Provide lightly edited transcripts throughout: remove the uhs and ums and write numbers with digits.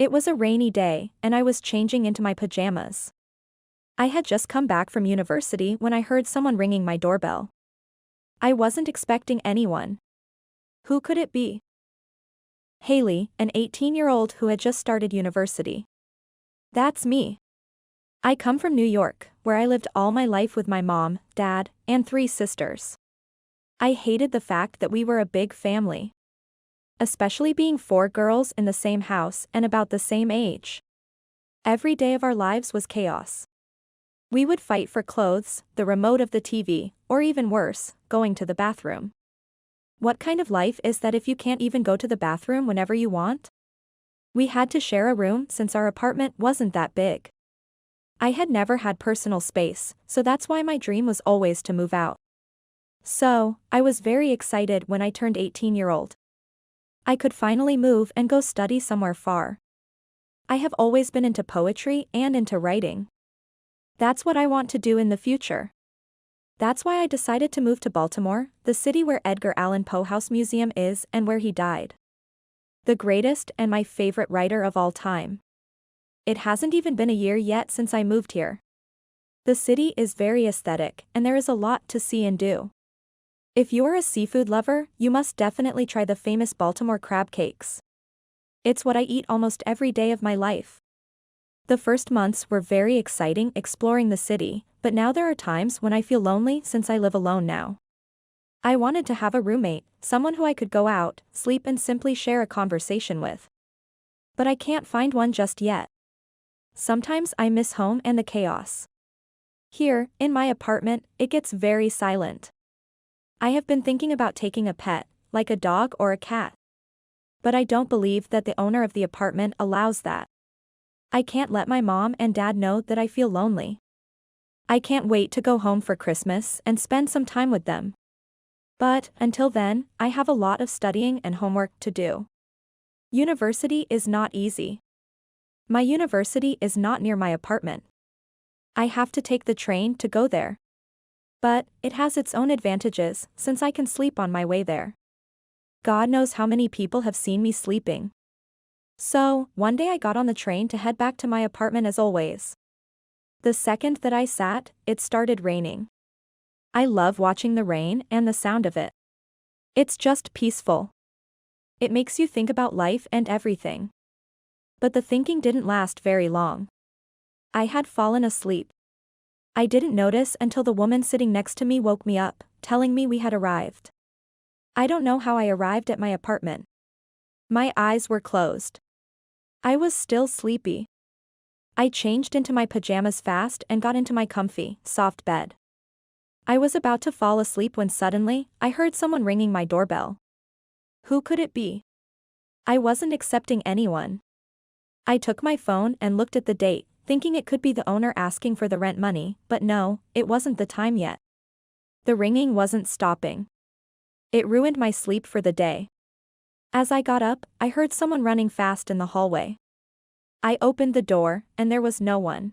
It was a rainy day, and I was changing into my pajamas. I had just come back from university when I heard someone ringing my doorbell. I wasn't expecting anyone. Who could it be? Haley, an 18-year-old who had just started university. That's me. I come from New York, where I lived all my life with my mom, dad, and 3 sisters. I hated the fact that we were a big family. Especially being 4 girls in the same house and about the same age. Every day of our lives was chaos. We would fight for clothes, the remote of the TV, or even worse, going to the bathroom. What kind of life is that if you can't even go to the bathroom whenever you want? We had to share a room since our apartment wasn't that big. I had never had personal space, so that's why my dream was always to move out. So, I was very excited when I turned 18-year-old. I could finally move and go study somewhere far. I have always been into poetry and into writing. That's what I want to do in the future. That's why I decided to move to Baltimore, the city where Edgar Allan Poe House Museum is and where he died. The greatest and my favorite writer of all time. It hasn't even been a year yet since I moved here. The city is very aesthetic and there is a lot to see and do. If you're a seafood lover, you must definitely try the famous Baltimore crab cakes. It's what I eat almost every day of my life. The first months were very exciting exploring the city, but now there are times when I feel lonely since I live alone now. I wanted to have a roommate, someone who I could go out, sleep and simply share a conversation with. But I can't find one just yet. Sometimes I miss home and the chaos. Here, in my apartment, it gets very silent. I have been thinking about taking a pet, like a dog or a cat. But I don't believe that the owner of the apartment allows that. I can't let my mom and dad know that I feel lonely. I can't wait to go home for Christmas and spend some time with them. But, until then, I have a lot of studying and homework to do. University is not easy. My university is not near my apartment. I have to take the train to go there. But, it has its own advantages, since I can sleep on my way there. God knows how many people have seen me sleeping. So, one day I got on the train to head back to my apartment as always. The second that I sat, it started raining. I love watching the rain and the sound of it. It's just peaceful. It makes you think about life and everything. But the thinking didn't last very long. I had fallen asleep. I didn't notice until the woman sitting next to me woke me up, telling me we had arrived. I don't know how I arrived at my apartment. My eyes were closed. I was still sleepy. I changed into my pajamas fast and got into my comfy, soft bed. I was about to fall asleep when suddenly, I heard someone ringing my doorbell. Who could it be? I wasn't expecting anyone. I took my phone and looked at the date, thinking it could be the owner asking for the rent money, but no, it wasn't the time yet. The ringing wasn't stopping. It ruined my sleep for the day. As I got up, I heard someone running fast in the hallway. I opened the door, and there was no one.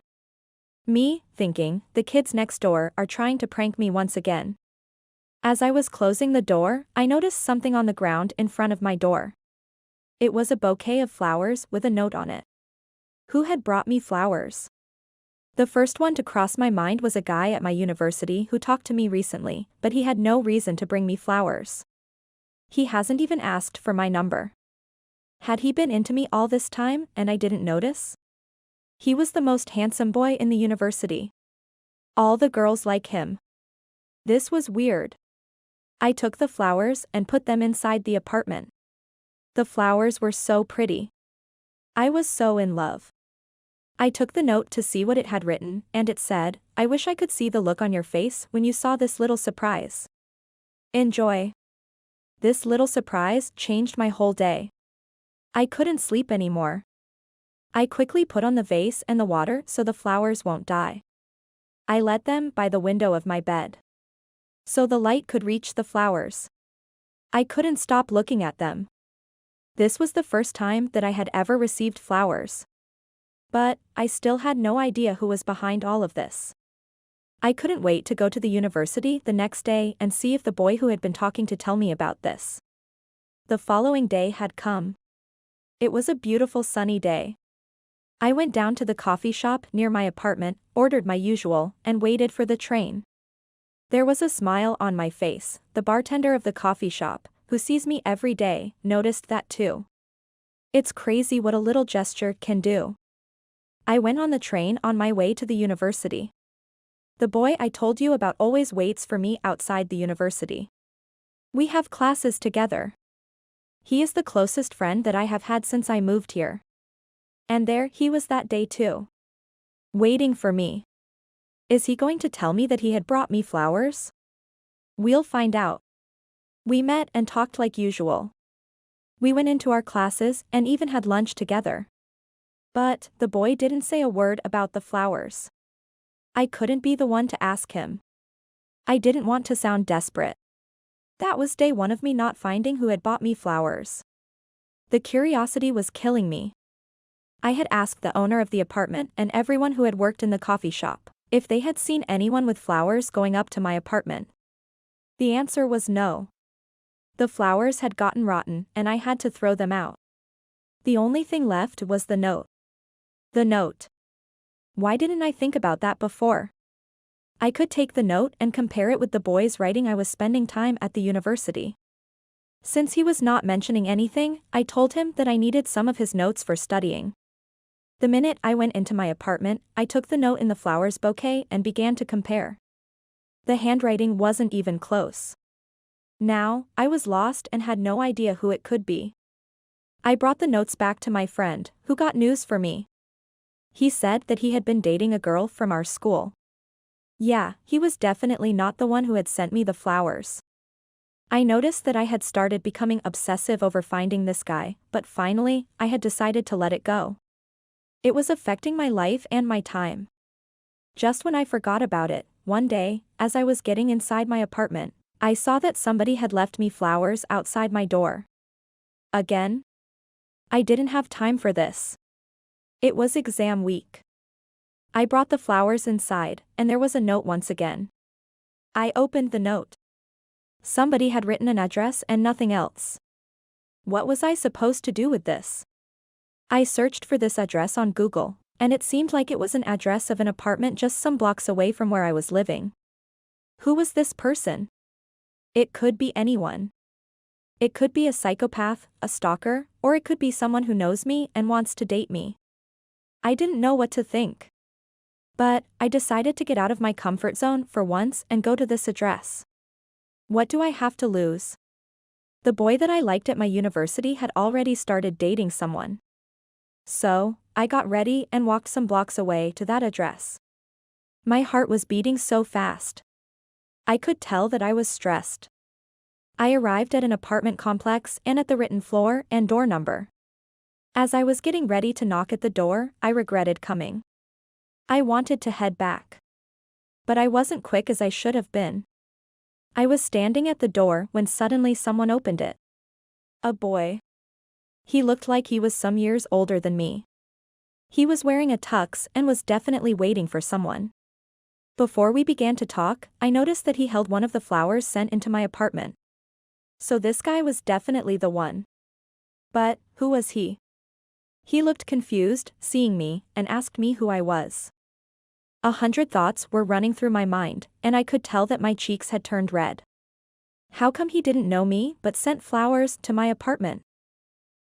Me, thinking, the kids next door are trying to prank me once again. As I was closing the door, I noticed something on the ground in front of my door. It was a bouquet of flowers with a note on it. Who had brought me flowers? The first one to cross my mind was a guy at my university who talked to me recently, but he had no reason to bring me flowers. He hasn't even asked for my number. Had he been into me all this time and I didn't notice? He was the most handsome boy in the university. All the girls like him. This was weird. I took the flowers and put them inside the apartment. The flowers were so pretty. I was so in love. I took the note to see what it had written, and it said, "I wish I could see the look on your face when you saw this little surprise. Enjoy." This little surprise changed my whole day. I couldn't sleep anymore. I quickly put on the vase and the water so the flowers won't die. I let them by the window of my bed, so the light could reach the flowers. I couldn't stop looking at them. This was the first time that I had ever received flowers. But, I still had no idea who was behind all of this. I couldn't wait to go to the university the next day and see if the boy who had been talking to tell me about this. The following day had come. It was a beautiful sunny day. I went down to the coffee shop near my apartment, ordered my usual, and waited for the train. There was a smile on my face. The bartender of the coffee shop, who sees me every day, noticed that too. It's crazy what a little gesture can do. I went on the train on my way to the university. The boy I told you about always waits for me outside the university. We have classes together. He is the closest friend that I have had since I moved here. And there he was that day too. Waiting for me. Is he going to tell me that he had brought me flowers? We'll find out. We met and talked like usual. We went into our classes and even had lunch together. But the boy didn't say a word about the flowers. I couldn't be the one to ask him. I didn't want to sound desperate. That was day one of me not finding who had bought me flowers. The curiosity was killing me. I had asked the owner of the apartment and everyone who had worked in the coffee shop if they had seen anyone with flowers going up to my apartment. The answer was no. The flowers had gotten rotten and I had to throw them out. The only thing left was the note. The note. Why didn't I think about that before? I could take the note and compare it with the boy's writing I was spending time at the university. Since he was not mentioning anything, I told him that I needed some of his notes for studying. The minute I went into my apartment, I took the note in the flowers bouquet and began to compare. The handwriting wasn't even close. Now, I was lost and had no idea who it could be. I brought the notes back to my friend, who got news for me. He said that he had been dating a girl from our school. Yeah, he was definitely not the one who had sent me the flowers. I noticed that I had started becoming obsessive over finding this guy, but finally, I had decided to let it go. It was affecting my life and my time. Just when I forgot about it, one day, as I was getting inside my apartment, I saw that somebody had left me flowers outside my door. Again? I didn't have time for this. It was exam week. I brought the flowers inside, and there was a note once again. I opened the note. Somebody had written an address and nothing else. What was I supposed to do with this? I searched for this address on Google, and it seemed like it was an address of an apartment just some blocks away from where I was living. Who was this person? It could be anyone. It could be a psychopath, a stalker, or it could be someone who knows me and wants to date me. I didn't know what to think. But I decided to get out of my comfort zone for once and go to this address. What do I have to lose? The boy that I liked at my university had already started dating someone. So, I got ready and walked some blocks away to that address. My heart was beating so fast. I could tell that I was stressed. I arrived at an apartment complex and at the written floor and door number. As I was getting ready to knock at the door, I regretted coming. I wanted to head back. But I wasn't quick as I should have been. I was standing at the door when suddenly someone opened it. A boy. He looked like he was some years older than me. He was wearing a tux and was definitely waiting for someone. Before we began to talk, I noticed that he held one of the flowers sent into my apartment. So this guy was definitely the one. But, who was he? He looked confused, seeing me, and asked me who I was. 100 thoughts were running through my mind, and I could tell that my cheeks had turned red. How come he didn't know me but sent flowers to my apartment?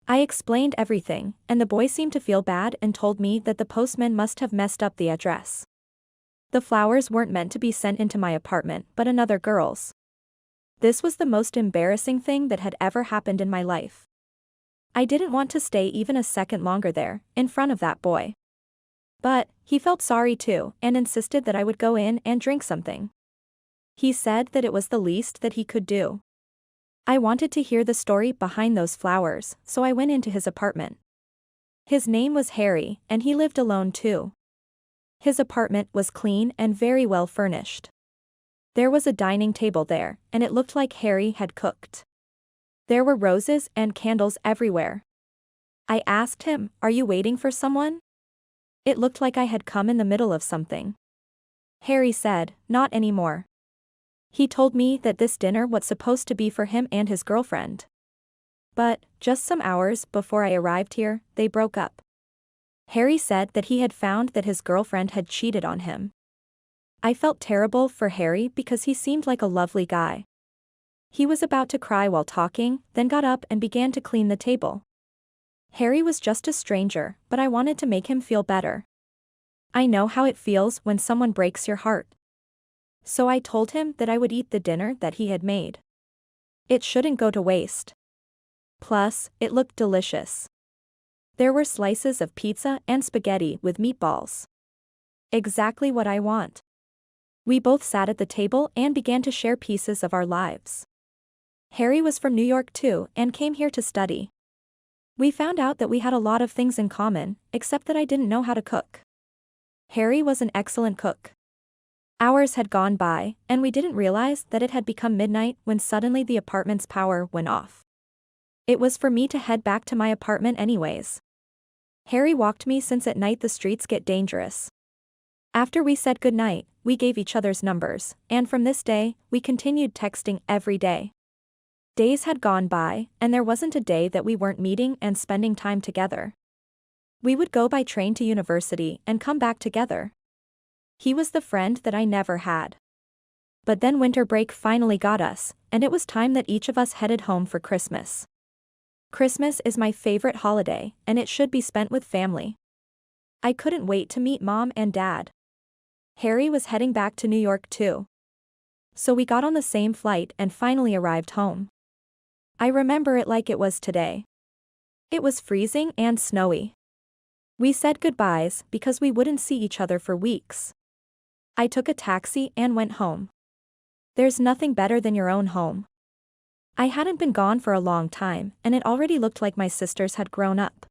I explained everything, and the boy seemed to feel bad and told me that the postman must have messed up the address. The flowers weren't meant to be sent into my apartment but another girl's. This was the most embarrassing thing that had ever happened in my life. I didn't want to stay even a second longer there, in front of that boy. But, he felt sorry too, and insisted that I would go in and drink something. He said that it was the least that he could do. I wanted to hear the story behind those flowers, so I went into his apartment. His name was Harry, and he lived alone too. His apartment was clean and very well furnished. There was a dining table there, and it looked like Harry had cooked. There were roses and candles everywhere. I asked him, "Are you waiting for someone?" It looked like I had come in the middle of something. Harry said, "Not anymore." He told me that this dinner was supposed to be for him and his girlfriend. But, just some hours before I arrived here, they broke up. Harry said that he had found that his girlfriend had cheated on him. I felt terrible for Harry because he seemed like a lovely guy. He was about to cry while talking, then got up and began to clean the table. Harry was just a stranger, but I wanted to make him feel better. I know how it feels when someone breaks your heart. So I told him that I would eat the dinner that he had made. It shouldn't go to waste. Plus, it looked delicious. There were slices of pizza and spaghetti with meatballs. Exactly what I want. We both sat at the table and began to share pieces of our lives. Harry was from New York too and came here to study. We found out that we had a lot of things in common, except that I didn't know how to cook. Harry was an excellent cook. Hours had gone by, and we didn't realize that it had become midnight when suddenly the apartment's power went off. It was for me to head back to my apartment anyways. Harry walked me since at night the streets get dangerous. After we said goodnight, we gave each other's numbers, and from this day, we continued texting every day. Days had gone by, and there wasn't a day that we weren't meeting and spending time together. We would go by train to university and come back together. He was the friend that I never had. But then winter break finally got us, and it was time that each of us headed home for Christmas. Christmas is my favorite holiday, and it should be spent with family. I couldn't wait to meet Mom and Dad. Harry was heading back to New York too. So we got on the same flight and finally arrived home. I remember it like it was today. It was freezing and snowy. We said goodbyes because we wouldn't see each other for weeks. I took a taxi and went home. There's nothing better than your own home. I hadn't been gone for a long time, and it already looked like my sisters had grown up.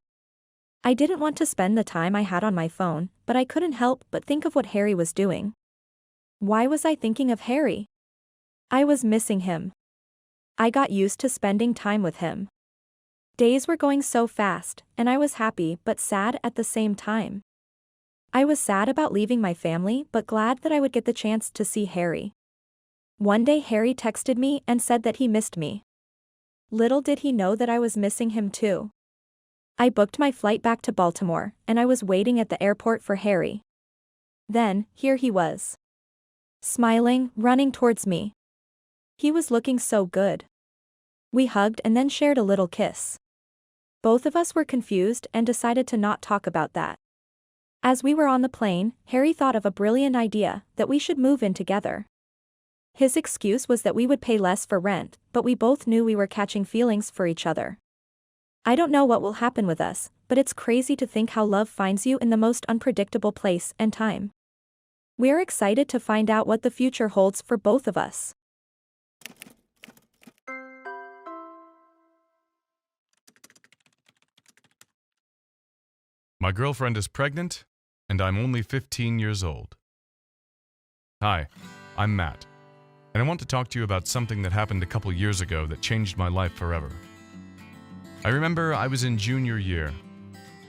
I didn't want to spend the time I had on my phone, but I couldn't help but think of what Harry was doing. Why was I thinking of Harry? I was missing him. I got used to spending time with him. Days were going so fast, and I was happy but sad at the same time. I was sad about leaving my family but glad that I would get the chance to see Harry. One day Harry texted me and said that he missed me. Little did he know that I was missing him too. I booked my flight back to Baltimore, and I was waiting at the airport for Harry. Then, here he was. Smiling, running towards me. He was looking so good. We hugged and then shared a little kiss. Both of us were confused and decided to not talk about that. As we were on the plane, Harry thought of a brilliant idea, that we should move in together. His excuse was that we would pay less for rent, but we both knew we were catching feelings for each other. I don't know what will happen with us, but it's crazy to think how love finds you in the most unpredictable place and time. We are excited to find out what the future holds for both of us. My girlfriend is pregnant, and I'm only 15 years old. Hi, I'm Matt, and I want to talk to you about something that happened a couple years ago that changed my life forever. I remember I was in junior year,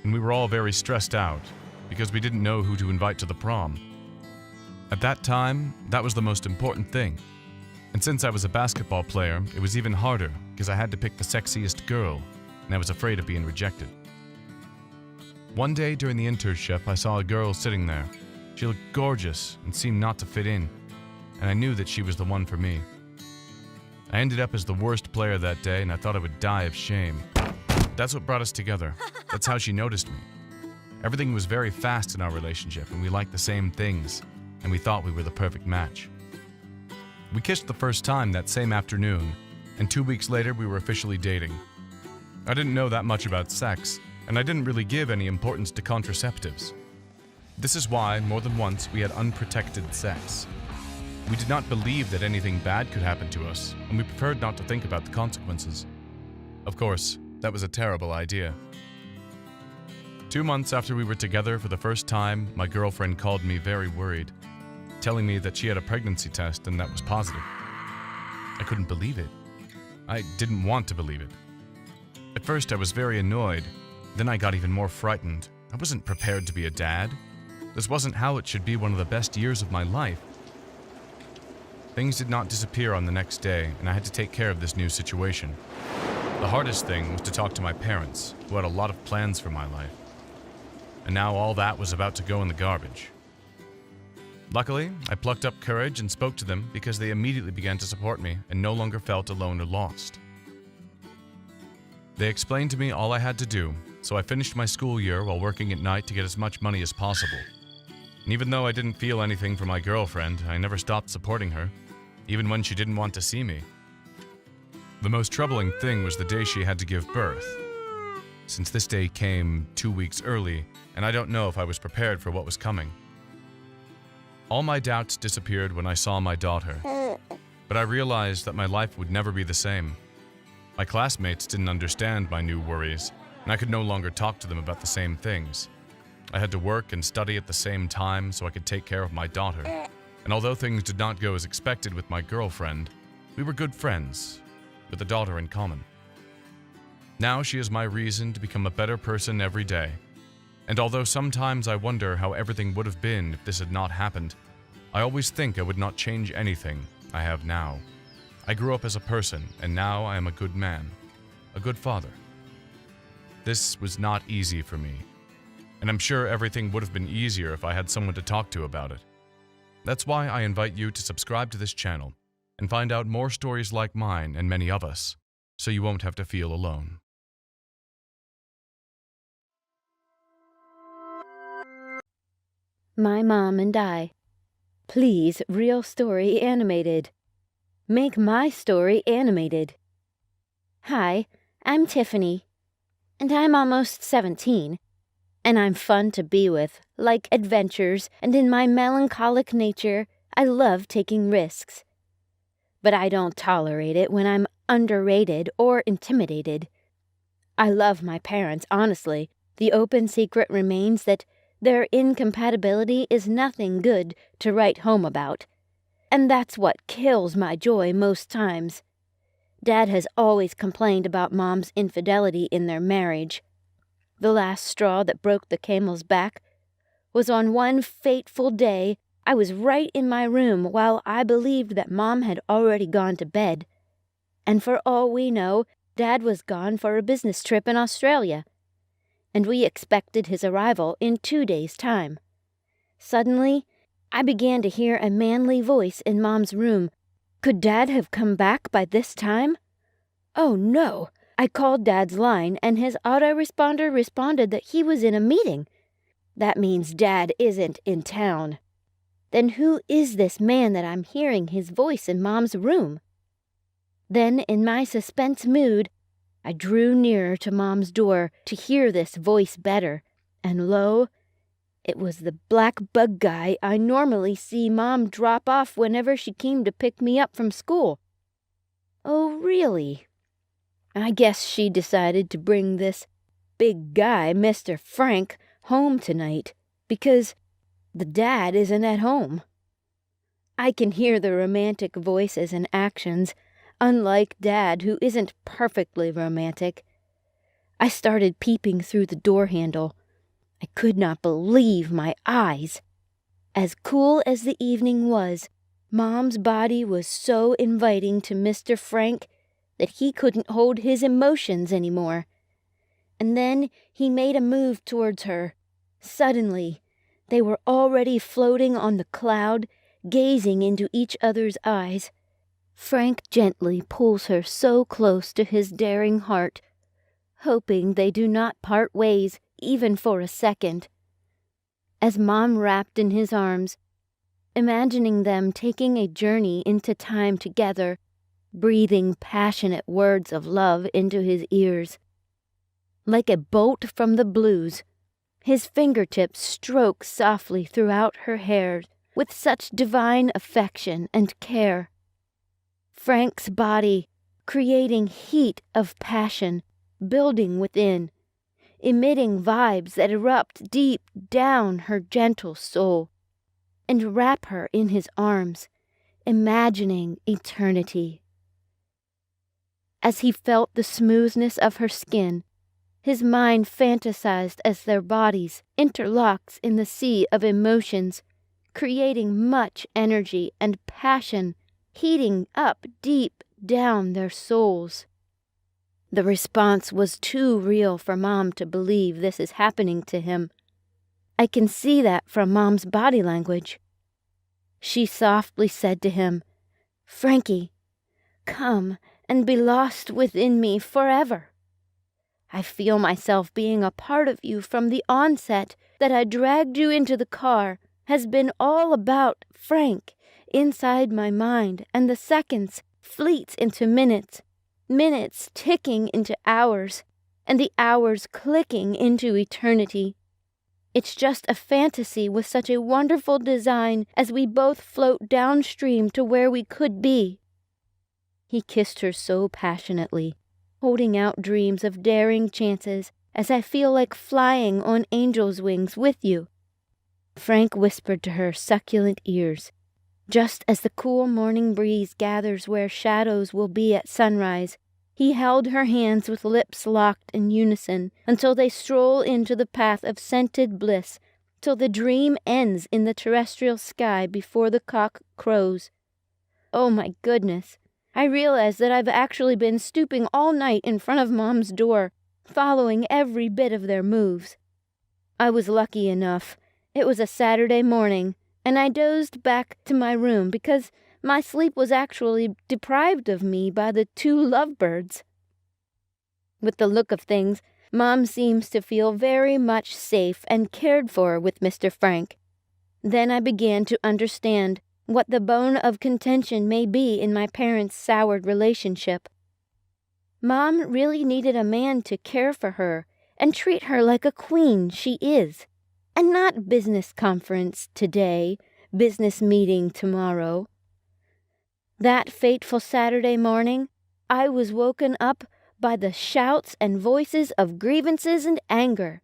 and we were all very stressed out because we didn't know who to invite to the prom. At that time, that was the most important thing. And since I was a basketball player, it was even harder because I had to pick the sexiest girl, and I was afraid of being rejected. One day during the internship, I saw a girl sitting there. She looked gorgeous and seemed not to fit in, and I knew that she was the one for me. I ended up as the worst player that day, and I thought I would die of shame. That's what brought us together. That's how she noticed me. Everything was very fast in our relationship, and we liked the same things, and we thought we were the perfect match. We kissed the first time that same afternoon, and 2 weeks later we were officially dating. I didn't know that much about sex, and I didn't really give any importance to contraceptives. This is why, more than once, we had unprotected sex. We did not believe that anything bad could happen to us, and we preferred not to think about the consequences. Of course, that was a terrible idea. 2 months after we were together for the first time, my girlfriend called me very worried, telling me that she had a pregnancy test and that was positive. I couldn't believe it. I didn't want to believe it. At first I was very annoyed. Then I got even more frightened. I wasn't prepared to be a dad. This wasn't how it should be one of the best years of my life. Things did not disappear on the next day, and I had to take care of this new situation. The hardest thing was to talk to my parents, who had a lot of plans for my life. And now all that was about to go in the garbage. Luckily, I plucked up courage and spoke to them because they immediately began to support me and no longer felt alone or lost. They explained to me all I had to do, so I finished my school year while working at night to get as much money as possible. And even though I didn't feel anything for my girlfriend, I never stopped supporting her, even when she didn't want to see me. The most troubling thing was the day she had to give birth, since this day came 2 weeks early, and I don't know if I was prepared for what was coming. All my doubts disappeared when I saw my daughter, but I realized that my life would never be the same. My classmates didn't understand my new worries, and I could no longer talk to them about the same things. I had to work and study at the same time so I could take care of my daughter. And although things did not go as expected with my girlfriend, we were good friends, with a daughter in common. Now she is my reason to become a better person every day. And although sometimes I wonder how everything would have been if this had not happened, I always think I would not change anything I have now. I grew up as a person, and now I am a good man, a good father. This was not easy for me, and I'm sure everything would have been easier if I had someone to talk to about it. That's why I invite you to subscribe to this channel and find out more stories like mine and many of us, so you won't have to feel alone. My Mom and I. Please, real story animated. Make my story animated. Hi, I'm Tiffany, and I'm almost 17, and I'm fun to be with, like adventures, and in my melancholic nature, I love taking risks. But I don't tolerate it when I'm underrated or intimidated. I love my parents, honestly. The open secret remains that their incompatibility is nothing good to write home about. And that's what kills my joy most times. Dad has always complained about Mom's infidelity in their marriage. The last straw that broke the camel's back was on one fateful day I was right in my room while I believed that Mom had already gone to bed. And for all we know, Dad was gone for a business trip in Australia, and we expected his arrival in 2 days' time. Suddenly, I began to hear a manly voice in Mom's room. Could Dad have come back by this time? Oh no! I called Dad's line, and his autoresponder responded that he was in a meeting. That means Dad isn't in town. Then who is this man that I'm hearing his voice in Mom's room? Then, in my suspense mood, I drew nearer to Mom's door to hear this voice better, and lo, it was the black bug guy I normally see Mom drop off whenever she came to pick me up from school. Oh, really? I guess she decided to bring this big guy, Mr. Frank, home tonight, because the dad isn't at home. I can hear the romantic voices and actions, unlike Dad, who isn't perfectly romantic. I started peeping through the door handle. I could not believe my eyes. As cool as the evening was, Mom's body was so inviting to Mr. Frank that he couldn't hold his emotions anymore. And then he made a move towards her. Suddenly, they were already floating on the cloud, gazing into each other's eyes. Frank gently pulls her so close to his daring heart, hoping they do not part ways even for a second. As Mom wrapped in his arms, imagining them taking a journey into time together, breathing passionate words of love into his ears. Like a bolt from the blues, his fingertips stroke softly throughout her hair with such divine affection and care. Frank's body, creating heat of passion, building within, emitting vibes that erupt deep down her gentle soul, and wrap her in his arms, imagining eternity. As he felt the smoothness of her skin, his mind fantasized as their bodies interlocked in the sea of emotions, creating much energy and passion, heating up deep down their souls. The response was too real for Mom to believe this is happening to him. I can see that from Mom's body language. She softly said to him, "Frankie, come and be lost within me forever. I feel myself being a part of you from the onset. That I dragged you into the car has been all about Frank inside my mind, and the seconds fleet into minutes, minutes ticking into hours, and the hours clicking into eternity. It's just a fantasy with such a wonderful design as we both float downstream to where we could be." He kissed her so passionately, holding out dreams of daring chances as I feel like flying on angel's wings with you. Frank whispered to her succulent ears, just as the cool morning breeze gathers where shadows will be at sunrise. He held her hands with lips locked in unison until they stroll into the path of scented bliss, till the dream ends in the terrestrial sky before the cock crows. Oh my goodness, I realize that I've actually been stooping all night in front of Mom's door, following every bit of their moves. I was lucky enough. It was a Saturday morning, and I dozed back to my room because my sleep was actually deprived of me by the two lovebirds. With the look of things, Mom seems to feel very much safe and cared for with Mr. Frank. Then I began to understand what the bone of contention may be in my parents' soured relationship. Mom really needed a man to care for her and treat her like a queen she is, and not business conference today, business meeting tomorrow. That fateful Saturday morning, I was woken up by the shouts and voices of grievances and anger.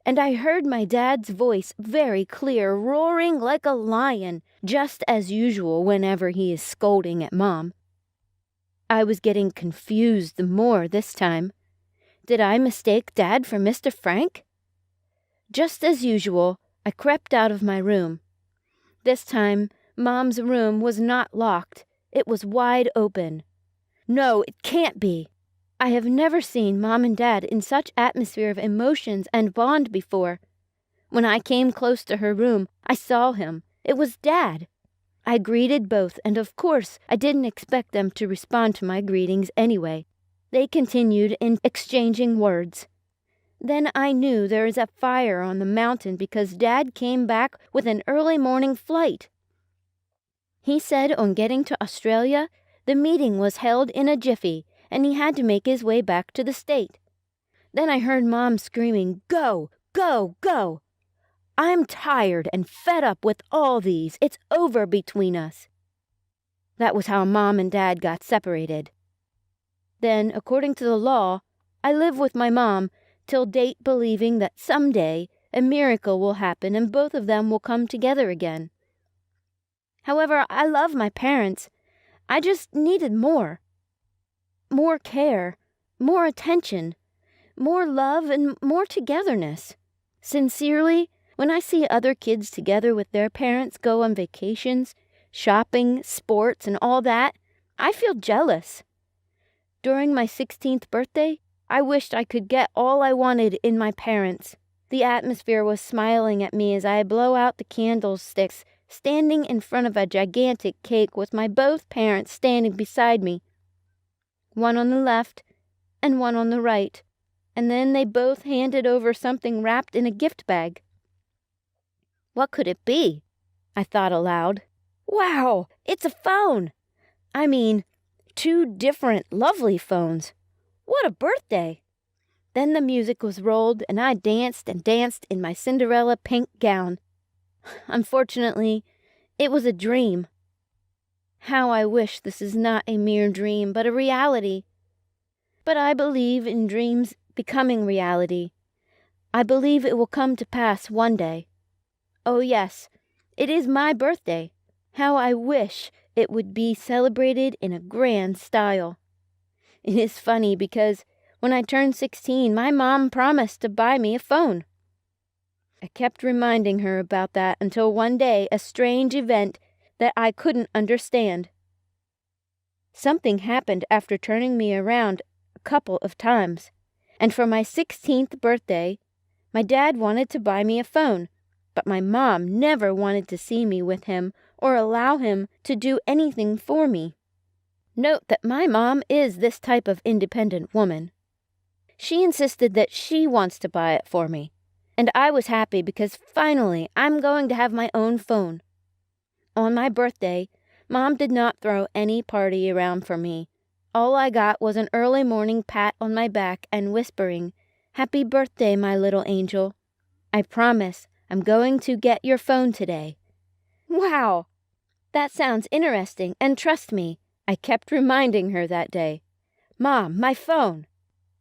And I heard my dad's voice very clear, roaring like a lion, just as usual whenever he is scolding at Mom. I was getting confused the more this time. Did I mistake Dad for Mr. Frank? Just as usual, I crept out of my room. This time, Mom's room was not locked. It was wide open. No, it can't be. I have never seen Mom and Dad in such atmosphere of emotions and bond before. When I came close to her room, I saw him. It was Dad. I greeted both, and of course, I didn't expect them to respond to my greetings anyway. They continued in exchanging words. Then I knew there is a fire on the mountain because Dad came back with an early morning flight. He said on getting to Australia, the meeting was held in a jiffy, and he had to make his way back to the state. Then I heard Mom screaming, "Go, go, go! I'm tired and fed up with all these. It's over between us." That was how Mom and Dad got separated. Then, according to the law, I live with my mom till date, believing that someday a miracle will happen and both of them will come together again. However, I love my parents. I just needed more. More care, more attention, more love, and more togetherness. Sincerely, when I see other kids together with their parents go on vacations, shopping, sports, and all that, I feel jealous. During my 16th birthday, I wished I could get all I wanted in my parents. The atmosphere was smiling at me as I blow out the candlesticks, standing in front of a gigantic cake with my both parents standing beside me. One on the left and one on the right, and then they both handed over something wrapped in a gift bag. What could it be? I thought aloud. Wow, it's a phone! I mean, 2 different lovely phones. What a birthday! Then the music was rolled, and I danced and danced in my Cinderella pink gown. Unfortunately, it was a dream. How I wish this is not a mere dream, but a reality. But I believe in dreams becoming reality. I believe it will come to pass one day. Oh yes, it is my birthday. How I wish it would be celebrated in a grand style. It is funny because when I turned 16, my mom promised to buy me a phone. I kept reminding her about that until one day a strange event that I couldn't understand. Something happened after turning me around a couple of times. And for my 16th birthday, my dad wanted to buy me a phone, but my mom never wanted to see me with him or allow him to do anything for me. Note that my mom is this type of independent woman. She insisted that she wants to buy it for me, and I was happy because finally I'm going to have my own phone. On my birthday, Mom did not throw any party around for me. All I got was an early morning pat on my back and whispering, "Happy birthday, my little angel. I promise I'm going to get your phone today." Wow! That sounds interesting, and trust me, I kept reminding her that day. "Mom, my phone."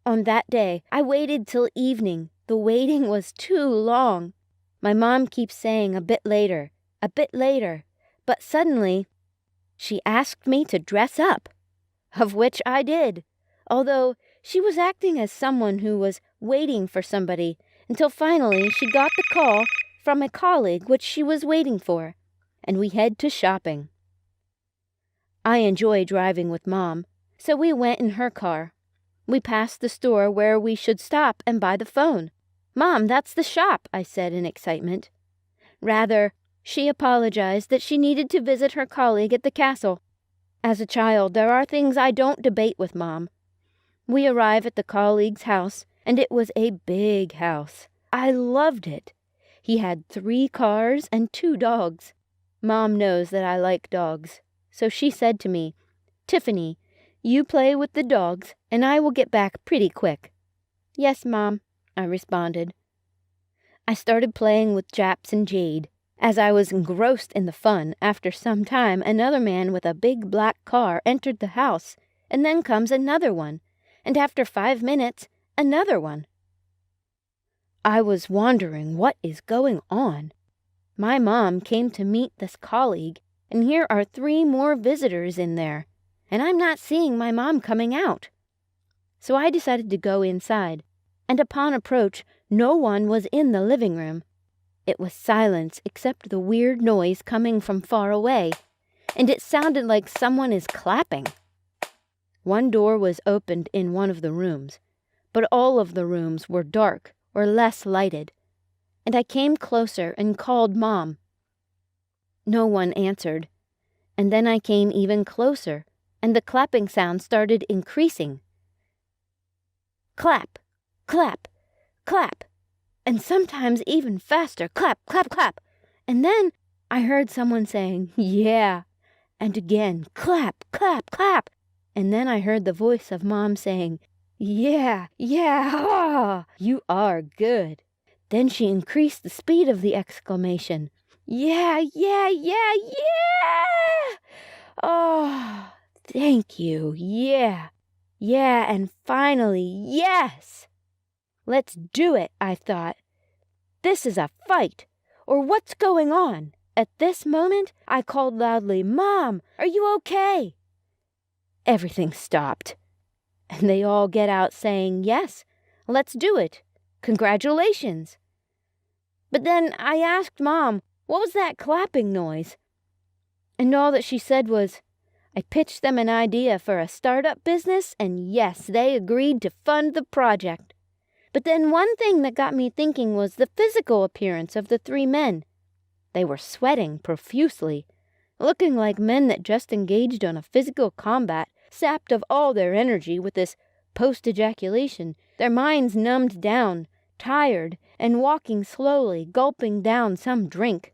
On that day, I waited till evening. The waiting was too long. My mom keeps saying a bit later, but suddenly she asked me to dress up, of which I did, although she was acting as someone who was waiting for somebody until finally she got the call from a colleague which she was waiting for, and we head to shopping. I enjoy driving with Mom, so we went in her car. We passed the store where we should stop and buy the phone. "Mom, that's the shop," I said in excitement. Rather, she apologized that she needed to visit her colleague at the castle. As a child, there are things I don't debate with Mom. We arrive at the colleague's house, and it was a big house. I loved it. He had 3 cars and 2 dogs. Mom knows that I like dogs, so she said to me, "Tiffany, you play with the dogs, and I will get back pretty quick." "Yes, Mom," I responded. I started playing with Japs and Jade. As I was engrossed in the fun, after some time another man with a big black car entered the house, and then comes another one, and after 5 minutes, another one. I was wondering what is going on. My mom came to meet this colleague, and here are 3 more visitors in there, and I'm not seeing my mom coming out. So I decided to go inside, and upon approach, no one was in the living room. It was silence except the weird noise coming from far away, and it sounded like someone is clapping. One door was opened in one of the rooms, but all of the rooms were dark or less lighted, and I came closer and called Mom. No one answered, and then I came even closer, and the clapping sound started increasing. Clap, clap, clap, and sometimes even faster, clap, clap, clap. And then I heard someone saying, "Yeah," and again, clap, clap, clap. And then I heard the voice of Mom saying, "Yeah, yeah, ah, you are good." Then she increased the speed of the exclamation, "Yeah, yeah, yeah, yeah! Oh, thank you, yeah, yeah, and finally, yes! Let's do it," I thought. This is a fight, or what's going on? At this moment, I called loudly, "Mom, are you okay?" Everything stopped, and they all get out saying, "Yes, let's do it. Congratulations." But then I asked Mom, what was that clapping noise? And all that she said was, I pitched them an idea for a startup business, and yes, they agreed to fund the project. But then one thing that got me thinking was the physical appearance of the 3 men. They were sweating profusely, looking like men that just engaged on a physical combat, sapped of all their energy with this post-ejaculation, their minds numbed down, tired, and walking slowly, gulping down some drink.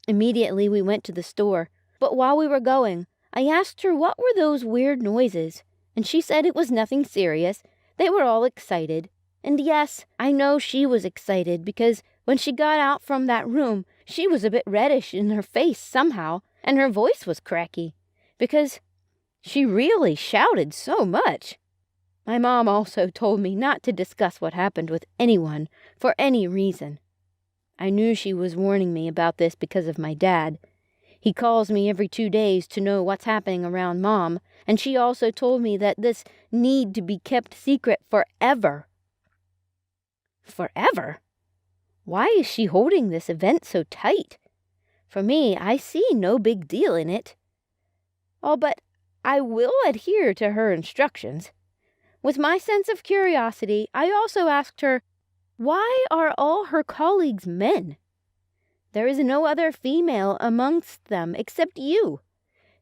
Immediately we went to the store, but while we were going, I asked her what were those weird noises, and she said it was nothing serious. They were all excited. And yes, I know she was excited because when she got out from that room, she was a bit reddish in her face somehow, and her voice was cracky, because she really shouted so much. My mom also told me not to discuss what happened with anyone for any reason. I knew she was warning me about this because of my dad. He calls me every 2 days to know what's happening around Mom, and she also told me that this need to be kept secret forever. Forever? Why is she holding this event so tight? For me, I see no big deal in it. Oh, but I will adhere to her instructions. With my sense of curiosity, I also asked her, why are all her colleagues men? There is no other female amongst them except you.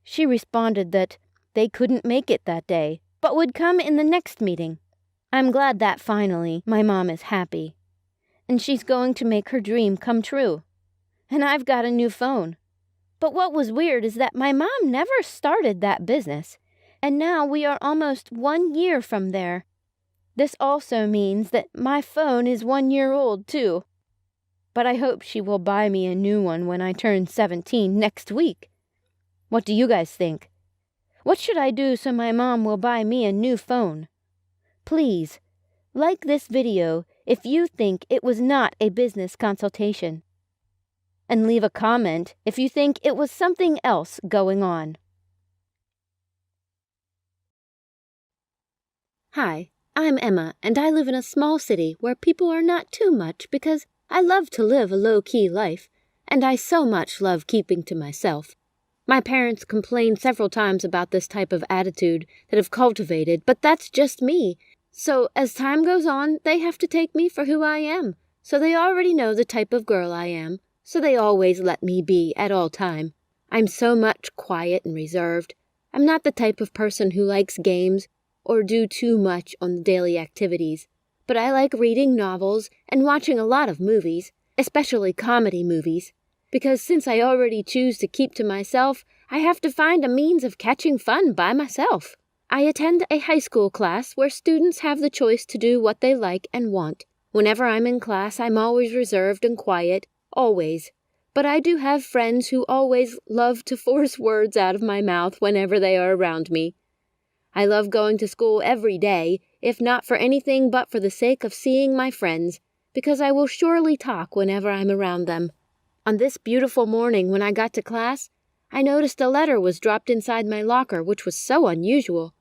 She responded that they couldn't make it that day, but would come in the next meeting. I'm glad that finally my mom is happy, and she's going to make her dream come true. And I've got a new phone. But what was weird is that my mom never started that business, and now we are almost 1 year from there. This also means that my phone is 1 year old too. But I hope she will buy me a new one when I turn 17 next week. What do you guys think? What should I do so my mom will buy me a new phone? Please, like this video if you think it was not a business consultation. And leave a comment if you think it was something else going on. Hi, I'm Emma, and I live in a small city where people are not too much because I love to live a low-key life, and I so much love keeping to myself. My parents complained several times about this type of attitude that I've cultivated, but that's just me. So as time goes on, they have to take me for who I am. So they already know the type of girl I am, so they always let me be at all time. I'm so much quiet and reserved. I'm not the type of person who likes games or do too much on the daily activities. But I like reading novels and watching a lot of movies, especially comedy movies, because since I already choose to keep to myself, I have to find a means of catching fun by myself. I attend a high school class where students have the choice to do what they like and want. Whenever I'm in class, I'm always reserved and quiet, always. But I do have friends who always love to force words out of my mouth whenever they are around me. I love going to school every day, if not for anything but for the sake of seeing my friends, because I will surely talk whenever I'm around them. On this beautiful morning when I got to class, I noticed a letter was dropped inside my locker, which was so unusual.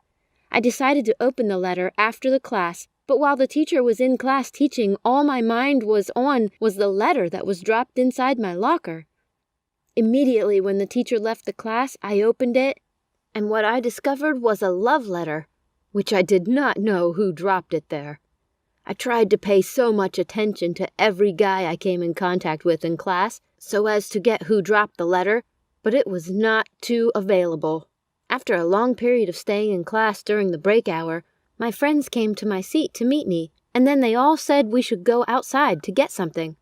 I decided to open the letter after the class, but while the teacher was in class teaching, all my mind was on was the letter that was dropped inside my locker. Immediately when the teacher left the class, I opened it, and what I discovered was a love letter, which I did not know who dropped it there. I tried to pay so much attention to every guy I came in contact with in class so as to get who dropped the letter, but it was not too available. After a long period of staying in class during the break hour, my friends came to my seat to meet me, and then they all said we should go outside to get something.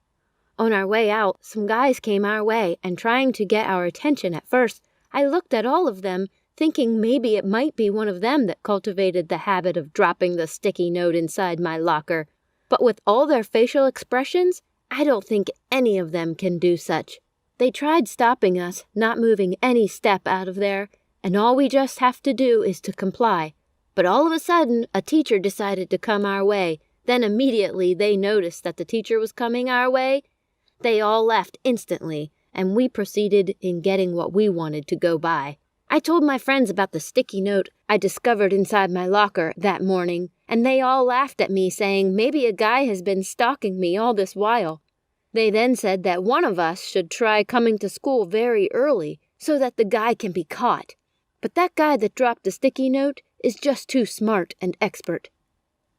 On our way out, some guys came our way, and trying to get our attention at first, I looked at all of them, thinking maybe it might be one of them that cultivated the habit of dropping the sticky note inside my locker. But with all their facial expressions, I don't think any of them can do such. They tried stopping us, not moving any step out of there, and all we just have to do is to comply. But all of a sudden, a teacher decided to come our way. Then immediately they noticed that the teacher was coming our way. They all left instantly, and we proceeded in getting what we wanted to go by. I told my friends about the sticky note I discovered inside my locker that morning, and they all laughed at me, saying maybe a guy has been stalking me all this while. They then said that one of us should try coming to school very early so that the guy can be caught. But that guy that dropped the sticky note is just too smart and expert.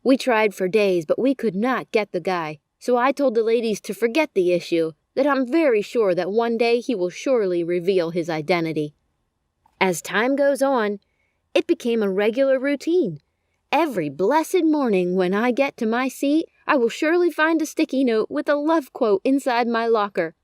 We tried for days, but we could not get the guy, so I told the ladies to forget the issue, that I'm very sure that one day he will surely reveal his identity. As time goes on, it became a regular routine. Every blessed morning when I get to my seat, I will surely find a sticky note with a love quote inside my locker.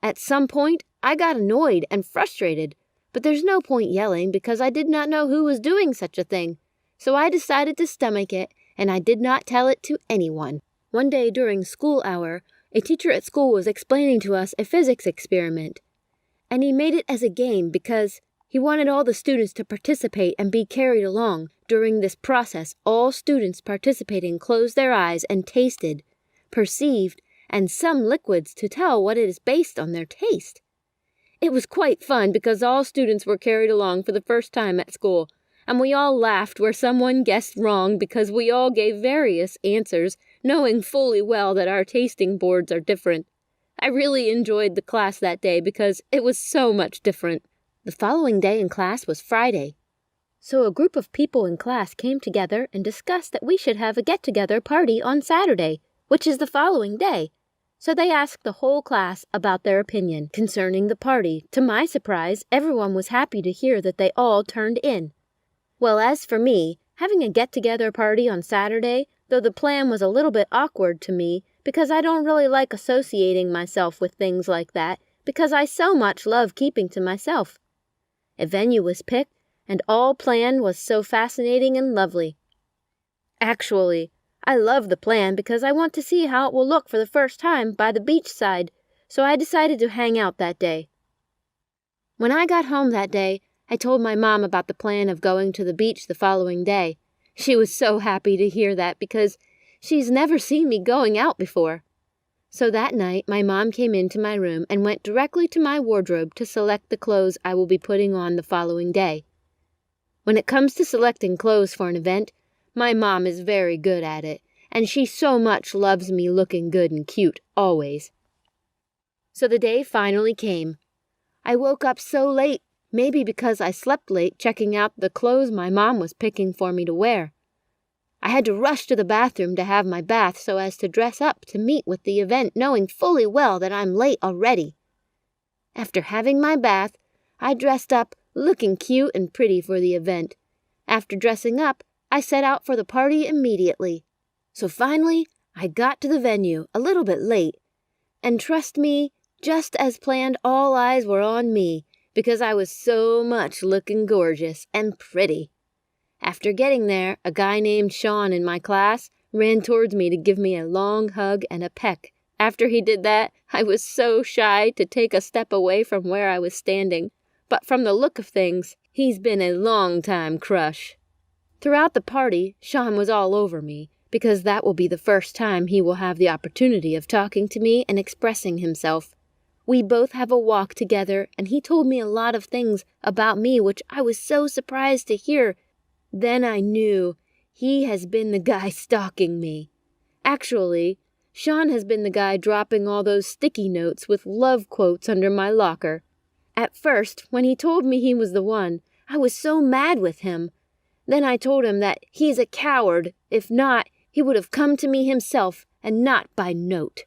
At some point, I got annoyed and frustrated, but there's no point yelling because I did not know who was doing such a thing. So I decided to stomach it, and I did not tell it to anyone. One day during school hour, a teacher at school was explaining to us a physics experiment, and he made it as a game because he wanted all the students to participate and be carried along. During this process, all students participating closed their eyes and tasted, perceived, and some liquids to tell what it is based on their taste. It was quite fun because all students were carried along for the first time at school, and we all laughed where someone guessed wrong because we all gave various answers, knowing fully well that our tasting boards are different. I really enjoyed the class that day because it was so much different. The following day in class was Friday, So a group of people in class came together and discussed that we should have a get-together party on Saturday, which is the following day. So they asked the whole class about their opinion concerning the party. To my surprise, everyone was happy to hear that they all turned in. Well, as for me, having a get-together party on Saturday, though the plan was a little bit awkward to me because I don't really like associating myself with things like that because I so much love keeping to myself. A venue was picked, and all planned was so fascinating and lovely. Actually, I love the plan because I want to see how it will look for the first time by the beach side, so I decided to hang out that day. When I got home that day, I told my mom about the plan of going to the beach the following day. She was so happy to hear that because she's never seen me going out before. So that night, my mom came into my room and went directly to my wardrobe to select the clothes I will be putting on the following day. When it comes to selecting clothes for an event, my mom is very good at it, and she so much loves me looking good and cute, always. So the day finally came. I woke up so late, maybe because I slept late checking out the clothes my mom was picking for me to wear. I had to rush to the bathroom to have my bath so as to dress up to meet with the event, knowing fully well that I'm late already. After having my bath, I dressed up, looking cute and pretty for the event. After dressing up, I set out for the party immediately. So finally, I got to the venue a little bit late. And trust me, just as planned, all eyes were on me because I was so much looking gorgeous and pretty. After getting there, a guy named Sean in my class ran towards me to give me a long hug and a peck. After he did that, I was so shy to take a step away from where I was standing. But from the look of things, he's been a long-time crush. Throughout the party, Sean was all over me, because that will be the first time he will have the opportunity of talking to me and expressing himself. We both have a walk together, and he told me a lot of things about me which I was so surprised to hear. Then I knew he has been the guy stalking me. Actually, Sean has been the guy dropping all those sticky notes with love quotes under my locker. At first, when he told me he was the one, I was so mad with him. Then I told him that he's a coward. If not, he would have come to me himself and not by note.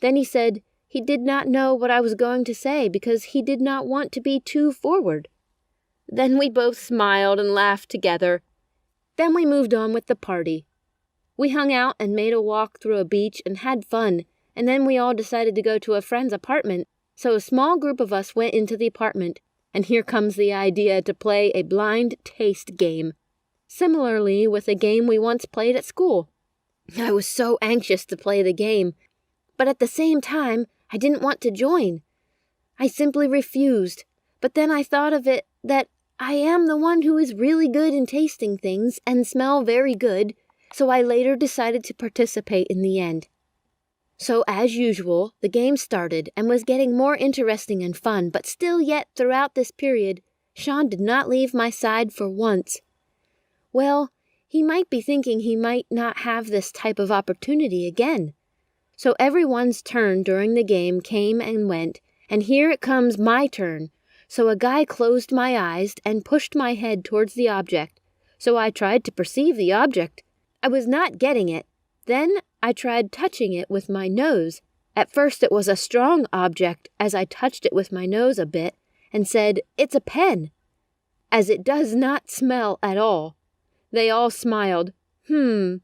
Then he said he did not know what I was going to say because he did not want to be too forward. Then we both smiled and laughed together. Then we moved on with the party. We hung out and made a walk through a beach and had fun, and then we all decided to go to a friend's apartment. So a small group of us went into the apartment, and here comes the idea to play a blind taste game. Similarly with a game we once played at school. I was so anxious to play the game, but at the same time, I didn't want to join. I simply refused, but then I thought of it that I am the one who is really good in tasting things and smell very good, so I later decided to participate in the end. So as usual, the game started and was getting more interesting and fun, but still yet throughout this period, Sean did not leave my side for once. Well, he might be thinking he might not have this type of opportunity again. So everyone's turn during the game came and went, and here it comes my turn. So a guy closed my eyes and pushed my head towards the object. So I tried to perceive the object. I was not getting it. Then I tried touching it with my nose. At first it was a strong object as I touched it with my nose a bit and said, "It's a pen," as it does not smell at all. They all smiled. And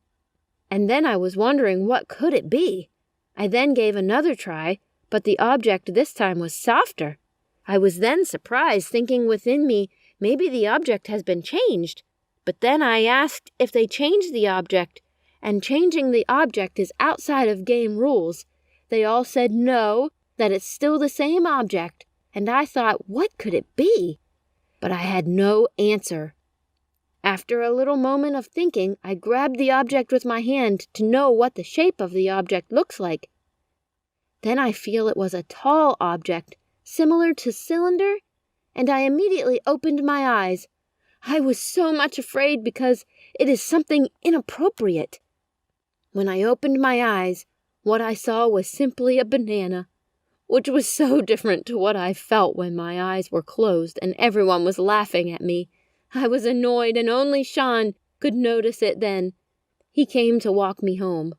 then I was wondering what could it be. I then gave another try, but the object this time was softer. I was then surprised, thinking within me, maybe the object has been changed. But then I asked if they changed the object, and changing the object is outside of game rules. They all said no, that it's still the same object, and I thought, what could it be? But I had no answer. After a little moment of thinking, I grabbed the object with my hand to know what the shape of the object looks like. Then I feel it was a tall object, similar to cylinder, and I immediately opened my eyes. I was so much afraid because it is something inappropriate. When I opened my eyes, what I saw was simply a banana, which was so different to what I felt when my eyes were closed and everyone was laughing at me. I was annoyed, and only Sean could notice it then. He came to walk me home.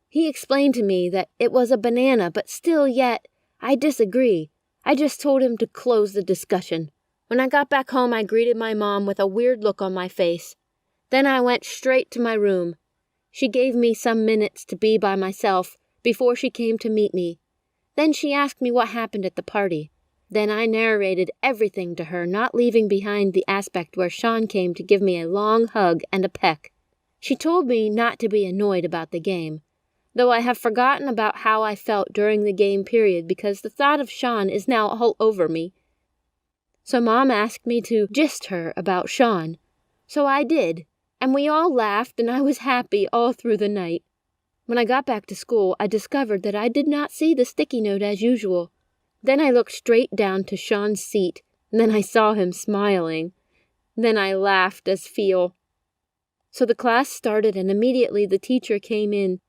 He explained to me that it was a banana, but still yet, I disagree. I just told him to close the discussion. When I got back home, I greeted my mom with a weird look on my face. Then I went straight to my room. She gave me some minutes to be by myself before she came to meet me. Then she asked me what happened at the party. Then I narrated everything to her, not leaving behind the aspect where Sean came to give me a long hug and a peck. She told me not to be annoyed about the game, though I have forgotten about how I felt during the game period because the thought of Sean is now all over me. So Mom asked me to gist her about Sean. So I did, and we all laughed, and I was happy all through the night. When I got back to school, I discovered that I did not see the sticky note as usual. Then I looked straight down to Sean's seat, and then I saw him smiling. Then I laughed as feel. So the class started, and immediately the teacher came in.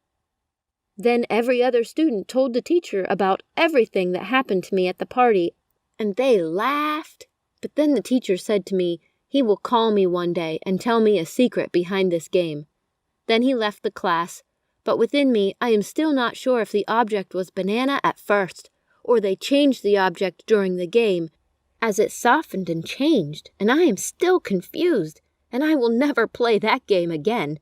Then every other student told the teacher about everything that happened to me at the party, and they laughed. But then the teacher said to me, he will call me one day and tell me a secret behind this game. Then he left the class, but within me I am still not sure if the object was banana at first, or they changed the object during the game, as it softened and changed, and I am still confused, and I will never play that game again.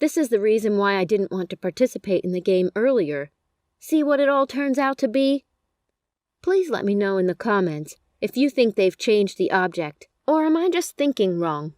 This is the reason why I didn't want to participate in the game earlier. See what it all turns out to be? Please let me know in the comments if you think they've changed the object, or am I just thinking wrong?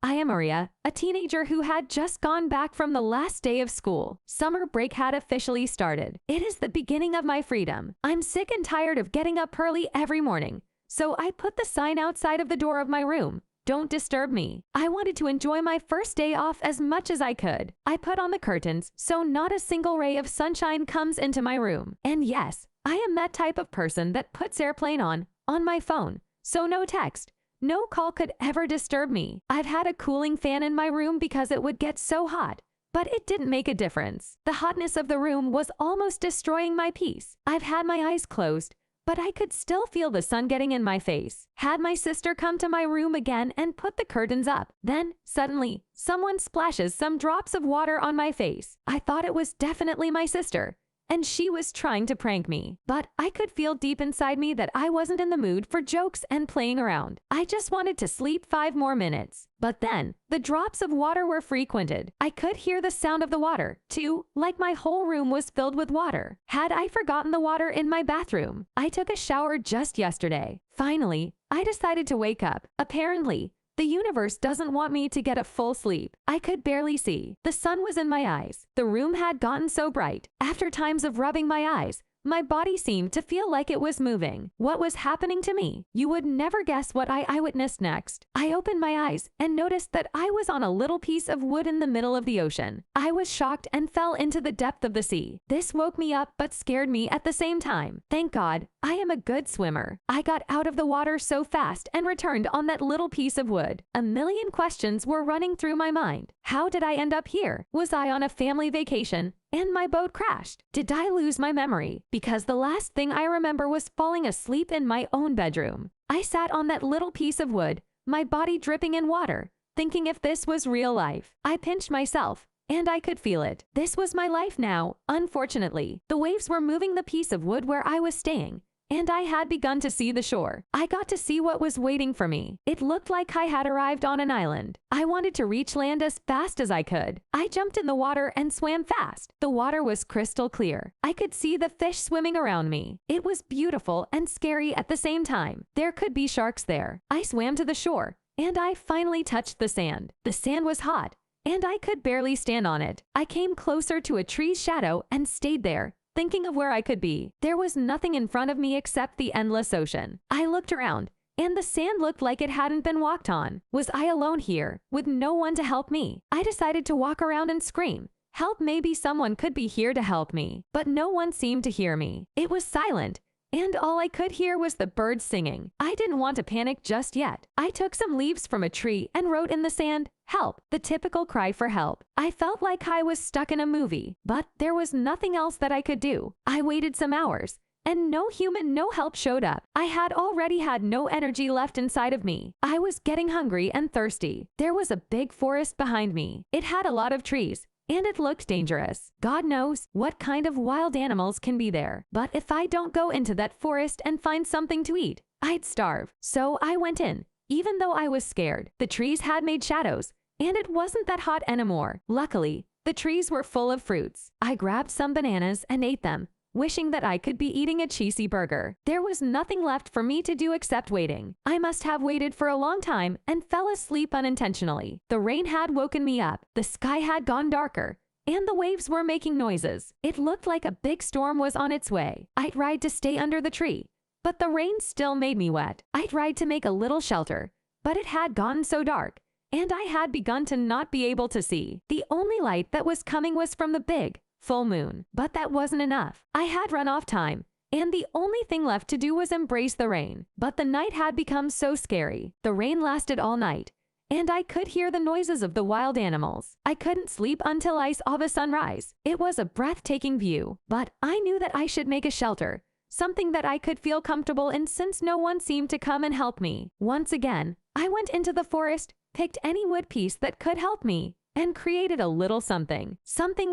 I am Maria, a teenager who had just gone back from the last day of school. Summer break had officially started. It is the beginning of my freedom. I'm sick and tired of getting up early every morning. So I put the sign outside of the door of my room. Don't disturb me. I wanted to enjoy my first day off as much as I could. I put on the curtains so not a single ray of sunshine comes into my room. And yes, I am that type of person that puts airplane on my phone. So no text. No call could ever disturb me. I've had a cooling fan in my room because it would get so hot, but it didn't make a difference. The hotness of the room was almost destroying my peace. I've had my eyes closed, but I could still feel the sun getting in my face. Had my sister come to my room again and put the curtains up. Then, suddenly, someone splashes some drops of water on my face. I thought it was definitely my sister, and she was trying to prank me. But I could feel deep inside me that I wasn't in the mood for jokes and playing around. I just wanted to sleep 5 more minutes. But then, the drops of water were frequented. I could hear the sound of the water, too, like my whole room was filled with water. Had I forgotten the water in my bathroom? I took a shower just yesterday. Finally, I decided to wake up. Apparently, the universe doesn't want me to get a full sleep. I could barely see. The sun was in my eyes. The room had gotten so bright. After times of rubbing my eyes, my body seemed to feel like it was moving. What was happening to me? You would never guess what I witnessed next. I opened my eyes and noticed that I was on a little piece of wood in the middle of the ocean. I was shocked and fell into the depth of the sea. This woke me up but scared me at the same time. Thank God, I am a good swimmer. I got out of the water so fast and returned on that little piece of wood. A million questions were running through my mind. How did I end up here? Was I on a family vacation and my boat crashed? Did I lose my memory? Because the last thing I remember was falling asleep in my own bedroom. I sat on that little piece of wood, my body dripping in water, thinking if this was real life. I pinched myself, and I could feel it. This was my life now, unfortunately. The waves were moving the piece of wood where I was staying, and I had begun to see the shore. I got to see what was waiting for me. It looked like I had arrived on an island. I wanted to reach land as fast as I could. I jumped in the water and swam fast. The water was crystal clear. I could see the fish swimming around me. It was beautiful and scary at the same time. There could be sharks there. I swam to the shore, and I finally touched the sand. The sand was hot, and I could barely stand on it. I came closer to a tree's shadow and stayed there, thinking of where I could be. There was nothing in front of me except the endless ocean. I looked around, and the sand looked like it hadn't been walked on. Was I alone here, with no one to help me? I decided to walk around and scream, "Help, maybe someone could be here to help me." But no one seemed to hear me. It was silent, and all I could hear was the birds singing. I didn't want to panic just yet. I took some leaves from a tree and wrote in the sand, "Help," the typical cry for help. I felt like I was stuck in a movie, but there was nothing else that I could do. I waited some hours, and no human, no help showed up. I had already had no energy left inside of me. I was getting hungry and thirsty. There was a big forest behind me. It had a lot of trees, and it looked dangerous. God knows what kind of wild animals can be there. But if I don't go into that forest and find something to eat, I'd starve. So I went in, even though I was scared. The trees had made shadows, and it wasn't that hot anymore. Luckily, the trees were full of fruits. I grabbed some bananas and ate them, wishing that I could be eating a cheesy burger. There was nothing left for me to do except waiting. I must have waited for a long time and fell asleep unintentionally. The rain had woken me up. The sky had gone darker, and the waves were making noises. It looked like a big storm was on its way. I tried to stay under the tree, but the rain still made me wet. I tried to make a little shelter, but it had gotten so dark, and I had begun to not be able to see. The only light that was coming was from the big, full moon. But that wasn't enough. I had run off time, and the only thing left to do was embrace the rain. But the night had become so scary. The rain lasted all night, and I could hear the noises of the wild animals. I couldn't sleep until I saw the sunrise. It was a breathtaking view, but I knew that I should make a shelter, something that I could feel comfortable in since no one seemed to come and help me. Once again, I went into the forest, picked any wood piece that could help me, and created a little something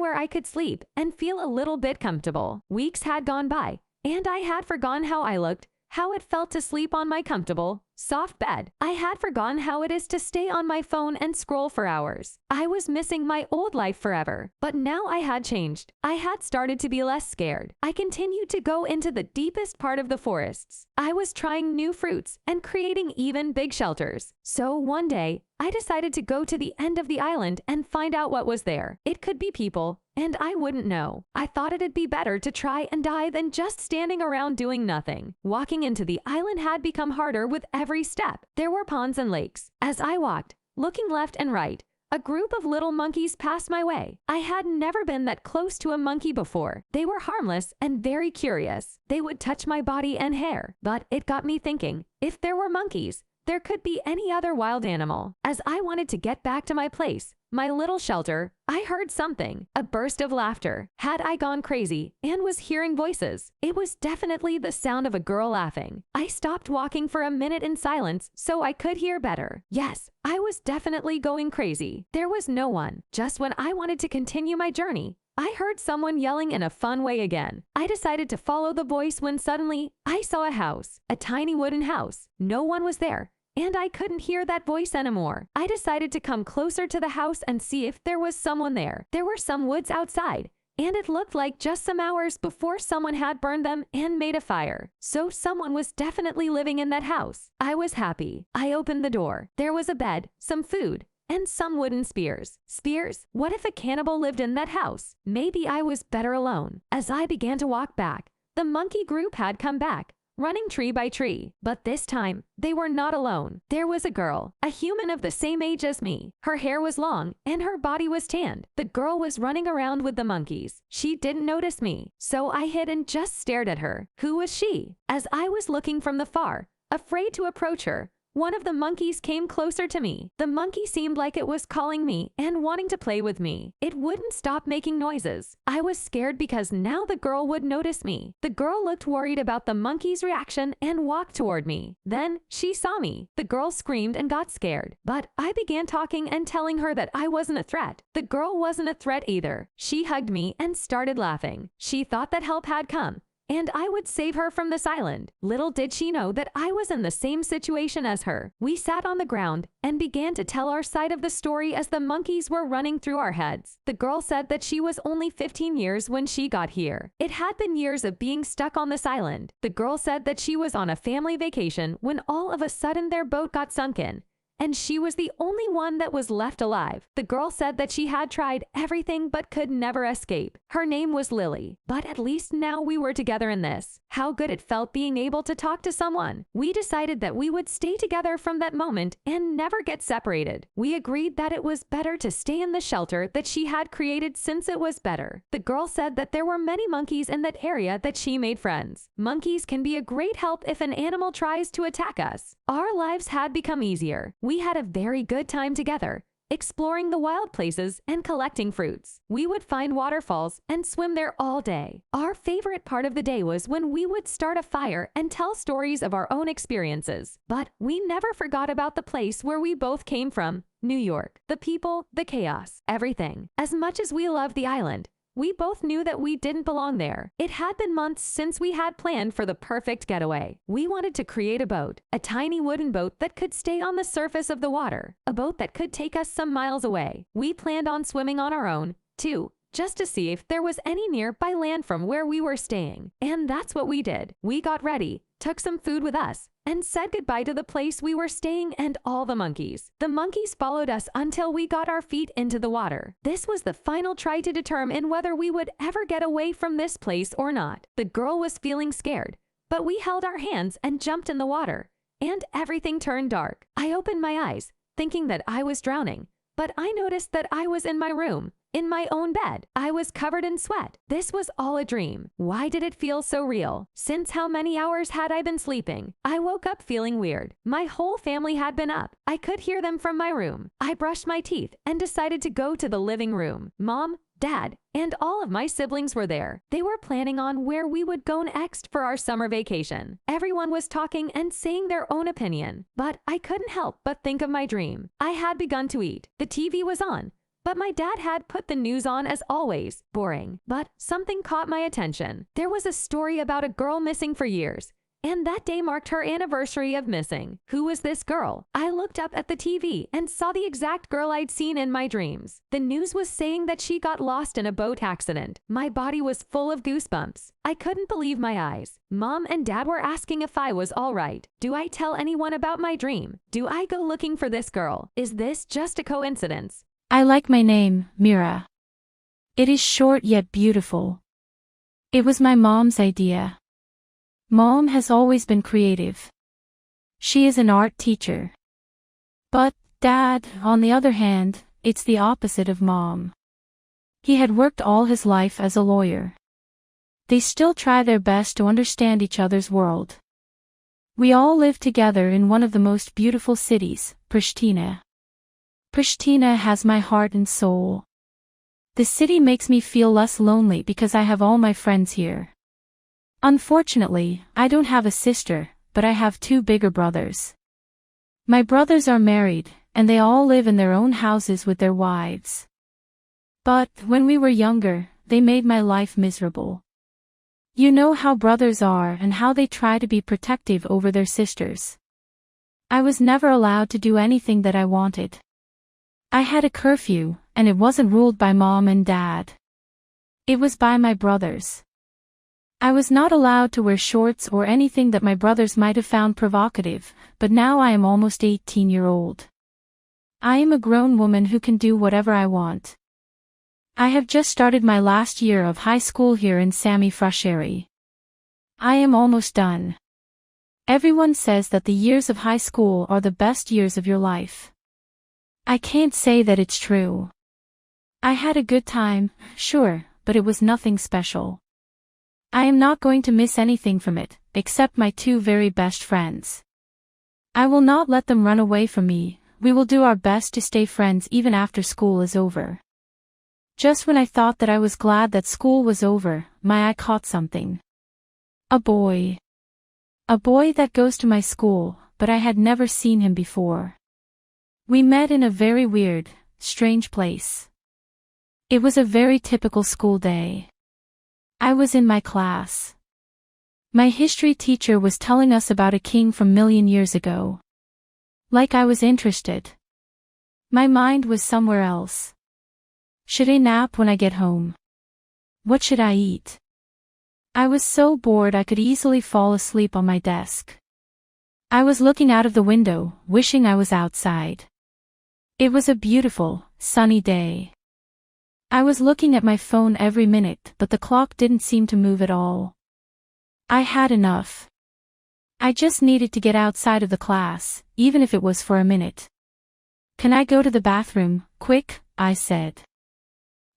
where I could sleep and feel a little bit comfortable. Weeks had gone by, and I had forgotten how I looked, how it felt to sleep on my comfortable, soft bed. I had forgotten how it is to stay on my phone and scroll for hours. I was missing my old life forever. But now I had changed. I had started to be less scared. I continued to go into the deepest part of the forests. I was trying new fruits and creating even big shelters. So one day, I decided to go to the end of the island and find out what was there. It could be people, and I wouldn't know. I thought it'd be better to try and die than just standing around doing nothing. Walking into the island had become harder with every step. There were ponds and lakes. As I walked, looking left and right, a group of little monkeys passed my way. I had never been that close to a monkey before. They were harmless and very curious. They would touch my body and hair. But it got me thinking, if there were monkeys, there could be any other wild animal. As I wanted to get back to my place, my little shelter, I heard something, a burst of laughter. Had I gone crazy and was hearing voices? It was definitely the sound of a girl laughing. I stopped walking for a minute in silence so I could hear better. Yes, I was definitely going crazy. There was no one. Just when I wanted to continue my journey, I heard someone yelling in a fun way again. I decided to follow the voice when suddenly I saw a house, a tiny wooden house. No one was there, and I couldn't hear that voice anymore. I decided to come closer to the house and see if there was someone there. There were some woods outside, and it looked like just some hours before someone had burned them and made a fire. So someone was definitely living in that house. I was happy. I opened the door. There was a bed, some food, and some wooden spears. Spears? What if a cannibal lived in that house? Maybe I was better alone. As I began to walk back, the monkey group had come back, running tree by tree. But this time, they were not alone. There was a girl, a human of the same age as me. Her hair was long, and her body was tanned. The girl was running around with the monkeys. She didn't notice me, so I hid and just stared at her. Who was she? As I was looking from the far, afraid to approach her, one of the monkeys came closer to me. The monkey seemed like it was calling me and wanting to play with me. It wouldn't stop making noises. I was scared because now the girl would notice me. The girl looked worried about the monkey's reaction and walked toward me. Then she saw me. The girl screamed and got scared, but I began talking and telling her that I wasn't a threat. The girl wasn't a threat either. She hugged me and started laughing. She thought that help had come, and I would save her from this island. Little did she know that I was in the same situation as her. We sat on the ground and began to tell our side of the story as the monkeys were running through our heads. The girl said that she was only 15 years when she got here. It had been years of being stuck on this island. The girl said that she was on a family vacation when all of a sudden their boat got sunken, and she was the only one that was left alive. The girl said that she had tried everything but could never escape. Her name was Lily, but at least now we were together in this. How good it felt being able to talk to someone. We decided that we would stay together from that moment and never get separated. We agreed that it was better to stay in the shelter that she had created since it was better. The girl said that there were many monkeys in that area that she made friends. Monkeys can be a great help if an animal tries to attack us. Our lives had become easier. We had a very good time together, exploring the wild places and collecting fruits. We would find waterfalls and swim there all day. Our favorite part of the day was when we would start a fire and tell stories of our own experiences. But we never forgot about the place where we both came from, New York. The people, the chaos, everything. As much as we loved the island, we both knew that we didn't belong there. It had been months since we had planned for the perfect getaway. We wanted to create a boat, a tiny wooden boat that could stay on the surface of the water, a boat that could take us some miles away. We planned on swimming on our own, too, just to see if there was any nearby land from where we were staying. And that's what we did. We got ready, took some food with us, and said goodbye to the place we were staying and all the monkeys. The monkeys followed us until we got our feet into the water. This was the final try to determine whether we would ever get away from this place or not. The girl was feeling scared, but we held our hands and jumped in the water, and everything turned dark. I opened my eyes, thinking that I was drowning, but I noticed that I was in my room, in my own bed. I was covered in sweat. This was all a dream. Why did it feel so real? Since how many hours had I been sleeping? I woke up feeling weird. My whole family had been up. I could hear them from my room. I brushed my teeth and decided to go to the living room. Mom, Dad, and all of my siblings were there. They were planning on where we would go next for our summer vacation. Everyone was talking and saying their own opinion, but I couldn't help but think of my dream. I had begun to eat. The TV was on, but my dad had put the news on as always. Boring. But something caught my attention. There was a story about a girl missing for years, and that day marked her anniversary of missing. Who was this girl? I looked up at the TV and saw the exact girl I'd seen in my dreams. The news was saying that she got lost in a boat accident. My body was full of goosebumps. I couldn't believe my eyes. Mom and Dad were asking if I was all right. Do I tell anyone about my dream? Do I go looking for this girl? Is this just a coincidence? I like my name, Mira. It is short yet beautiful. It was my mom's idea. Mom has always been creative. She is an art teacher. But, Dad, on the other hand, it's the opposite of Mom. He had worked all his life as a lawyer. They still try their best to understand each other's world. We all live together in one of the most beautiful cities, Pristina. Pristina has my heart and soul. The city makes me feel less lonely because I have all my friends here. Unfortunately, I don't have a sister, but I have two bigger brothers. My brothers are married, and they all live in their own houses with their wives. But, when we were younger, they made my life miserable. You know how brothers are and how they try to be protective over their sisters. I was never allowed to do anything that I wanted. I had a curfew, and it wasn't ruled by Mom and Dad. It was by my brothers. I was not allowed to wear shorts or anything that my brothers might have found provocative, but now I am almost 18-year-old. I am a grown woman who can do whatever I want. I have just started my last year of high school here in Sami Frasheri. I am almost done. Everyone says that the years of high school are the best years of your life. I can't say that it's true. I had a good time, sure, but it was nothing special. I am not going to miss anything from it, except my two very best friends. I will not let them run away from me. We will do our best to stay friends even after school is over. Just when I thought that I was glad that school was over, my eye caught something. A boy. A boy that goes to my school, but I had never seen him before. We met in a very weird, strange place. It was a very typical school day. I was in my class. My history teacher was telling us about a king from million years ago. Like I was interested. My mind was somewhere else. Should I nap when I get home? What should I eat? I was so bored I could easily fall asleep on my desk. I was looking out of the window, wishing I was outside. It was a beautiful, sunny day. I was looking at my phone every minute, but the clock didn't seem to move at all. I had enough. I just needed to get outside of the class, even if it was for a minute. Can I go to the bathroom, quick? I said.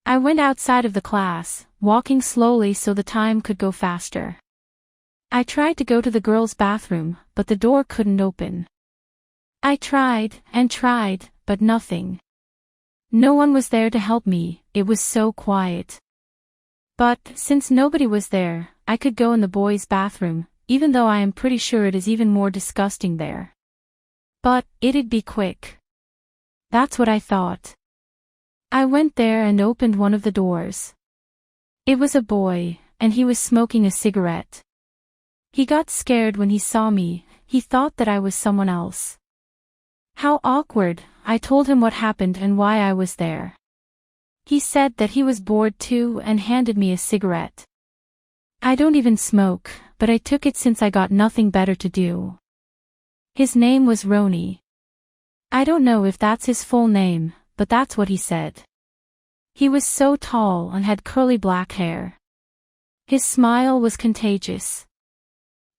I went outside of the class, walking slowly so the time could go faster. I tried to go to the girls' bathroom, but the door couldn't open. I tried, and tried, but nothing. No one was there to help me, it was so quiet. But, since nobody was there, I could go in the boys' bathroom, even though I am pretty sure it is even more disgusting there. But, it'd be quick. That's what I thought. I went there and opened one of the doors. It was a boy, and he was smoking a cigarette. He got scared when he saw me, he thought that I was someone else. How awkward, I told him what happened and why I was there. He said that he was bored too and handed me a cigarette. I don't even smoke, but I took it since I got nothing better to do. His name was Roni. I don't know if that's his full name, but that's what he said. He was so tall and had curly black hair. His smile was contagious.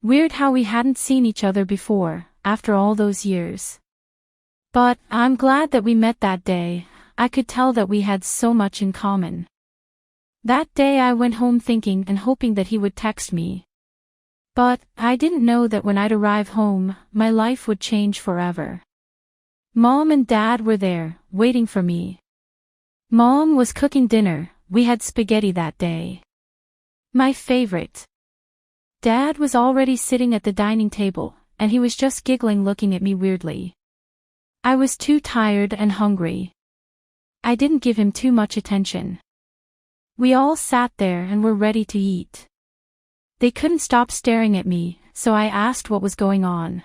Weird how we hadn't seen each other before, after all those years. But, I'm glad that we met that day, I could tell that we had so much in common. That day I went home thinking and hoping that he would text me. But, I didn't know that when I'd arrive home, my life would change forever. Mom and Dad were there, waiting for me. Mom was cooking dinner, we had spaghetti that day. My favorite. Dad was already sitting at the dining table, and he was just giggling looking at me weirdly. I was too tired and hungry. I didn't give him too much attention. We all sat there and were ready to eat. They couldn't stop staring at me, so I asked what was going on.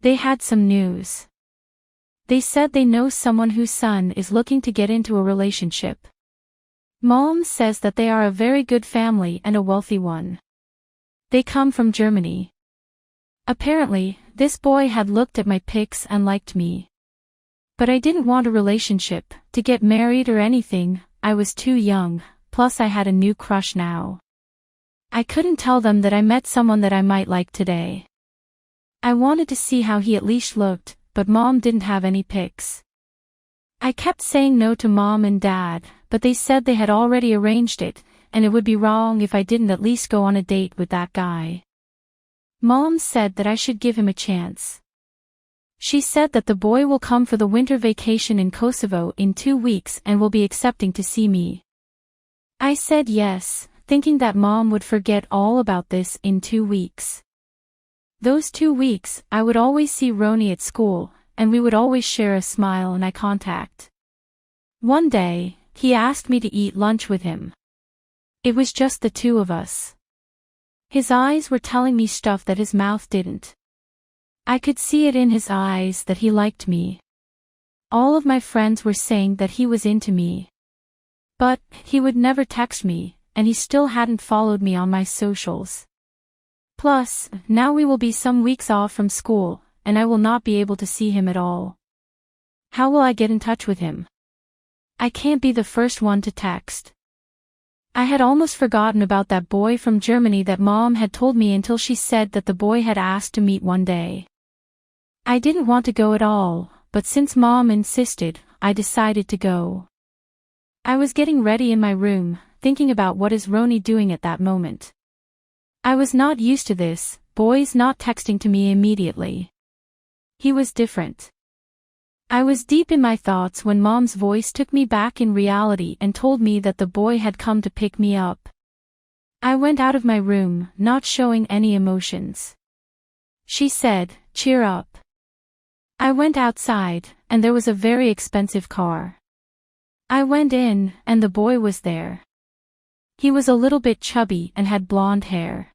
They had some news. They said they know someone whose son is looking to get into a relationship. Mom says that they are a very good family and a wealthy one. They come from Germany. Apparently, this boy had looked at my pics and liked me. But I didn't want a relationship, to get married or anything, I was too young, plus I had a new crush now. I couldn't tell them that I met someone that I might like today. I wanted to see how he at least looked, but Mom didn't have any pics. I kept saying no to Mom and Dad, but they said they had already arranged it, and it would be wrong if I didn't at least go on a date with that guy. Mom said that I should give him a chance. She said that the boy will come for the winter vacation in Kosovo in 2 weeks and will be accepting to see me. I said yes, thinking that Mom would forget all about this in 2 weeks. Those 2 weeks, I would always see Roni at school, and we would always share a smile and eye contact. One day, he asked me to eat lunch with him. It was just the two of us. His eyes were telling me stuff that his mouth didn't. I could see it in his eyes that he liked me. All of my friends were saying that he was into me. But, he would never text me, and he still hadn't followed me on my socials. Plus, now we will be some weeks off from school, and I will not be able to see him at all. How will I get in touch with him? I can't be the first one to text. I had almost forgotten about that boy from Germany that Mom had told me until she said that the boy had asked to meet one day. I didn't want to go at all, but since Mom insisted, I decided to go. I was getting ready in my room, thinking about what is Roni doing at that moment. I was not used to this, boys not texting to me immediately. He was different. I was deep in my thoughts when Mom's voice took me back in reality and told me that the boy had come to pick me up. I went out of my room, not showing any emotions. She said, "Cheer up." I went outside, and there was a very expensive car. I went in, and the boy was there. He was a little bit chubby and had blonde hair.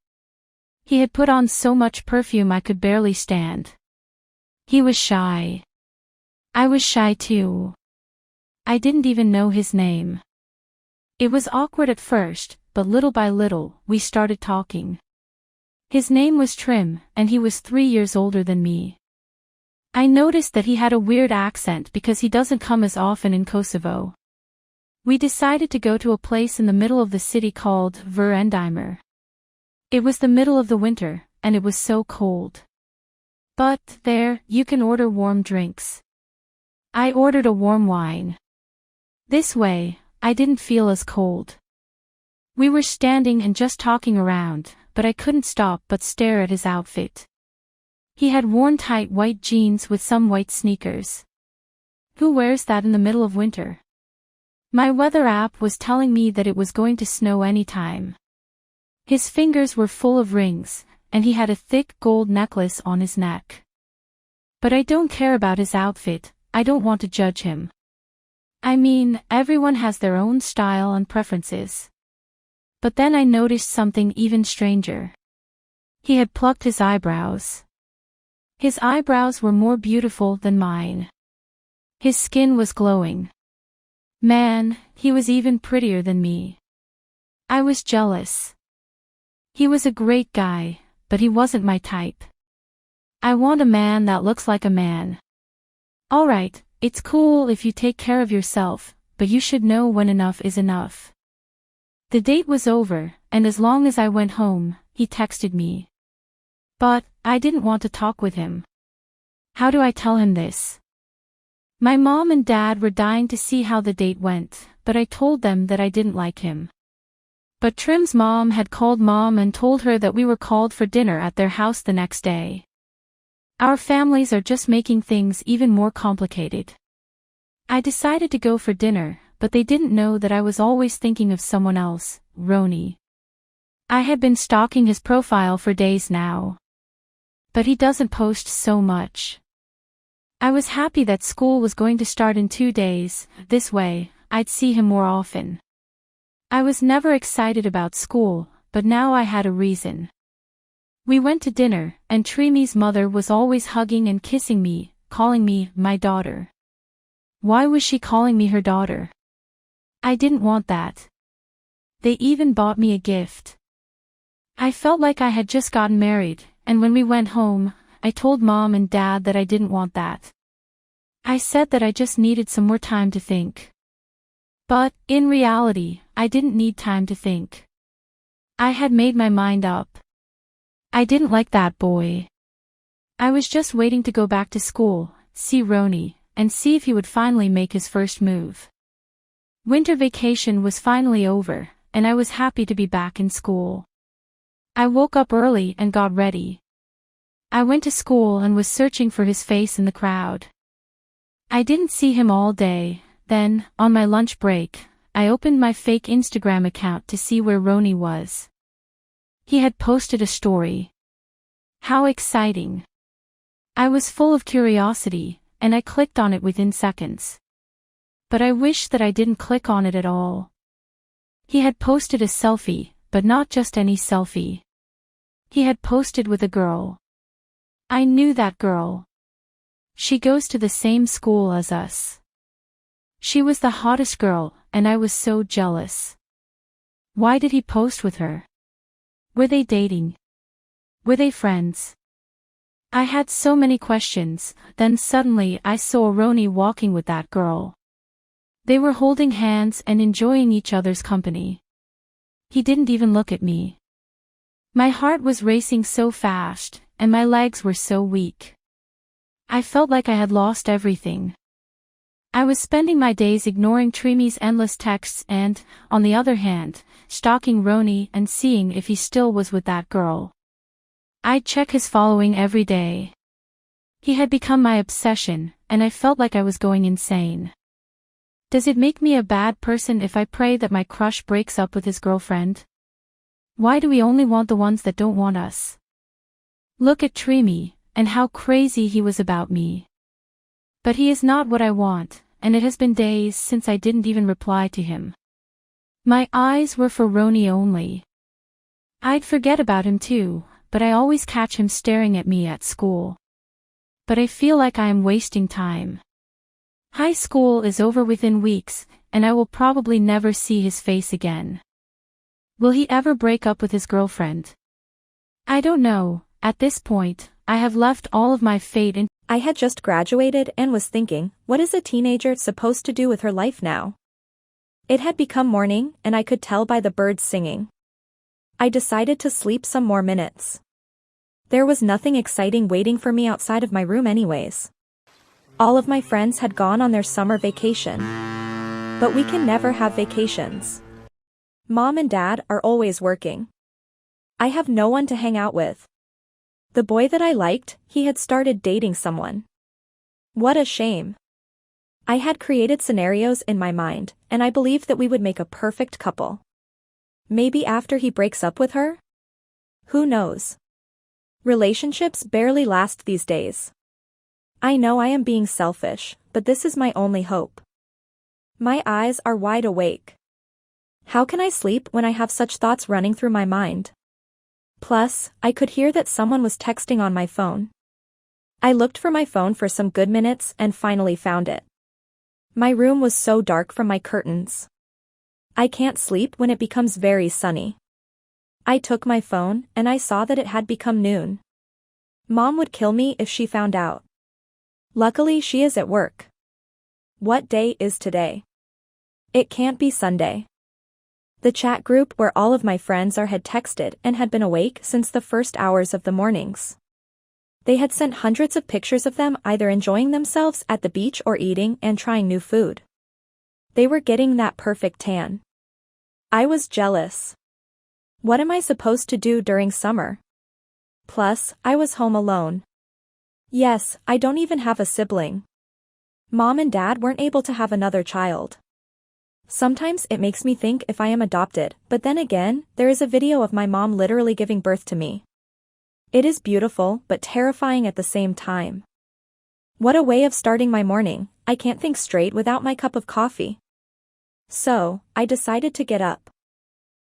He had put on so much perfume I could barely stand. He was shy. I was shy too. I didn't even know his name. It was awkward at first, but little by little, we started talking. His name was Trim, and he was 3 years older than me. I noticed that he had a weird accent because he doesn't come as often in Kosovo. We decided to go to a place in the middle of the city called Verendeimer. It was the middle of the winter, and it was so cold. But, there, you can order warm drinks. I ordered a warm wine. This way, I didn't feel as cold. We were standing and just talking around, but I couldn't stop but stare at his outfit. He had worn tight white jeans with some white sneakers. Who wears that in the middle of winter? My weather app was telling me that it was going to snow anytime. His fingers were full of rings, and he had a thick gold necklace on his neck. But I don't care about his outfit, I don't want to judge him. I mean, everyone has their own style and preferences. But then I noticed something even stranger. He had plucked his eyebrows. His eyebrows were more beautiful than mine. His skin was glowing. Man, he was even prettier than me. I was jealous. He was a great guy, but he wasn't my type. I want a man that looks like a man. Alright, it's cool if you take care of yourself, but you should know when enough is enough. The date was over, and as long as I went home, he texted me. But I didn't want to talk with him. How do I tell him this? My mom and dad were dying to see how the date went, but I told them that I didn't like him. But Trim's mom had called mom and told her that we were called for dinner at their house the next day. Our families are just making things even more complicated. I decided to go for dinner, but they didn't know that I was always thinking of someone else, Roni. I had been stalking his profile for days now. But he doesn't post so much. I was happy that school was going to start in 2 days, this way, I'd see him more often. I was never excited about school, but now I had a reason. We went to dinner, and Trimi's mother was always hugging and kissing me, calling me my daughter. Why was she calling me her daughter? I didn't want that. They even bought me a gift. I felt like I had just gotten married, and when we went home, I told mom and dad that I didn't want that. I said that I just needed some more time to think. But, in reality, I didn't need time to think. I had made my mind up. I didn't like that boy. I was just waiting to go back to school, see Roni, and see if he would finally make his first move. Winter vacation was finally over, and I was happy to be back in school. I woke up early and got ready. I went to school and was searching for his face in the crowd. I didn't see him all day. Then, on my lunch break, I opened my fake Instagram account to see where Roni was. He had posted a story. How exciting. I was full of curiosity, and I clicked on it within seconds. But I wish that I didn't click on it at all. He had posted a selfie, but not just any selfie. He had posted with a girl. I knew that girl. She goes to the same school as us. She was the hottest girl, and I was so jealous. Why did he post with her? Were they dating? Were they friends? I had so many questions, then suddenly I saw Roni walking with that girl. They were holding hands and enjoying each other's company. He didn't even look at me. My heart was racing so fast, and my legs were so weak. I felt like I had lost everything. I was spending my days ignoring Trimi's endless texts and, on the other hand, stalking Roni and seeing if he still was with that girl. I'd check his following every day. He had become my obsession, and I felt like I was going insane. Does it make me a bad person if I pray that my crush breaks up with his girlfriend? Why do we only want the ones that don't want us? Look at Trimi, and how crazy he was about me. But he is not what I want, and it has been days since I didn't even reply to him. My eyes were for Roni only. I'd forget about him too, but I always catch him staring at me at school. But I feel like I am wasting time. High school is over within weeks, and I will probably never see his face again. Will he ever break up with his girlfriend? I don't know. At this point, I have left all of my fate in. I had just graduated and was thinking, what is a teenager supposed to do with her life now? It had become morning, and I could tell by the birds singing. I decided to sleep some more minutes. There was nothing exciting waiting for me outside of my room anyways. All of my friends had gone on their summer vacation. But we can never have vacations. Mom and Dad are always working. I have no one to hang out with. The boy that I liked, he had started dating someone. What a shame. I had created scenarios in my mind, and I believed that we would make a perfect couple. Maybe after he breaks up with her? Who knows? Relationships barely last these days. I know I am being selfish, but this is my only hope. My eyes are wide awake. How can I sleep when I have such thoughts running through my mind? Plus, I could hear that someone was texting on my phone. I looked for my phone for some good minutes and finally found it. My room was so dark from my curtains. I can't sleep when it becomes very sunny. I took my phone and I saw that it had become noon. Mom would kill me if she found out. Luckily she is at work. What day is today? It can't be Sunday. The chat group where all of my friends had texted and had been awake since the first hours of the mornings. They had sent hundreds of pictures of them either enjoying themselves at the beach or eating and trying new food. They were getting that perfect tan. I was jealous. What am I supposed to do during summer? Plus, I was home alone. Yes, I don't even have a sibling. Mom and Dad weren't able to have another child. Sometimes it makes me think if I am adopted, but then again, there is a video of my mom literally giving birth to me. It is beautiful, but terrifying at the same time. What a way of starting my morning. I can't think straight without my cup of coffee. So, I decided to get up.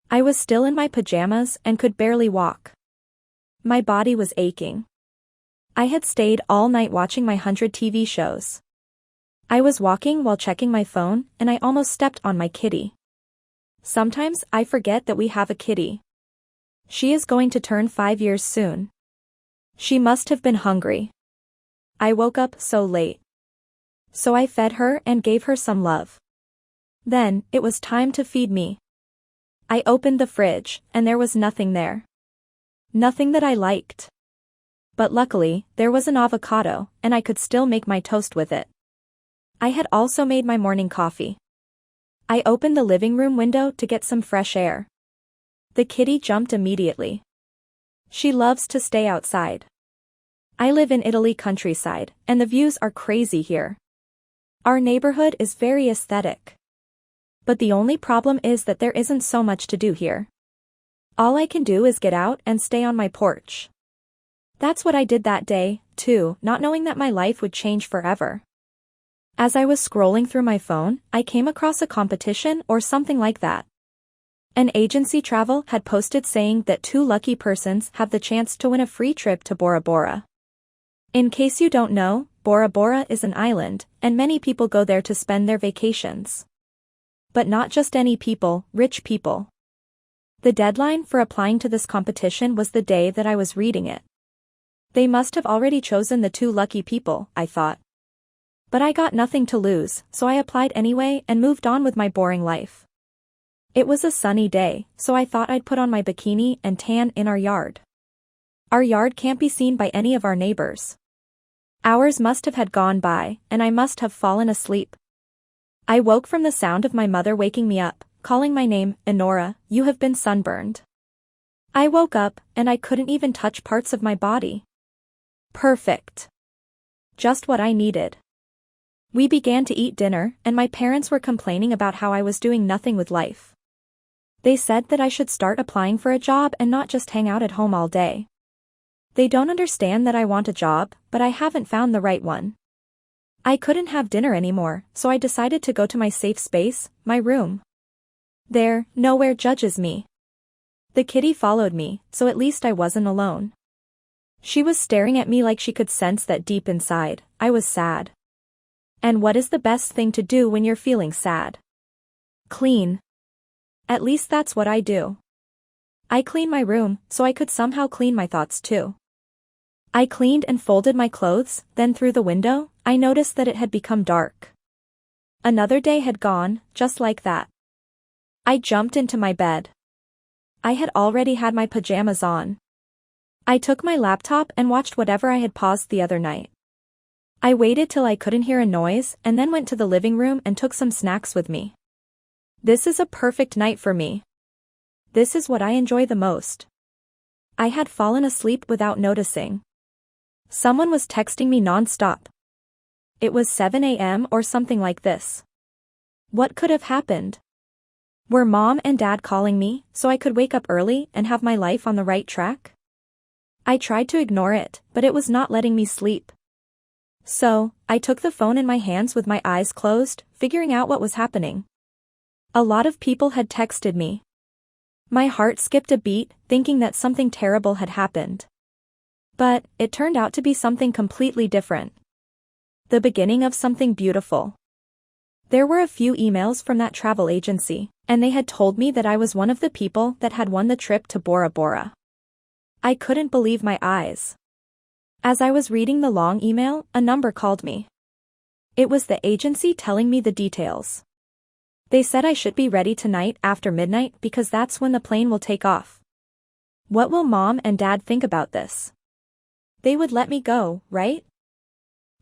I was still in my pajamas and could barely walk. My body was aching. I had stayed all night watching my 100 TV shows. I was walking while checking my phone and I almost stepped on my kitty. Sometimes I forget that we have a kitty. She is going to turn 5 years soon. She must have been hungry. I woke up so late. So I fed her and gave her some love. Then, it was time to feed me. I opened the fridge, and there was nothing there. Nothing that I liked. But luckily, there was an avocado, and I could still make my toast with it. I had also made my morning coffee. I opened the living room window to get some fresh air. The kitty jumped immediately. She loves to stay outside. I live in Italy countryside, and the views are crazy here. Our neighborhood is very aesthetic. But the only problem is that there isn't so much to do here. All I can do is get out and stay on my porch. That's what I did that day, too, not knowing that my life would change forever. As I was scrolling through my phone, I came across a competition or something like that. An agency travel had posted saying that 2 lucky persons have the chance to win a free trip to Bora Bora. In case you don't know, Bora Bora is an island, and many people go there to spend their vacations. But not just any people, rich people. The deadline for applying to this competition was the day that I was reading it. They must have already chosen the 2 lucky people, I thought. But I got nothing to lose, so I applied anyway and moved on with my boring life. It was a sunny day, so I thought I'd put on my bikini and tan in our yard. Our yard can't be seen by any of our neighbors. Hours must have had gone by, and I must have fallen asleep. I woke from the sound of my mother waking me up, calling my name, Enora, you have been sunburned. I woke up, and I couldn't even touch parts of my body. Perfect. Just what I needed. We began to eat dinner, and my parents were complaining about how I was doing nothing with life. They said that I should start applying for a job and not just hang out at home all day. They don't understand that I want a job, but I haven't found the right one. I couldn't have dinner anymore, so I decided to go to my safe space, my room. There, nowhere judges me. The kitty followed me, so at least I wasn't alone. She was staring at me like she could sense that deep inside, I was sad. And what is the best thing to do when you're feeling sad? Clean. At least that's what I do. I clean my room, so I could somehow clean my thoughts too. I cleaned and folded my clothes, then through the window, I noticed that it had become dark. Another day had gone, just like that. I jumped into my bed. I had already had my pajamas on. I took my laptop and watched whatever I had paused the other night. I waited till I couldn't hear a noise and then went to the living room and took some snacks with me. This is a perfect night for me. This is what I enjoy the most. I had fallen asleep without noticing. Someone was texting me non-stop. it was 7 a.m. or something like this. What could have happened? Were Mom and Dad calling me so I could wake up early and have my life on the right track? I tried to ignore it, but it was not letting me sleep. So, I took the phone in my hands with my eyes closed, figuring out what was happening. A lot of people had texted me. My heart skipped a beat, thinking that something terrible had happened. But, it turned out to be something completely different. The beginning of something beautiful. There were a few emails from that travel agency, and they had told me that I was one of the people that had won the trip to Bora Bora. I couldn't believe my eyes. As I was reading the long email, a number called me. It was the agency telling me the details. They said I should be ready tonight after midnight because that's when the plane will take off. What will Mom and Dad think about this? They would let me go, right?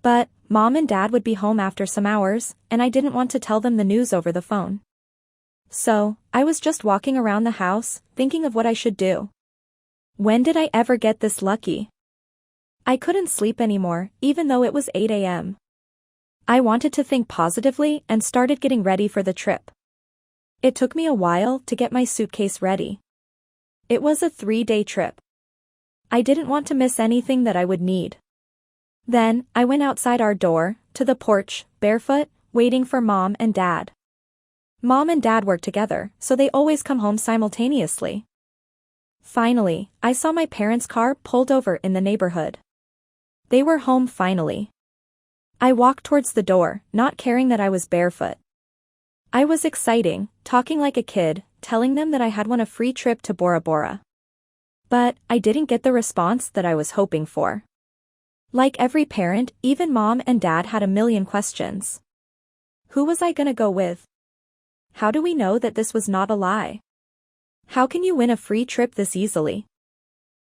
But, Mom and Dad would be home after some hours, and I didn't want to tell them the news over the phone. So, I was just walking around the house, thinking of what I should do. When did I ever get this lucky? I couldn't sleep anymore, even though it was 8 a.m. I wanted to think positively and started getting ready for the trip. It took me a while to get my suitcase ready. It was a 3-day trip. I didn't want to miss anything that I would need. Then, I went outside our door, to the porch, barefoot, waiting for Mom and Dad. Mom and Dad work together, so they always come home simultaneously. Finally, I saw my parents' car pulled over in the neighborhood. They were home finally. I walked towards the door, not caring that I was barefoot. I was exciting, talking like a kid, telling them that I had won a free trip to Bora Bora. But, I didn't get the response that I was hoping for. Like every parent, even Mom and Dad had a million questions. Who was I gonna go with? How do we know that this was not a lie? How can you win a free trip this easily?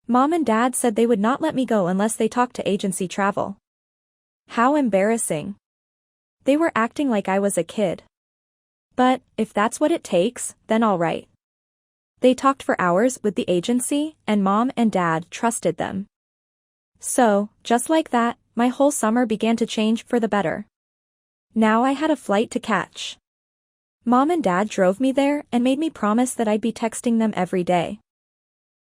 Mom and Dad said they would not let me go unless they talked to agency travel. How embarrassing. They were acting like I was a kid. But, if that's what it takes, then all right. They talked for hours with the agency, and Mom and Dad trusted them. So, just like that, my whole summer began to change for the better. Now I had a flight to catch. Mom and Dad drove me there and made me promise that I'd be texting them every day.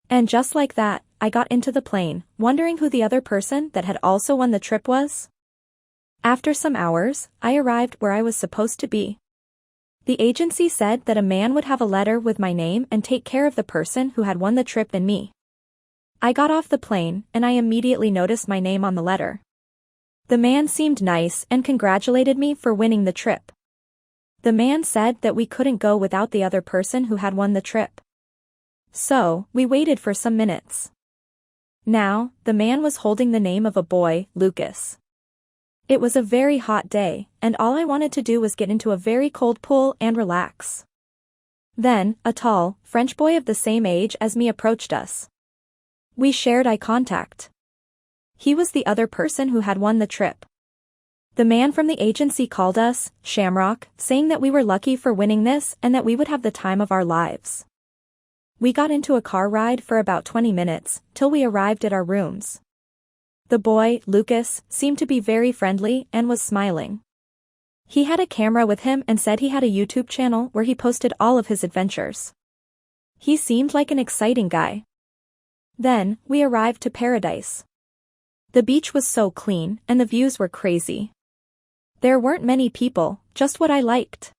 And just like that, I got into the plane, wondering who the other person that had also won the trip was. After some hours, I arrived where I was supposed to be. The agency said that a man would have a letter with my name and take care of the person who had won the trip and me. I got off the plane, and I immediately noticed my name on the letter. The man seemed nice and congratulated me for winning the trip. The man said that we couldn't go without the other person who had won the trip. So, we waited for some minutes. Now, the man was holding the name of a boy, Lucas. It was a very hot day, and all I wanted to do was get into a very cold pool and relax. Then, a tall, French boy of the same age as me approached us. We shared eye contact. He was the other person who had won the trip. The man from the agency called us, Shamrock, saying that we were lucky for winning this and that we would have the time of our lives. We got into a car ride for about 20 minutes, till we arrived at our rooms. The boy, Lucas, seemed to be very friendly and was smiling. He had a camera with him and said he had a YouTube channel where he posted all of his adventures. He seemed like an exciting guy. Then, we arrived to paradise. The beach was so clean, and the views were crazy. There weren't many people, just what I liked.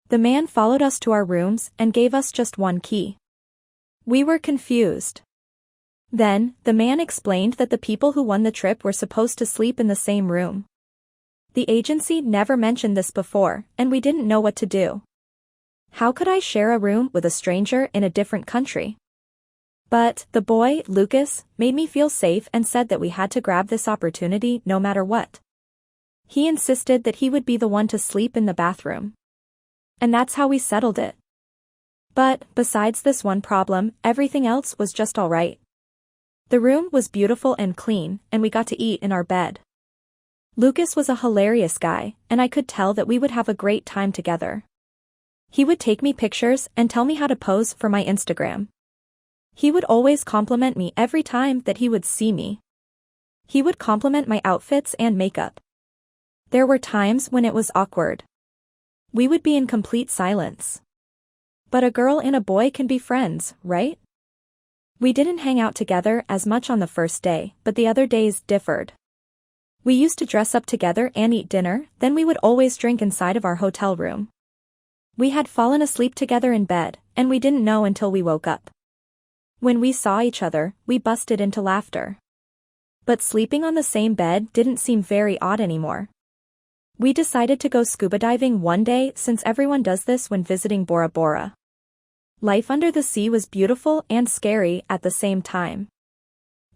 The man followed us to our rooms and gave us just one key. We were confused. Then, the man explained that the people who won the trip were supposed to sleep in the same room. The agency never mentioned this before, and we didn't know what to do. How could I share a room with a stranger in a different country? But, the boy, Lucas, made me feel safe and said that we had to grab this opportunity no matter what. He insisted that he would be the one to sleep in the bathroom. And that's how we settled it. But, besides this one problem, everything else was just alright. The room was beautiful and clean, and we got to eat in our bed. Lucas was a hilarious guy, and I could tell that we would have a great time together. He would take me pictures and tell me how to pose for my Instagram. He would always compliment me every time that he would see me. He would compliment my outfits and makeup. There were times when it was awkward. We would be in complete silence. But a girl and a boy can be friends, right? We didn't hang out together as much on the first day, but the other days differed. We used to dress up together and eat dinner, then we would always drink inside of our hotel room. We had fallen asleep together in bed, and we didn't know until we woke up. When we saw each other, we busted into laughter. But sleeping on the same bed didn't seem very odd anymore. We decided to go scuba diving one day since everyone does this when visiting Bora Bora. Life under the sea was beautiful and scary at the same time.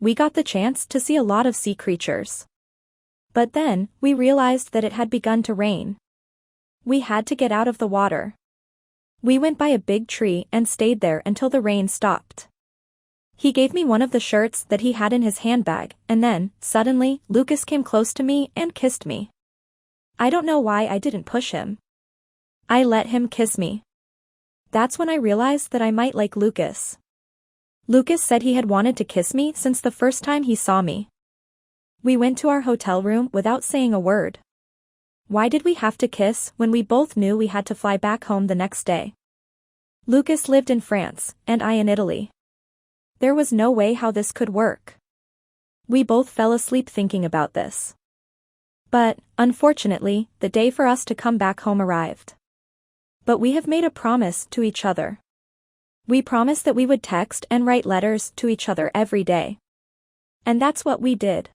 We got the chance to see a lot of sea creatures. But then, we realized that it had begun to rain. We had to get out of the water. We went by a big tree and stayed there until the rain stopped. He gave me one of the shirts that he had in his handbag, and then, suddenly, Lucas came close to me and kissed me. I don't know why I didn't push him. I let him kiss me. That's when I realized that I might like Lucas. Lucas said he had wanted to kiss me since the first time he saw me. We went to our hotel room without saying a word. Why did we have to kiss when we both knew we had to fly back home the next day? Lucas lived in France, and I in Italy. There was no way how this could work. We both fell asleep thinking about this. But, unfortunately, the day for us to come back home arrived. But we have made a promise to each other. We promised that we would text and write letters to each other every day. And that's what we did.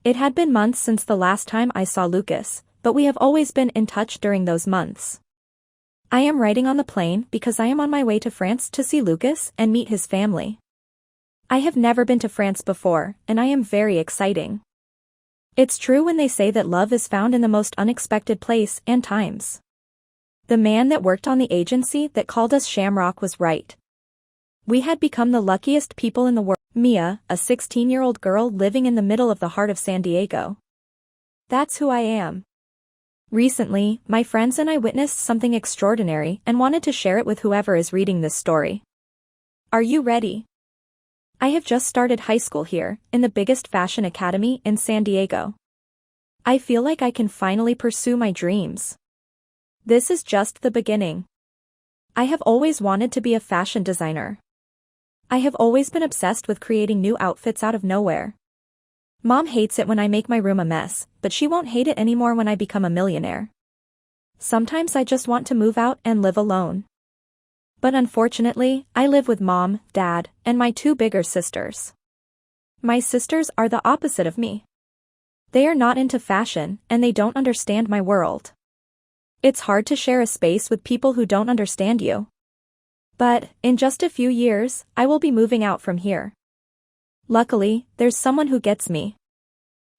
It had been months since the last time I saw Lucas, but we have always been in touch during those months. I am writing on the plane because I am on my way to France to see Lucas and meet his family. I have never been to France before, and I am very exciting. It's true when they say that love is found in the most unexpected place and times. The man that worked on the agency that called us Shamrock was right. We had become the luckiest people in the world. Mia, a 16-year-old girl living in the middle of the heart of San Diego. That's who I am. Recently, my friends and I witnessed something extraordinary and wanted to share it with whoever is reading this story. Are you ready? I have just started high school here, in the biggest fashion academy in San Diego. I feel like I can finally pursue my dreams. This is just the beginning. I have always wanted to be a fashion designer. I have always been obsessed with creating new outfits out of nowhere. Mom hates it when I make my room a mess, but she won't hate it anymore when I become a millionaire. Sometimes I just want to move out and live alone. But unfortunately, I live with Mom, Dad, and my two bigger sisters. My sisters are the opposite of me. They are not into fashion, and they don't understand my world. It's hard to share a space with people who don't understand you. But, in just a few years, I will be moving out from here. Luckily, there's someone who gets me.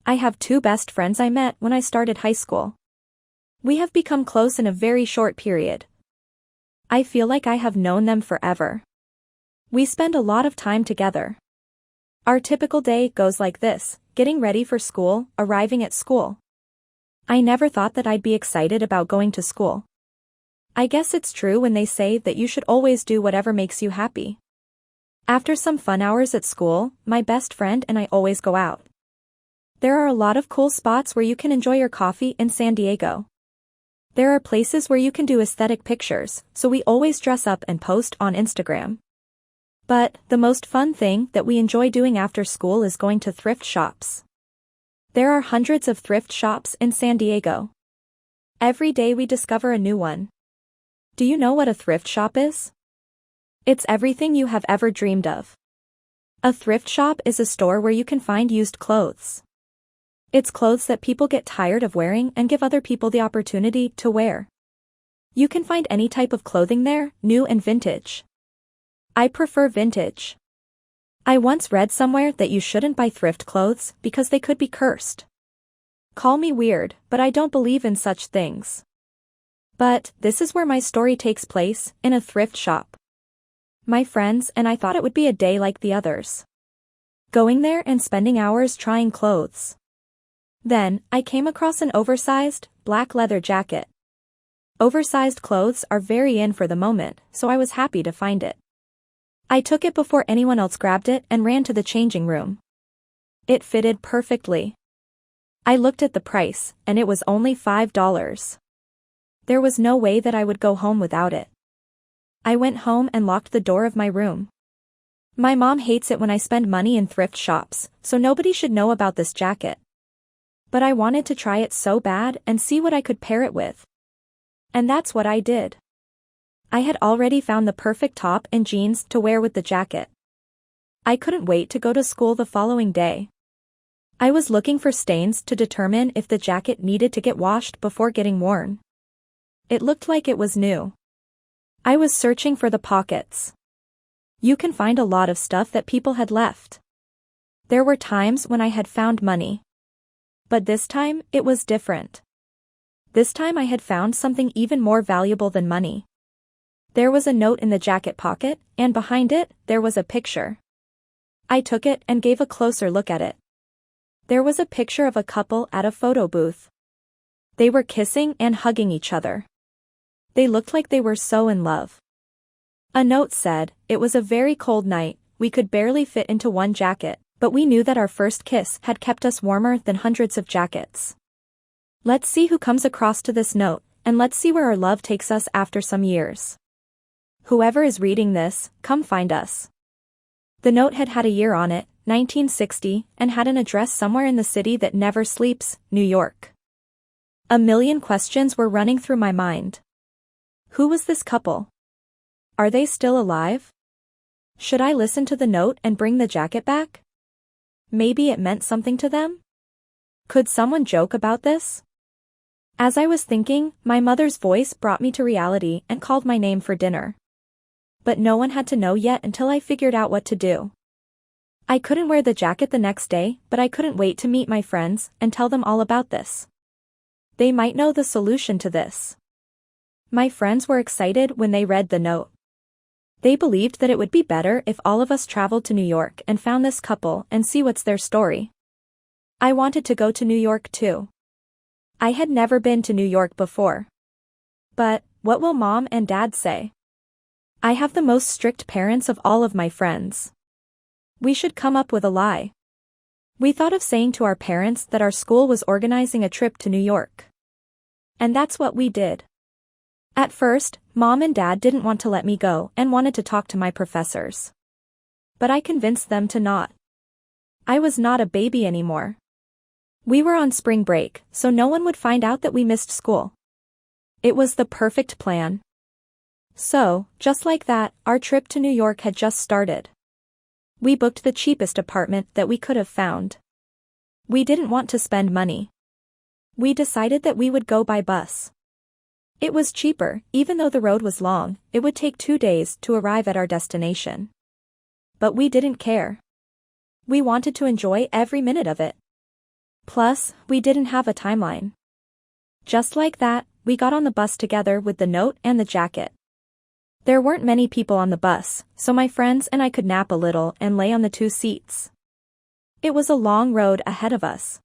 I have two best friends I met when I started high school. We have become close in a very short period. I feel like I have known them forever. We spend a lot of time together. Our typical day goes like this: getting ready for school, arriving at school. I never thought that I'd be excited about going to school. I guess it's true when they say that you should always do whatever makes you happy. After some fun hours at school, my best friend and I always go out. There are a lot of cool spots where you can enjoy your coffee in San Diego. There are places where you can do aesthetic pictures, so we always dress up and post on Instagram. But, the most fun thing that we enjoy doing after school is going to thrift shops. There are hundreds of thrift shops in San Diego. Every day we discover a new one. Do you know what a thrift shop is? It's everything you have ever dreamed of. A thrift shop is a store where you can find used clothes. It's clothes that people get tired of wearing and give other people the opportunity to wear. You can find any type of clothing there, new and vintage. I prefer vintage. I once read somewhere that you shouldn't buy thrift clothes because they could be cursed. Call me weird, but I don't believe in such things. But, this is where my story takes place, in a thrift shop. My friends and I thought it would be a day like the others. Going there and spending hours trying clothes. Then, I came across an oversized, black leather jacket. Oversized clothes are very in for the moment, so I was happy to find it. I took it before anyone else grabbed it and ran to the changing room. It fitted perfectly. I looked at the price, and it was only $5. There was no way that I would go home without it. I went home and locked the door of my room. My mom hates it when I spend money in thrift shops, so nobody should know about this jacket. But I wanted to try it so bad and see what I could pair it with. And that's what I did. I had already found the perfect top and jeans to wear with the jacket. I couldn't wait to go to school the following day. I was looking for stains to determine if the jacket needed to get washed before getting worn. It looked like it was new. I was searching for the pockets. You can find a lot of stuff that people had left. There were times when I had found money. But this time, it was different. This time I had found something even more valuable than money. There was a note in the jacket pocket, and behind it, there was a picture. I took it and gave a closer look at it. There was a picture of a couple at a photo booth. They were kissing and hugging each other. They looked like they were so in love. A note said, "It was a very cold night, we could barely fit into one jacket, but we knew that our first kiss had kept us warmer than hundreds of jackets. Let's see who comes across to this note, and let's see where our love takes us after some years. Whoever is reading this, come find us." The note had a year on it, 1960, and had an address somewhere in the city that never sleeps, New York. A million questions were running through my mind. Who was this couple? Are they still alive? Should I listen to the note and bring the jacket back? Maybe it meant something to them? Could someone joke about this? As I was thinking, my mother's voice brought me to reality and called my name for dinner. But no one had to know yet until I figured out what to do. I couldn't wear the jacket the next day, but I couldn't wait to meet my friends and tell them all about this. They might know the solution to this. My friends were excited when they read the note. They believed that it would be better if all of us traveled to New York and found this couple and see what's their story. I wanted to go to New York too. I had never been to New York before. But, what will Mom and Dad say? I have the most strict parents of all of my friends. We should come up with a lie. We thought of saying to our parents that our school was organizing a trip to New York. And that's what we did. At first, Mom and Dad didn't want to let me go and wanted to talk to my professors. But I convinced them to not. I was not a baby anymore. We were on spring break, so no one would find out that we missed school. It was the perfect plan. So, just like that, our trip to New York had just started. We booked the cheapest apartment that we could have found. We didn't want to spend money. We decided that we would go by bus. It was cheaper, even though the road was long, it would take 2 days to arrive at our destination. But we didn't care. We wanted to enjoy every minute of it. Plus, we didn't have a timeline. Just like that, we got on the bus together with the note and the jacket. There weren't many people on the bus, so my friends and I could nap a little and lay on the 2 seats. It was a long road ahead of us.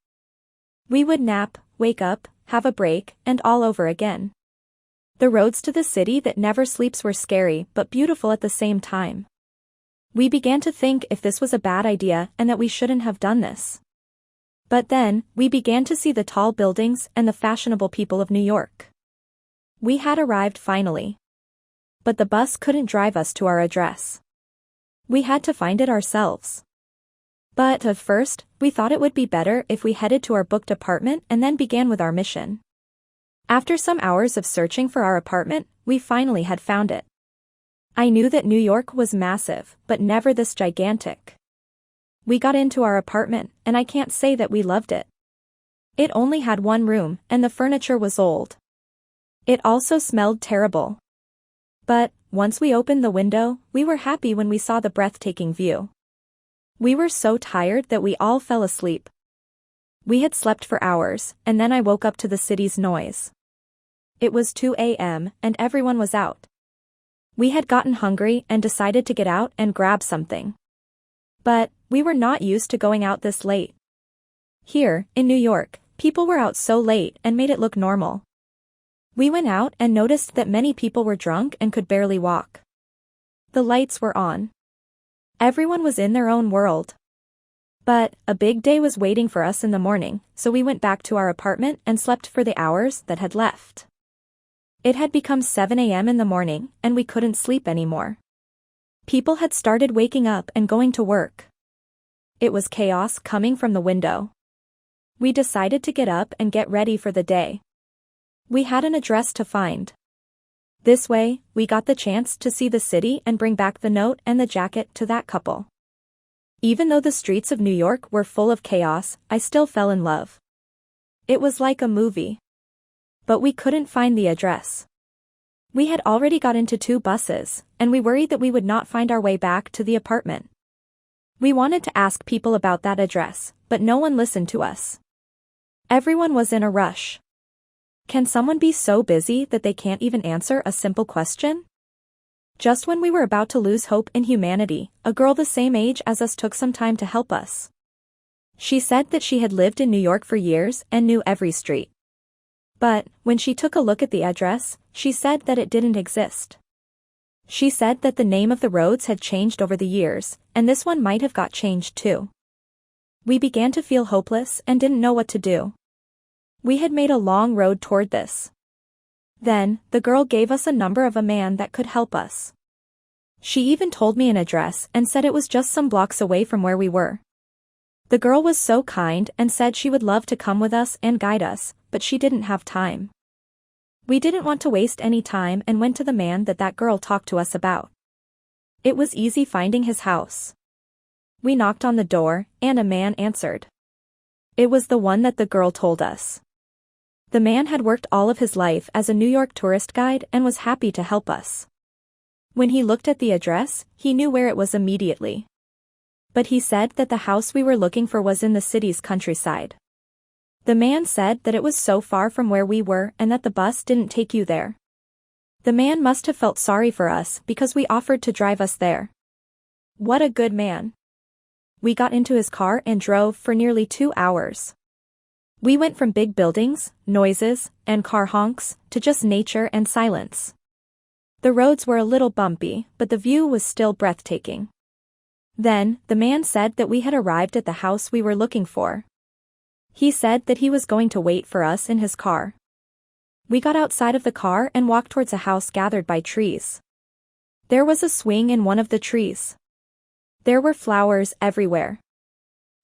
We would nap, wake up, have a break, and all over again. The roads to the city that never sleeps were scary but beautiful at the same time. We began to think if this was a bad idea and that we shouldn't have done this. But then, we began to see the tall buildings and the fashionable people of New York. We had arrived finally. But the bus couldn't drive us to our address. We had to find it ourselves. But at first, we thought it would be better if we headed to our booked apartment and then began with our mission. After some hours of searching for our apartment, we finally had found it. I knew that New York was massive, but never this gigantic. We got into our apartment, and I can't say that we loved it. It only had 1 room, and the furniture was old. It also smelled terrible. But, once we opened the window, we were happy when we saw the breathtaking view. We were so tired that we all fell asleep. We had slept for hours, and then I woke up to the city's noise. It was 2 a.m., and everyone was out. We had gotten hungry and decided to get out and grab something. But, we were not used to going out this late. Here, in New York, people were out so late and made it look normal. We went out and noticed that many people were drunk and could barely walk. The lights were on. Everyone was in their own world. But a big day was waiting for us in the morning, so we went back to our apartment and slept for the hours that had left. It had become 7 a.m. in the morning, and we couldn't sleep anymore. People had started waking up and going to work. It was chaos coming from the window. We decided to get up and get ready for the day. We had an address to find. This way, we got the chance to see the city and bring back the note and the jacket to that couple. Even though the streets of New York were full of chaos, I still fell in love. It was like a movie. But we couldn't find the address. We had already got into 2 buses, and we worried that we would not find our way back to the apartment. We wanted to ask people about that address, but no one listened to us. Everyone was in a rush. Can someone be so busy that they can't even answer a simple question? Just when we were about to lose hope in humanity, a girl the same age as us took some time to help us. She said that she had lived in New York for years and knew every street. But, when she took a look at the address, she said that it didn't exist. She said that the name of the roads had changed over the years, and this one might have got changed too. We began to feel hopeless and didn't know what to do. We had made a long road toward this. Then, the girl gave us a number of a man that could help us. She even told me an address and said it was just some blocks away from where we were. The girl was so kind and said she would love to come with us and guide us, but she didn't have time. We didn't want to waste any time and went to the man that girl talked to us about. It was easy finding his house. We knocked on the door, and a man answered. It was the one that the girl told us. The man had worked all of his life as a New York tourist guide and was happy to help us. When he looked at the address, he knew where it was immediately. But he said that the house we were looking for was in the city's countryside. The man said that it was so far from where we were and that the bus didn't take you there. The man must have felt sorry for us because we offered to drive us there. What a good man. We got into his car and drove for nearly 2 hours. We went from big buildings, noises, and car honks, to just nature and silence. The roads were a little bumpy, but the view was still breathtaking. Then, the man said that we had arrived at the house we were looking for. He said that he was going to wait for us in his car. We got outside of the car and walked towards a house gathered by trees. There was a swing in one of the trees. There were flowers everywhere.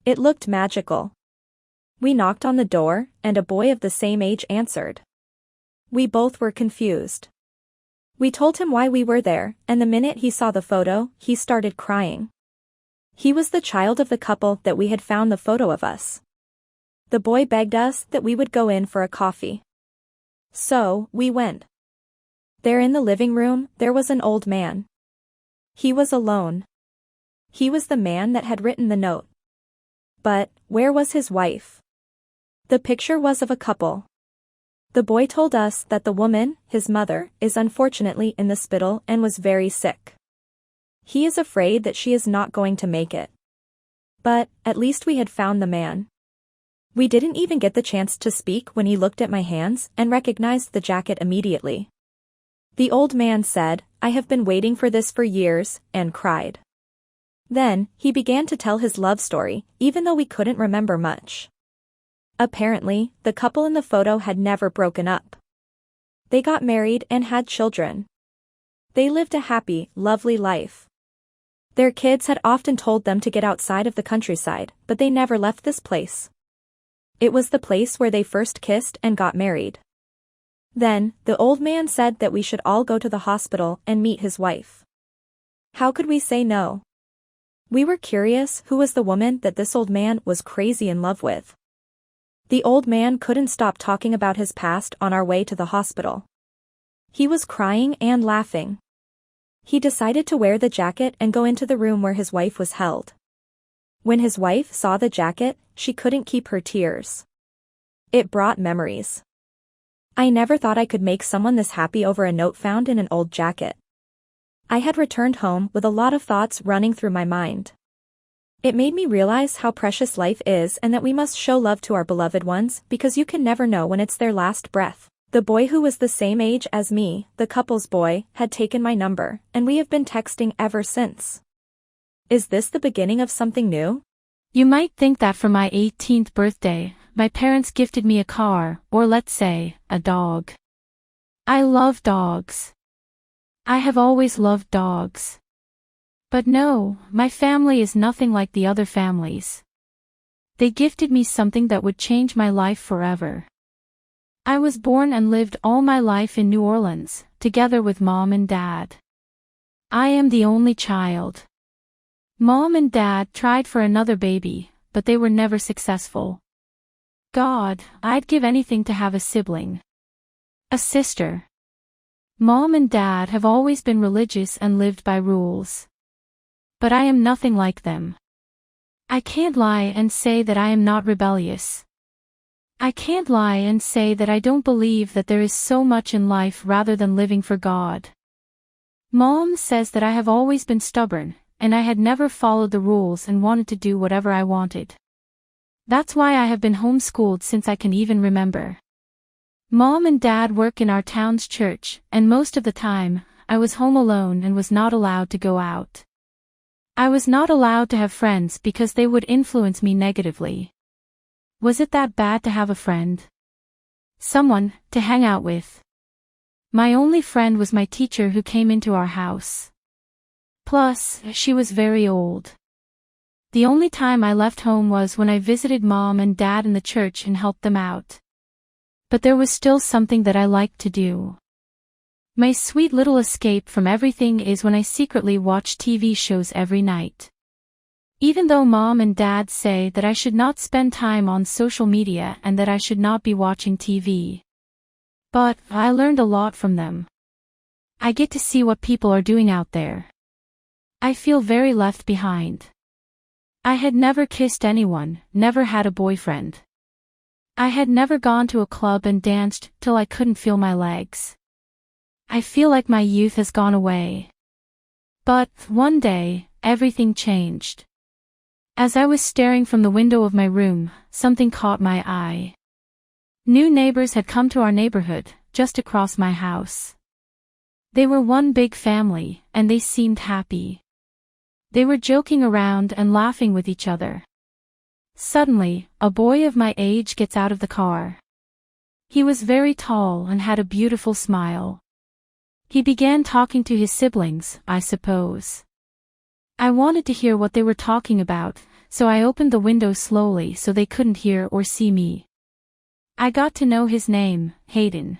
It looked magical. We knocked on the door, and a boy of the same age answered. We both were confused. We told him why we were there, and the minute he saw the photo, he started crying. He was the child of the couple that we had found the photo of us. The boy begged us that we would go in for a coffee. So, we went. There in the living room, there was an old man. He was alone. He was the man that had written the note. But, where was his wife? The picture was of a couple. The boy told us that the woman, his mother, is unfortunately in the hospital and was very sick. He is afraid that she is not going to make it. But, at least we had found the man. We didn't even get the chance to speak when he looked at my hands and recognized the jacket immediately. The old man said, I have been waiting for this for years, and cried. Then, he began to tell his love story, even though we couldn't remember much. Apparently, the couple in the photo had never broken up. They got married and had children. They lived a happy, lovely life. Their kids had often told them to get outside of the countryside, but they never left this place. It was the place where they first kissed and got married. Then, the old man said that we should all go to the hospital and meet his wife. How could we say no? We were curious who was the woman that this old man was crazy in love with. The old man couldn't stop talking about his past on our way to the hospital. He was crying and laughing. He decided to wear the jacket and go into the room where his wife was held. When his wife saw the jacket, she couldn't keep her tears. It brought memories. I never thought I could make someone this happy over a note found in an old jacket. I had returned home with a lot of thoughts running through my mind. It made me realize how precious life is and that we must show love to our beloved ones because you can never know when it's their last breath. The boy who was the same age as me, the couple's boy, had taken my number, and we have been texting ever since. Is this the beginning of something new? You might think that for my 18th birthday, my parents gifted me a car, or let's say, a dog. I love dogs. I have always loved dogs. But no, my family is nothing like the other families. They gifted me something that would change my life forever. I was born and lived all my life in New Orleans, together with Mom and Dad. I am the only child. Mom and Dad tried for another baby, but they were never successful. God, I'd give anything to have a sibling. A sister. Mom and Dad have always been religious and lived by rules. But I am nothing like them. I can't lie and say that I am not rebellious. I can't lie and say that I don't believe that there is so much in life rather than living for God. Mom says that I have always been stubborn, and I had never followed the rules and wanted to do whatever I wanted. That's why I have been homeschooled since I can even remember. Mom and Dad work in our town's church, and most of the time, I was home alone and was not allowed to go out. I was not allowed to have friends because they would influence me negatively. Was it that bad to have a friend? Someone to hang out with. My only friend was my teacher who came into our house. Plus, she was very old. The only time I left home was when I visited Mom and Dad in the church and helped them out. But there was still something that I liked to do. My sweet little escape from everything is when I secretly watch TV shows every night. Even though Mom and Dad say that I should not spend time on social media and that I should not be watching TV. But I learned a lot from them. I get to see what people are doing out there. I feel very left behind. I had never kissed anyone, never had a boyfriend. I had never gone to a club and danced till I couldn't feel my legs. I feel like my youth has gone away. But one day, everything changed. As I was staring from the window of my room, something caught my eye. New neighbors had come to our neighborhood, just across my house. They were one big family, and they seemed happy. They were joking around and laughing with each other. Suddenly, a boy of my age gets out of the car. He was very tall and had a beautiful smile. He began talking to his siblings, I suppose. I wanted to hear what they were talking about, so I opened the window slowly so they couldn't hear or see me. I got to know his name, Hayden.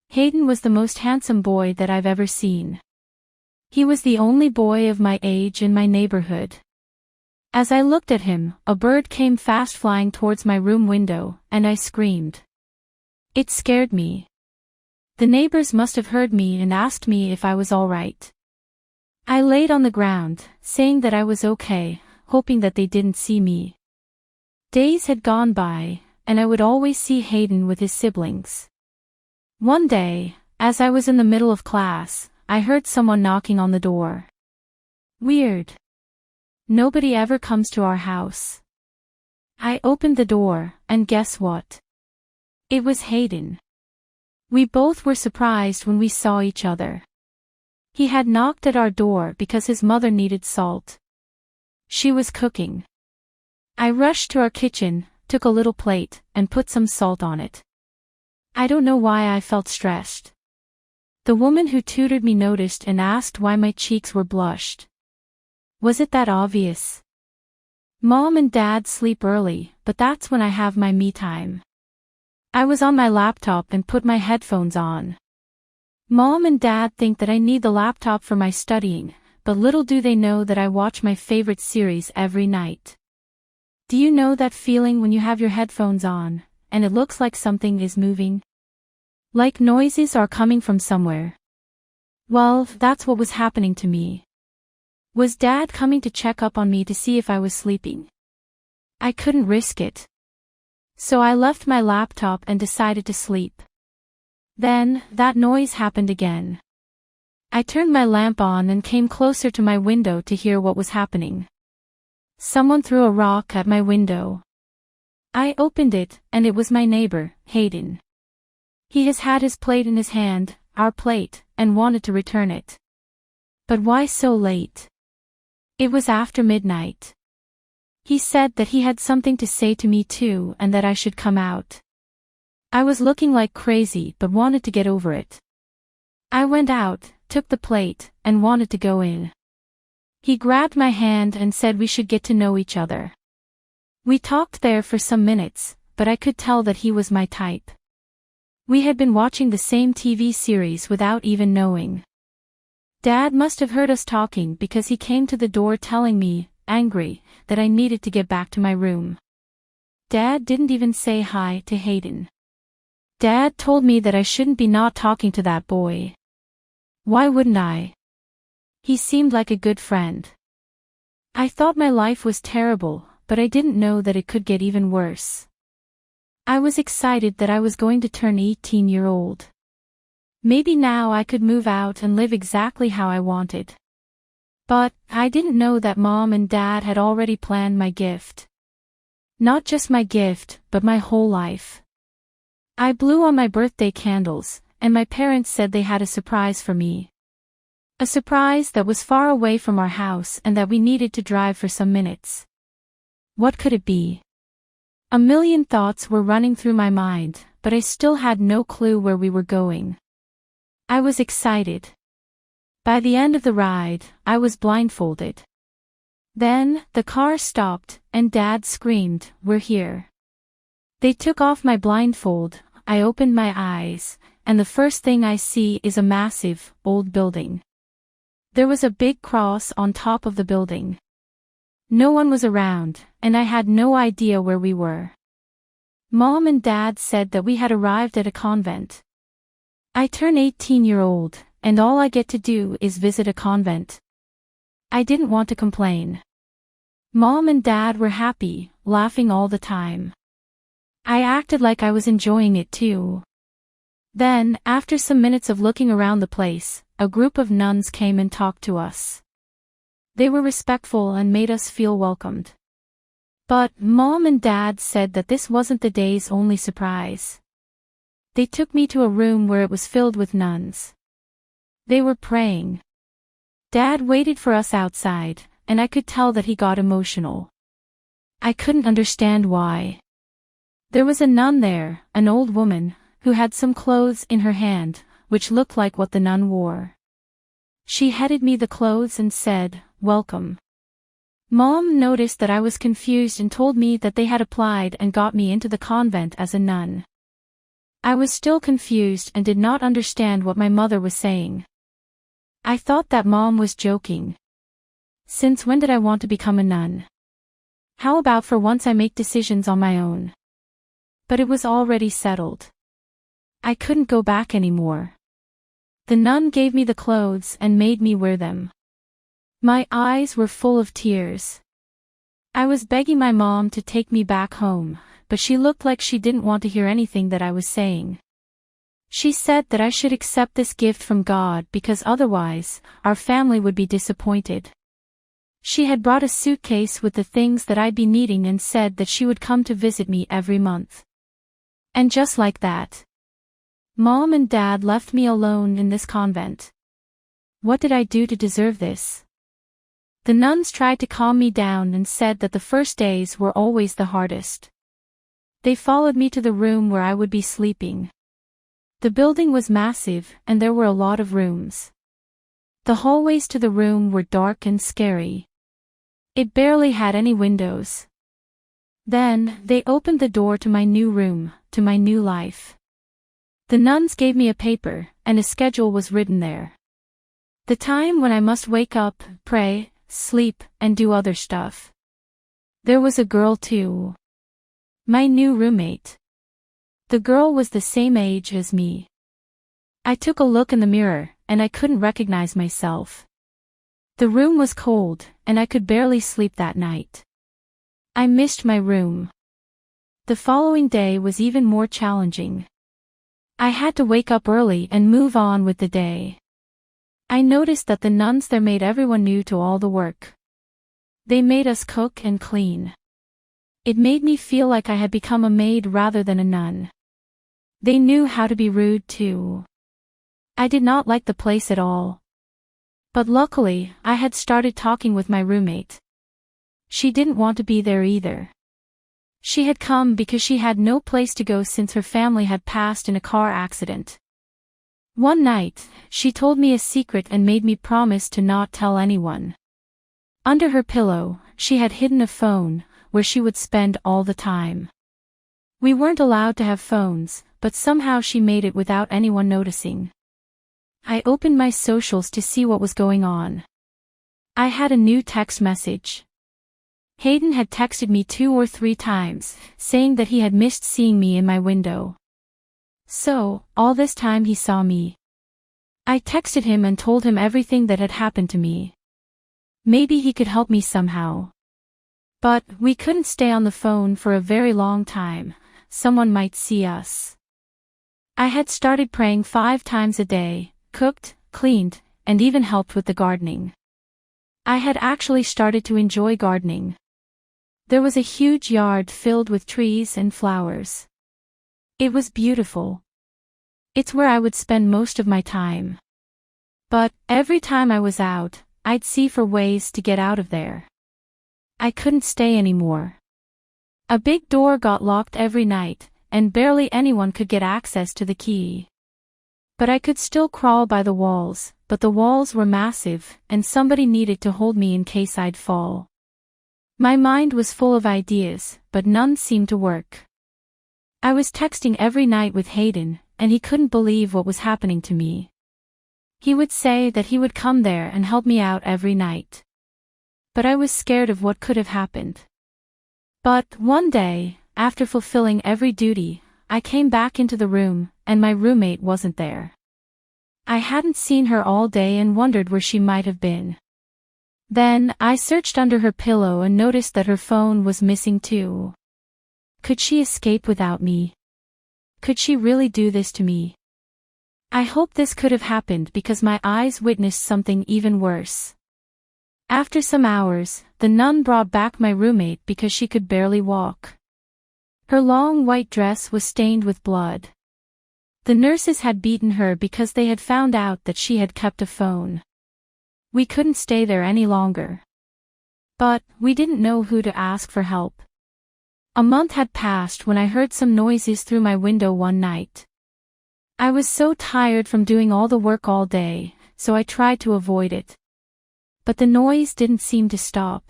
Hayden was the most handsome boy that I've ever seen. He was the only boy of my age in my neighborhood. As I looked at him, a bird came fast flying towards my room window, and I screamed. It scared me. The neighbors must have heard me and asked me if I was all right. I laid on the ground, saying that I was okay, hoping that they didn't see me. Days had gone by, and I would always see Hayden with his siblings. One day, as I was in the middle of class, I heard someone knocking on the door. Weird. Nobody ever comes to our house. I opened the door, and guess what? It was Hayden. We both were surprised when we saw each other. He had knocked at our door because his mother needed salt. She was cooking. I rushed to our kitchen, took a little plate, and put some salt on it. I don't know why I felt stressed. The woman who tutored me noticed and asked why my cheeks were blushed. Was it that obvious? Mom and Dad sleep early, but that's when I have my me time. I was on my laptop and put my headphones on. Mom and Dad think that I need the laptop for my studying, but little do they know that I watch my favorite series every night. Do you know that feeling when you have your headphones on, and it looks like something is moving? Like noises are coming from somewhere. Well, that's what was happening to me. Was Dad coming to check up on me to see if I was sleeping? I couldn't risk it. So I left my laptop and decided to sleep. Then, that noise happened again. I turned my lamp on and came closer to my window to hear what was happening. Someone threw a rock at my window. I opened it, and it was my neighbor, Hayden. He has had his plate in his hand, our plate, and wanted to return it. But why so late? It was after midnight. He said that he had something to say to me too and that I should come out. I was looking like crazy but wanted to get over it. I went out, took the plate, and wanted to go in. He grabbed my hand and said we should get to know each other. We talked there for some minutes, but I could tell that he was my type. We had been watching the same TV series without even knowing. Dad must have heard us talking because he came to the door telling me, angry, that I needed to get back to my room. Dad didn't even say hi to Hayden. Dad told me that I shouldn't be not talking to that boy. Why wouldn't I? He seemed like a good friend. I thought my life was terrible, but I didn't know that it could get even worse. I was excited that I was going to turn 18-year-old. Maybe now I could move out and live exactly how I wanted. But I didn't know that Mom and Dad had already planned my gift. Not just my gift, but my whole life. I blew on my birthday candles, and my parents said they had a surprise for me. A surprise that was far away from our house and that we needed to drive for some minutes. What could it be? A million thoughts were running through my mind, but I still had no clue where we were going. I was excited. By the end of the ride, I was blindfolded. Then, the car stopped, and Dad screamed, "We're here." They took off my blindfold, I opened my eyes, and the first thing I see is a massive, old building. There was a big cross on top of the building. No one was around, and I had no idea where we were. Mom and Dad said that we had arrived at a convent. I turn 18-year-old, and all I get to do is visit a convent. I didn't want to complain. Mom and Dad were happy, laughing all the time. I acted like I was enjoying it too. Then, after some minutes of looking around the place, a group of nuns came and talked to us. They were respectful and made us feel welcomed. But Mom and Dad said that this wasn't the day's only surprise. They took me to a room where it was filled with nuns. They were praying. Dad waited for us outside, and I could tell that he got emotional. I couldn't understand why. There was a nun there, an old woman, who had some clothes in her hand, which looked like what the nun wore. She handed me the clothes and said, "Welcome." Mom noticed that I was confused and told me that they had applied and got me into the convent as a nun. I was still confused and did not understand what my mother was saying. I thought that Mom was joking. Since when did I want to become a nun? How about for once I make decisions on my own? But it was already settled. I couldn't go back anymore. The nun gave me the clothes and made me wear them. My eyes were full of tears. I was begging my mom to take me back home, but she looked like she didn't want to hear anything that I was saying. She said that I should accept this gift from God because otherwise, our family would be disappointed. She had brought a suitcase with the things that I'd be needing and said that she would come to visit me every month. And just like that, Mom and Dad left me alone in this convent. What did I do to deserve this? The nuns tried to calm me down and said that the first days were always the hardest. They followed me to the room where I would be sleeping. The building was massive, and there were a lot of rooms. The hallways to the room were dark and scary. It barely had any windows. Then, they opened the door to my new room, to my new life. The nuns gave me a paper, and a schedule was written there. The time when I must wake up, pray, sleep, and do other stuff. There was a girl too. My new roommate. The girl was the same age as me. I took a look in the mirror, and I couldn't recognize myself. The room was cold, and I could barely sleep that night. I missed my room. The following day was even more challenging. I had to wake up early and move on with the day. I noticed that the nuns there made everyone new to all the work. They made us cook and clean. It made me feel like I had become a maid rather than a nun. They knew how to be rude too. I did not like the place at all. But luckily, I had started talking with my roommate. she didn't want to be there either. She had come because she had no place to go since her family had passed in a car accident. One night, she told me a secret and made me promise to not tell anyone. Under her pillow, she had hidden a phone, where she would spend all the time. We weren't allowed to have phones, but somehow she made it without anyone noticing. I opened my socials to see what was going on. I had a new text message. Hayden had texted me 2 or 3 times, saying that he had missed seeing me in my window. So, all this time he saw me. I texted him and told him everything that had happened to me. Maybe he could help me somehow. But we couldn't stay on the phone for a very long time. Someone might see us. I had started praying 5 times a day, cooked, cleaned, and even helped with the gardening. I had actually started to enjoy gardening. There was a huge yard filled with trees and flowers. It was beautiful. It's where I would spend most of my time. But every time I was out, I'd see for ways to get out of there. I couldn't stay anymore. A big door got locked every night, and barely anyone could get access to the key. But I could still crawl by the walls, but the walls were massive, and somebody needed to hold me in case I'd fall. My mind was full of ideas, but none seemed to work. I was texting every night with Hayden, and he couldn't believe what was happening to me. He would say that he would come there and help me out every night. But I was scared of what could have happened. But one day, after fulfilling every duty, I came back into the room, and my roommate wasn't there. I hadn't seen her all day and wondered where she might have been. Then, I searched under her pillow and noticed that her phone was missing too. Could she escape without me? Could she really do this to me? I hope this could have happened because my eyes witnessed something even worse. After some hours, the nun brought back my roommate because she could barely walk. Her long white dress was stained with blood. The nurses had beaten her because they had found out that she had kept a phone. We couldn't stay there any longer. But we didn't know who to ask for help. A month had passed when I heard some noises through my window one night. I was so tired from doing all the work all day, so I tried to avoid it. But the noise didn't seem to stop.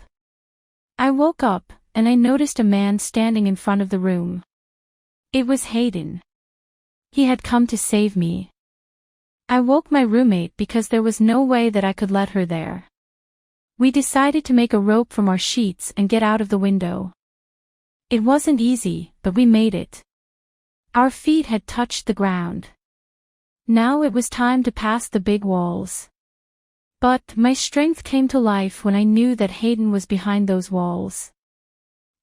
I woke up, and I noticed a man standing in front of the room. It was Hayden. He had come to save me. I woke my roommate because there was no way that I could let her there. We decided to make a rope from our sheets and get out of the window. It wasn't easy, but we made it. Our feet had touched the ground. Now it was time to pass the big walls. But my strength came to life when I knew that Hayden was behind those walls.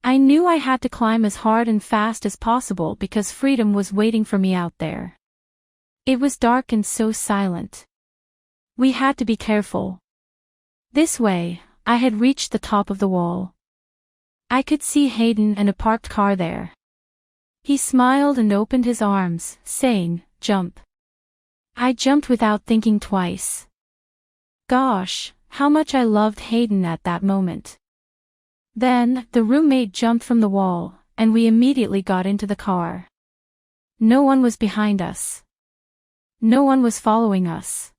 I knew I had to climb as hard and fast as possible because freedom was waiting for me out there. It was dark and so silent. We had to be careful. This way, I had reached the top of the wall. I could see Hayden and a parked car there. He smiled and opened his arms, saying, "Jump." I jumped without thinking twice. Gosh, how much I loved Hayden at that moment. Then, the roommate jumped from the wall, and we immediately got into the car. No one was behind us. No one was following us.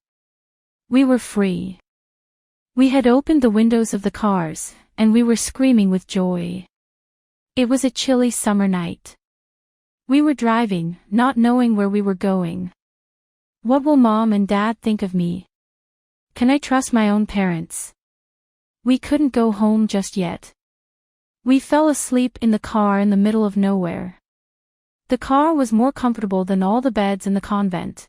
We were free. We had opened the windows of the cars, and we were screaming with joy. It was a chilly summer night. We were driving, not knowing where we were going. What will Mom and Dad think of me? Can I trust my own parents? We couldn't go home just yet. We fell asleep in the car in the middle of nowhere. The car was more comfortable than all the beds in the convent.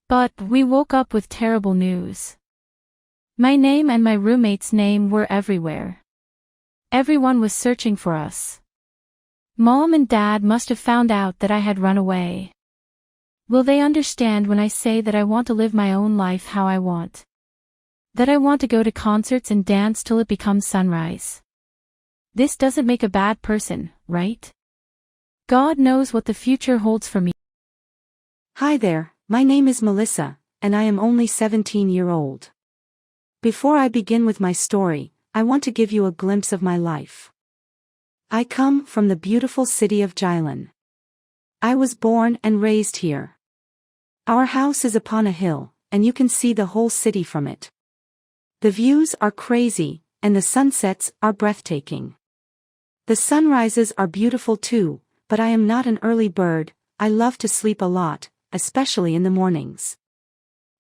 But we woke up with terrible news. My name and my roommate's name were everywhere. Everyone was searching for us. Mom and Dad must have found out that I had run away. Will they understand when I say that I want to live my own life how I want? That I want to go to concerts and dance till it becomes sunrise. This doesn't make a bad person, right? God knows what the future holds for me. Hi there, my name is Melissa, and I am only 17-year-old. Before I begin with my story, I want to give you a glimpse of my life. I come from the beautiful city of Jylin. I was born and raised here. Our house is upon a hill, and you can see the whole city from it. The views are crazy, and the sunsets are breathtaking. The sunrises are beautiful too, but I am not an early bird. I love to sleep a lot, especially in the mornings.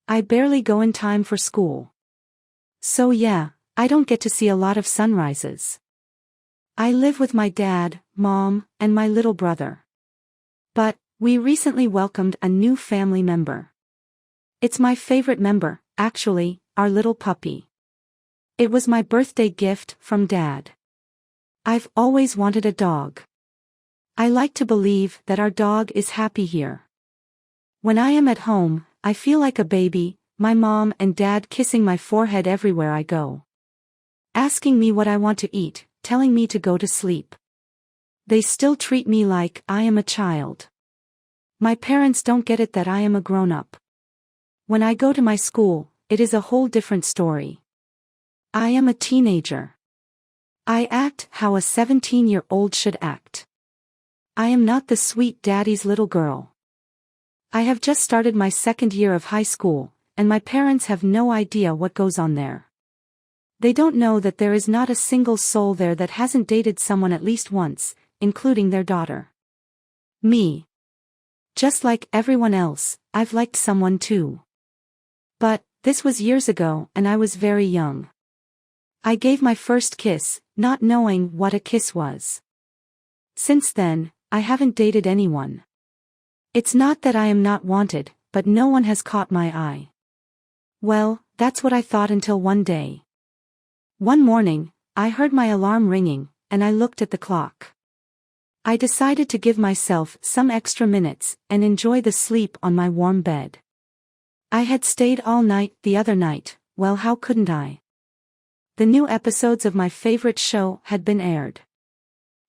I barely go in time for school. So yeah, I don't get to see a lot of sunrises. I live with my dad, mom, and my little brother. But, we recently welcomed a new family member. It's my favorite member, actually, our little puppy. It was my birthday gift from Dad. I've always wanted a dog. I like to believe that our dog is happy here. When I am at home, I feel like a baby, my mom and dad kissing my forehead everywhere I go. Asking me what I want to eat, telling me to go to sleep. They still treat me like I am a child. My parents don't get it that I am a grown-up. When I go to my school, it is a whole different story. I am a teenager. I act how a 17-year-old should act. I am not the sweet daddy's little girl. I have just started my second year of high school, and my parents have no idea what goes on there. They don't know that there is not a single soul there that hasn't dated someone at least once, including their daughter. Me. Just like everyone else, I've liked someone too. But, this was years ago and I was very young. I gave my first kiss, not knowing what a kiss was. Since then, I haven't dated anyone. It's not that I am not wanted, but no one has caught my eye. Well, that's what I thought until one day. One morning, I heard my alarm ringing, and I looked at the clock. I decided to give myself some extra minutes and enjoy the sleep on my warm bed. I had stayed all night the other night, well, how couldn't I? The new episodes of my favorite show had been aired.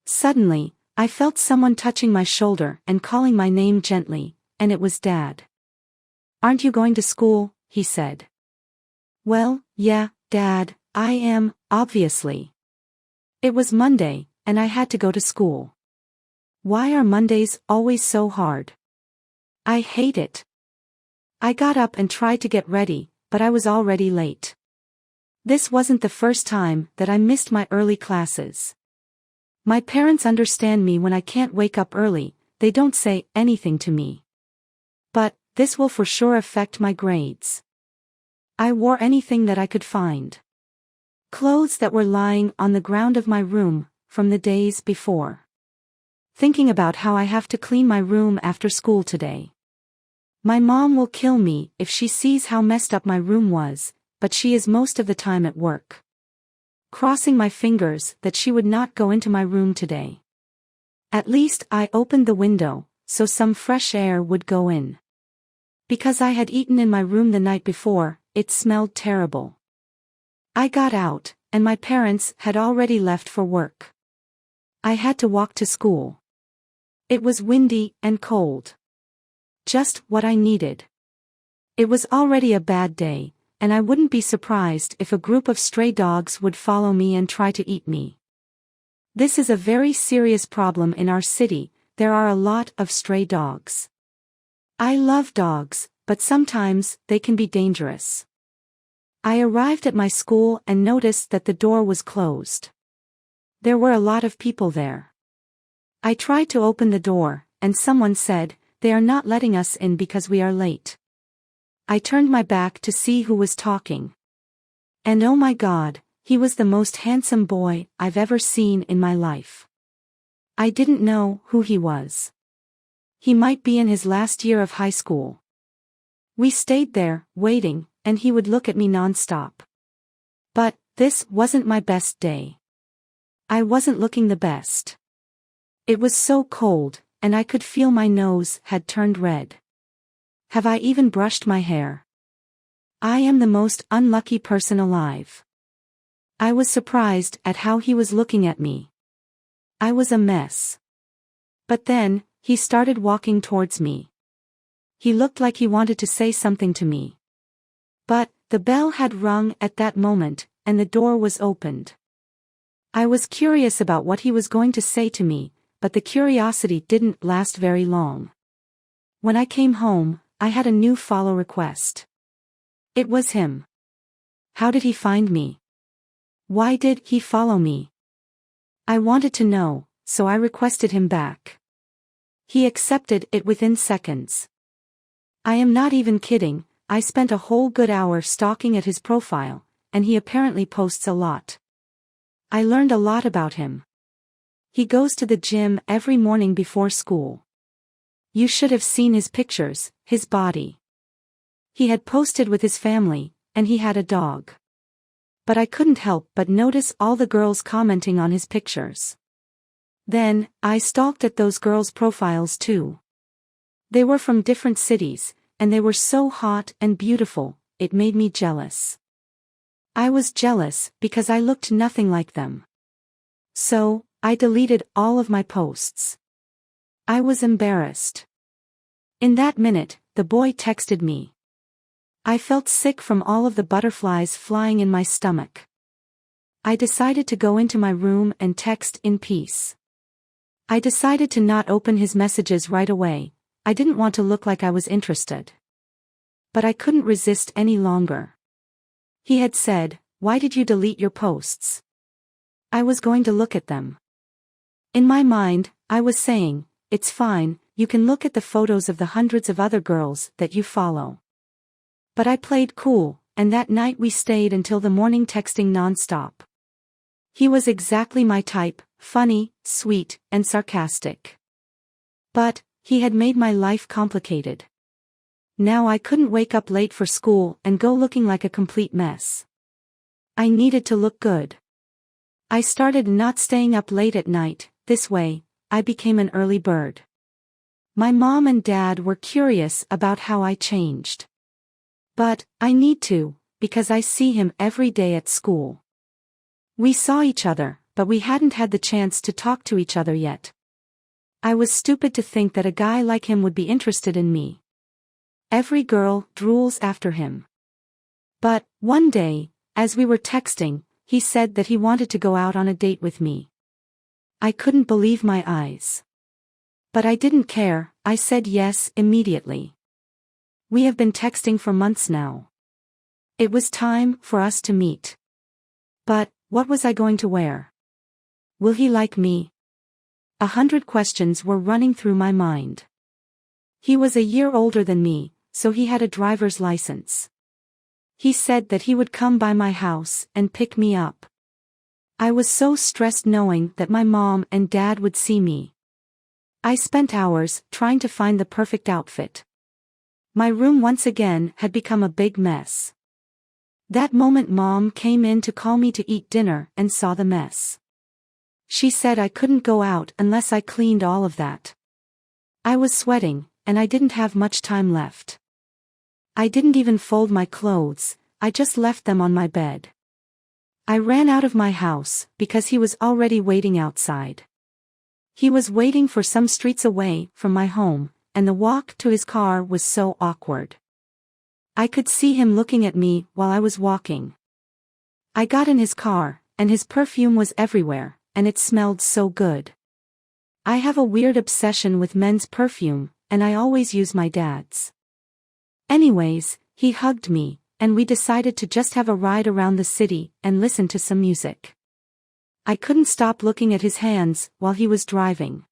Suddenly, I felt someone touching my shoulder and calling my name gently, and it was Dad. "Aren't you going to school?" he said. Well, yeah, Dad, I am, obviously. It was Monday, and I had to go to school. Why are Mondays always so hard? I hate it. I got up and tried to get ready, but I was already late. This wasn't the first time that I missed my early classes. My parents understand me when I can't wake up early, they don't say anything to me. But, this will for sure affect my grades. I wore anything that I could find. Clothes that were lying on the ground of my room, from the days before. Thinking about how I have to clean my room after school today. My mom will kill me if she sees how messed up my room was, but she is most of the time at work. Crossing my fingers that she would not go into my room today. At least I opened the window, so some fresh air would go in. Because I had eaten in my room the night before, it smelled terrible. I got out, and my parents had already left for work. I had to walk to school. It was windy and cold. Just what I needed. It was already a bad day, and I wouldn't be surprised if a group of stray dogs would follow me and try to eat me. This is a very serious problem in our city, there are a lot of stray dogs. I love dogs, but sometimes they can be dangerous. I arrived at my school and noticed that the door was closed. There were a lot of people there. I tried to open the door, and someone said, "They are not letting us in because we are late." I turned my back to see who was talking. And oh my God, he was the most handsome boy I've ever seen in my life. I didn't know who he was. He might be in his last year of high school. We stayed there, waiting, and he would look at me non-stop. But, this wasn't my best day. I wasn't looking the best. It was so cold, and I could feel my nose had turned red. Have I even brushed my hair? I am the most unlucky person alive. I was surprised at how he was looking at me. I was a mess. But then, he started walking towards me. He looked like he wanted to say something to me. But, the bell had rung at that moment, and the door was opened. I was curious about what he was going to say to me, but the curiosity didn't last very long. When I came home, I had a new follow request. It was him. How did he find me? Why did he follow me? I wanted to know, so I requested him back. He accepted it within seconds. I am not even kidding, I spent a whole good hour stalking at his profile, and he apparently posts a lot. I learned a lot about him. He goes to the gym every morning before school. You should have seen his pictures, his body. He had posted with his family, and he had a dog. But I couldn't help but notice all the girls commenting on his pictures. Then, I stalked at those girls' profiles too. They were from different cities, and they were so hot and beautiful, it made me jealous. I was jealous because I looked nothing like them. So, I deleted all of my posts. I was embarrassed. In that minute, the boy texted me. I felt sick from all of the butterflies flying in my stomach. I decided to go into my room and text in peace. I decided to not open his messages right away. I didn't want to look like I was interested. But I couldn't resist any longer. He had said, "Why did you delete your posts?" I was going to look at them. In my mind, I was saying, "It's fine, you can look at the photos of the hundreds of other girls that you follow." But I played cool, and that night we stayed until the morning texting non-stop. He was exactly my type, funny, sweet, and sarcastic. But, he had made my life complicated. Now I couldn't wake up late for school and go looking like a complete mess. I needed to look good. I started not staying up late at night, this way, I became an early bird. My mom and dad were curious about how I changed. But, I need to, because I see him every day at school. We saw each other, but we hadn't had the chance to talk to each other yet. I was stupid to think that a guy like him would be interested in me. Every girl drools after him. But, one day, as we were texting, he said that he wanted to go out on a date with me. I couldn't believe my eyes. But I didn't care, I said yes immediately. We have been texting for months now. It was time for us to meet. But, what was I going to wear? Will he like me? 100 questions were running through my mind. He was a year older than me, so he had a driver's license. He said that he would come by my house and pick me up. I was so stressed knowing that my mom and dad would see me. I spent hours trying to find the perfect outfit. My room once again had become a big mess. That moment Mom came in to call me to eat dinner and saw the mess. She said I couldn't go out unless I cleaned all of that. I was sweating, and I didn't have much time left. I didn't even fold my clothes, I just left them on my bed. I ran out of my house because he was already waiting outside. He was waiting for some streets away from my home, and the walk to his car was so awkward. I could see him looking at me while I was walking. I got in his car, and his perfume was everywhere, and it smelled so good. I have a weird obsession with men's perfume, and I always use my dad's. Anyways, he hugged me, and we decided to just have a ride around the city and listen to some music. I couldn't stop looking at his hands while he was driving.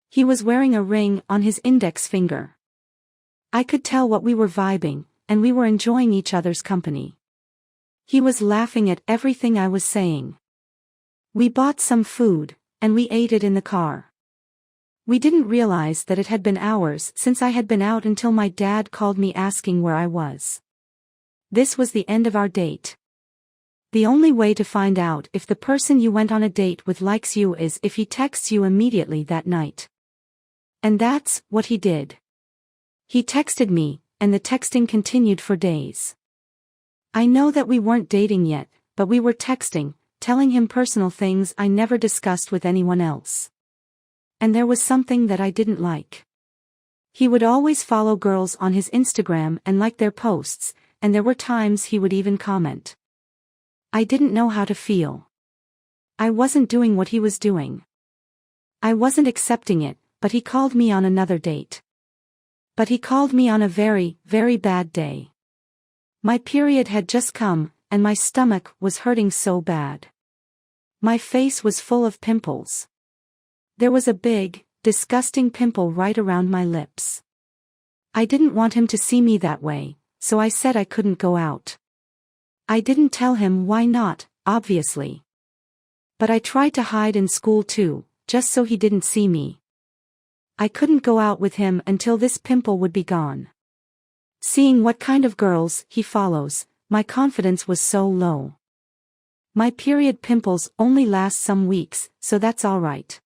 He was wearing a ring on his index finger. I could tell what we were vibing, and we were enjoying each other's company. He was laughing at everything I was saying. We bought some food, and we ate it in the car. We didn't realize that it had been hours since I had been out until my dad called me asking where I was. This was the end of our date. The only way to find out if the person you went on a date with likes you is if he texts you immediately that night. And that's what he did. He texted me, and the texting continued for days. I know that we weren't dating yet, but we were texting, telling him personal things I never discussed with anyone else. And there was something that I didn't like. He would always follow girls on his Instagram and like their posts, and there were times he would even comment. I didn't know how to feel. I wasn't doing what he was doing. I wasn't accepting it, but he called me on another date. But he called me on a very, very bad day. My period had just come, and my stomach was hurting so bad. My face was full of pimples. There was a big, disgusting pimple right around my lips. I didn't want him to see me that way, so I said I couldn't go out. I didn't tell him why not, obviously. But I tried to hide in school too, just so he didn't see me. I couldn't go out with him until this pimple would be gone. Seeing what kind of girls he follows, my confidence was so low. My period pimples only last some weeks, so that's alright.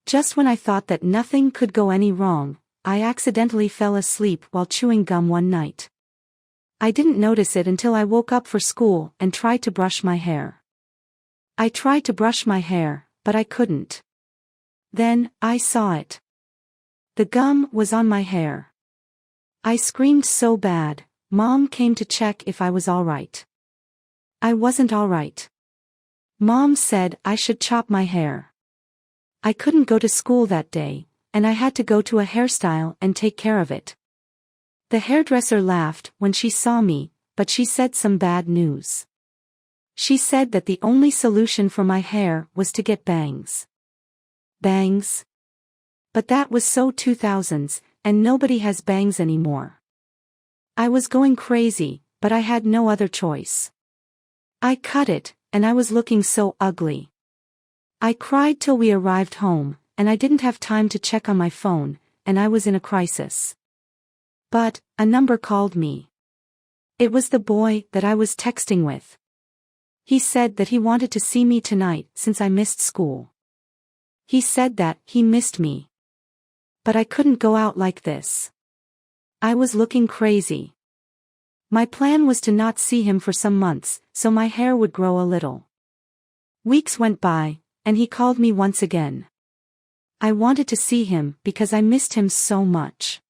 Just when I thought that nothing could go any wrong, I accidentally fell asleep while chewing gum one night. I didn't notice it until I woke up for school and tried to brush my hair. I tried to brush my hair, but I couldn't. Then, I saw it. The gum was on my hair. I screamed so bad, Mom came to check if I was alright. I wasn't alright. Mom said I should chop my hair. I couldn't go to school that day, and I had to go to a hairstyle and take care of it. The hairdresser laughed when she saw me, but she said some bad news. She said that the only solution for my hair was to get bangs. Bangs? But that was so 2000s, and nobody has bangs anymore. I was going crazy, but I had no other choice. I cut it, and I was looking so ugly. I cried till we arrived home, and I didn't have time to check on my phone, and I was in a crisis. But, a number called me. It was the boy that I was texting with. He said that he wanted to see me tonight since I missed school. He said that he missed me. But I couldn't go out like this. I was looking crazy. My plan was to not see him for some months, so my hair would grow a little. Weeks went by, and he called me once again. I wanted to see him because I missed him so much.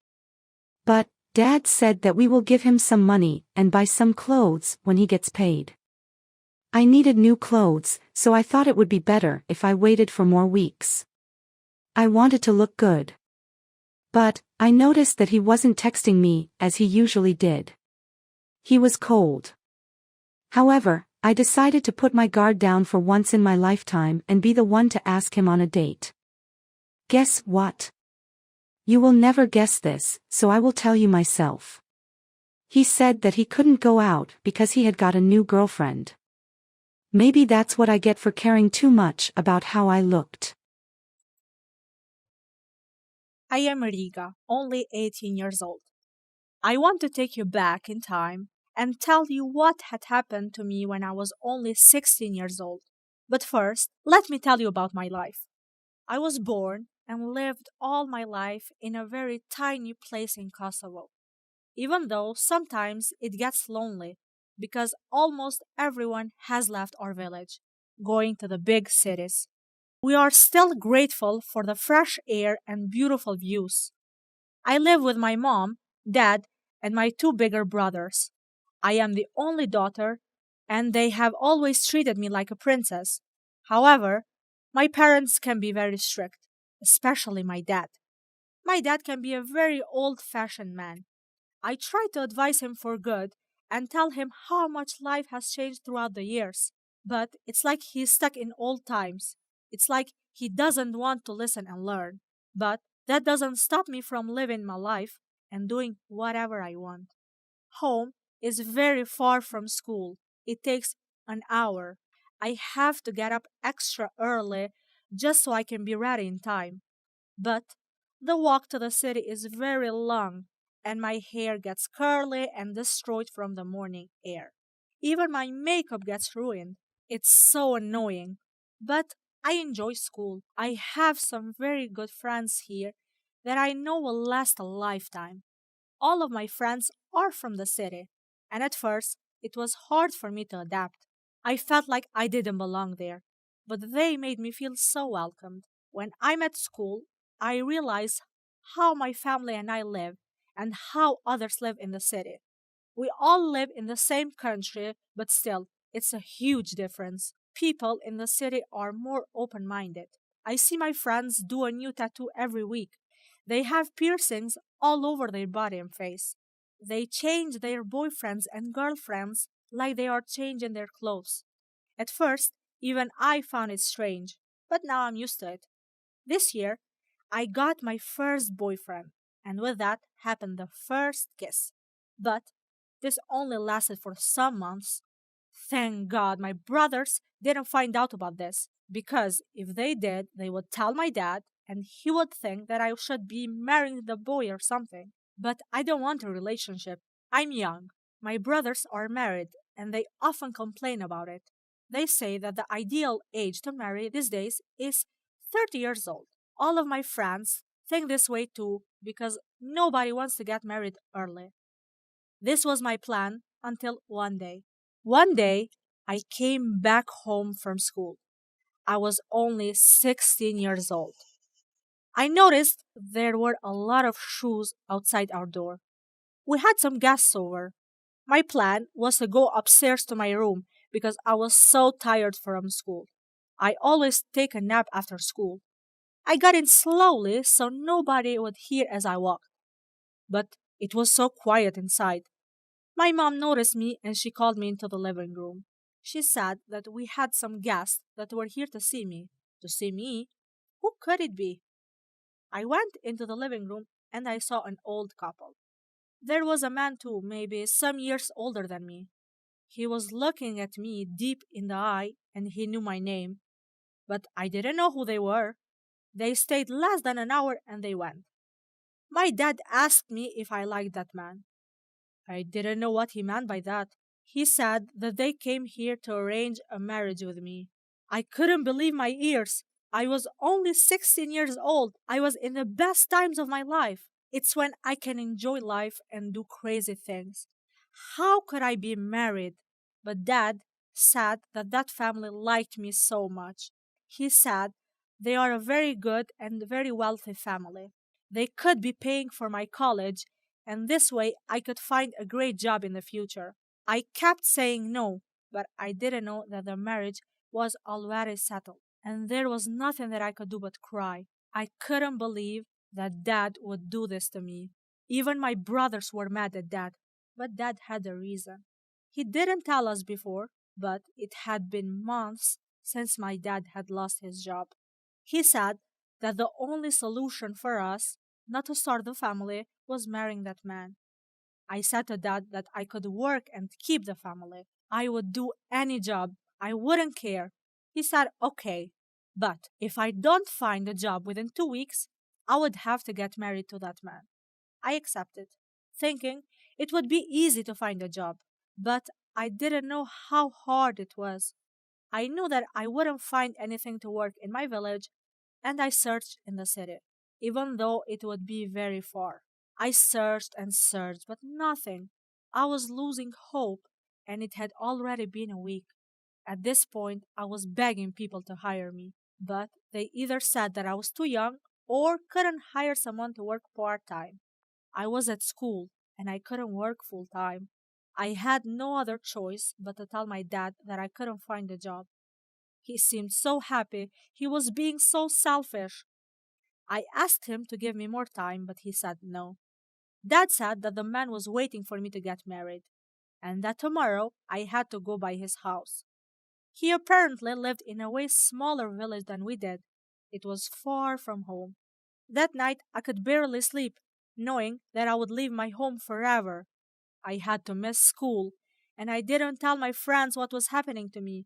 But, Dad said that we will give him some money and buy some clothes when he gets paid. I needed new clothes, so I thought it would be better if I waited for more weeks. I wanted to look good. But, I noticed that he wasn't texting me as he usually did. He was cold. However, I decided to put my guard down for once in my lifetime and be the one to ask him on a date. Guess what? You will never guess this, so I will tell you myself. He said that he couldn't go out because he had got a new girlfriend. Maybe that's what I get for caring too much about how I looked. I am Riga, only 18 years old. I want to take you back in time and tell you what had happened to me when I was only 16 years old. But first, let me tell you about my life. I was born and lived all my life in a very tiny place in Kosovo, even though sometimes it gets lonely because almost everyone has left our village, going to the big cities. We are still grateful for the fresh air and beautiful views. I live with my mom, dad, and my two bigger brothers. I am the only daughter, and they have always treated me like a princess. However, my parents can be very strict, especially my dad. My dad can be a very old fashioned man. I try to advise him for good and tell him how much life has changed throughout the years. But it's like he's stuck in old times. It's like he doesn't want to listen and learn. But that doesn't stop me from living my life and doing whatever I want. Home is very far from school. It takes an hour. I have to get up extra early just so I can be ready in time. But the walk to the city is very long, and my hair gets curly and destroyed from the morning air. Even my makeup gets ruined. It's so annoying. But I enjoy school. I have some very good friends here that I know will last a lifetime. All of my friends are from the city, and at first it was hard for me to adapt. I felt like I didn't belong there, but they made me feel so welcomed. When I'm at school, I realize how my family and I live and how others live in the city. We all live in the same country, but still, It's a huge difference. People in the city are more open minded. I see my friends do a new tattoo every week. They have piercings all over their body and face. They change their boyfriends and girlfriends like they are changing their clothes. At first, even I found it strange, but now I'm used to it. This year, I got my first boyfriend, and with that happened the first kiss. But this only lasted for some months. Thank God my brothers didn't find out about this, because if they did, they would tell my dad, and he would think that I should be marrying the boy or something. But I don't want a relationship. I'm young. My brothers are married, and they often complain about it. They say that the ideal age to marry these days is 30 years old. All of my friends think this way too because nobody wants to get married early. This was my plan until one day. One day, I came back home from school. I was only 16 years old. I noticed there were a lot of shoes outside our door. We had some guests over. My plan was to go upstairs to my room because I was so tired from school. I always take a nap after school. I got in slowly so nobody would hear as I walked. But it was so quiet inside. My mom noticed me and she called me into the living room. She said that we had some guests that were here to see me. To see me? Who could it be? I went into the living room and I saw an old couple. There was a man too, maybe some years older than me. He was looking at me deep in the eye and he knew my name, but I didn't know who they were. They stayed less than an hour and they went. My dad asked me if I liked that man. I didn't know what he meant by that. He said that they came here to arrange a marriage with me. I couldn't believe my ears. I was only 16 years old. I was in the best times of my life. It's when I can enjoy life and do crazy things. How could I be married? But Dad said that that family liked me so much. He said they are a very good and very wealthy family. They could be paying for my college, and this way I could find a great job in the future. I kept saying no, but I didn't know that the marriage was already settled, and there was nothing that I could do but cry. I couldn't believe that Dad would do this to me. Even my brothers were mad at Dad, but Dad had a reason. He didn't tell us before, but it had been months since my dad had lost his job. He said that the only solution for us not to start the family was marrying that man. I said to Dad that I could work and keep the family. I would do any job. I wouldn't care. He said, okay, but if I don't find a job within 2 weeks, I would have to get married to that man. I accepted, thinking it would be easy to find a job, but I didn't know how hard it was. I knew that I wouldn't find anything to work in my village, and I searched in the city, even though it would be very far. I searched and searched, but nothing. I was losing hope, and it had already been a week. At this point, I was begging people to hire me, but they either said that I was too young or couldn't hire someone to work part time. I was at school, and I couldn't work full time. I had no other choice but to tell my dad that I couldn't find a job. He seemed so happy. He was being so selfish. I asked him to give me more time, but he said no. Dad said that the man was waiting for me to get married, and that tomorrow I had to go by his house. He apparently lived in a way smaller village than we did. It was far from home. That night I could barely sleep, knowing that I would leave my home forever. I had to miss school, and I didn't tell my friends what was happening to me.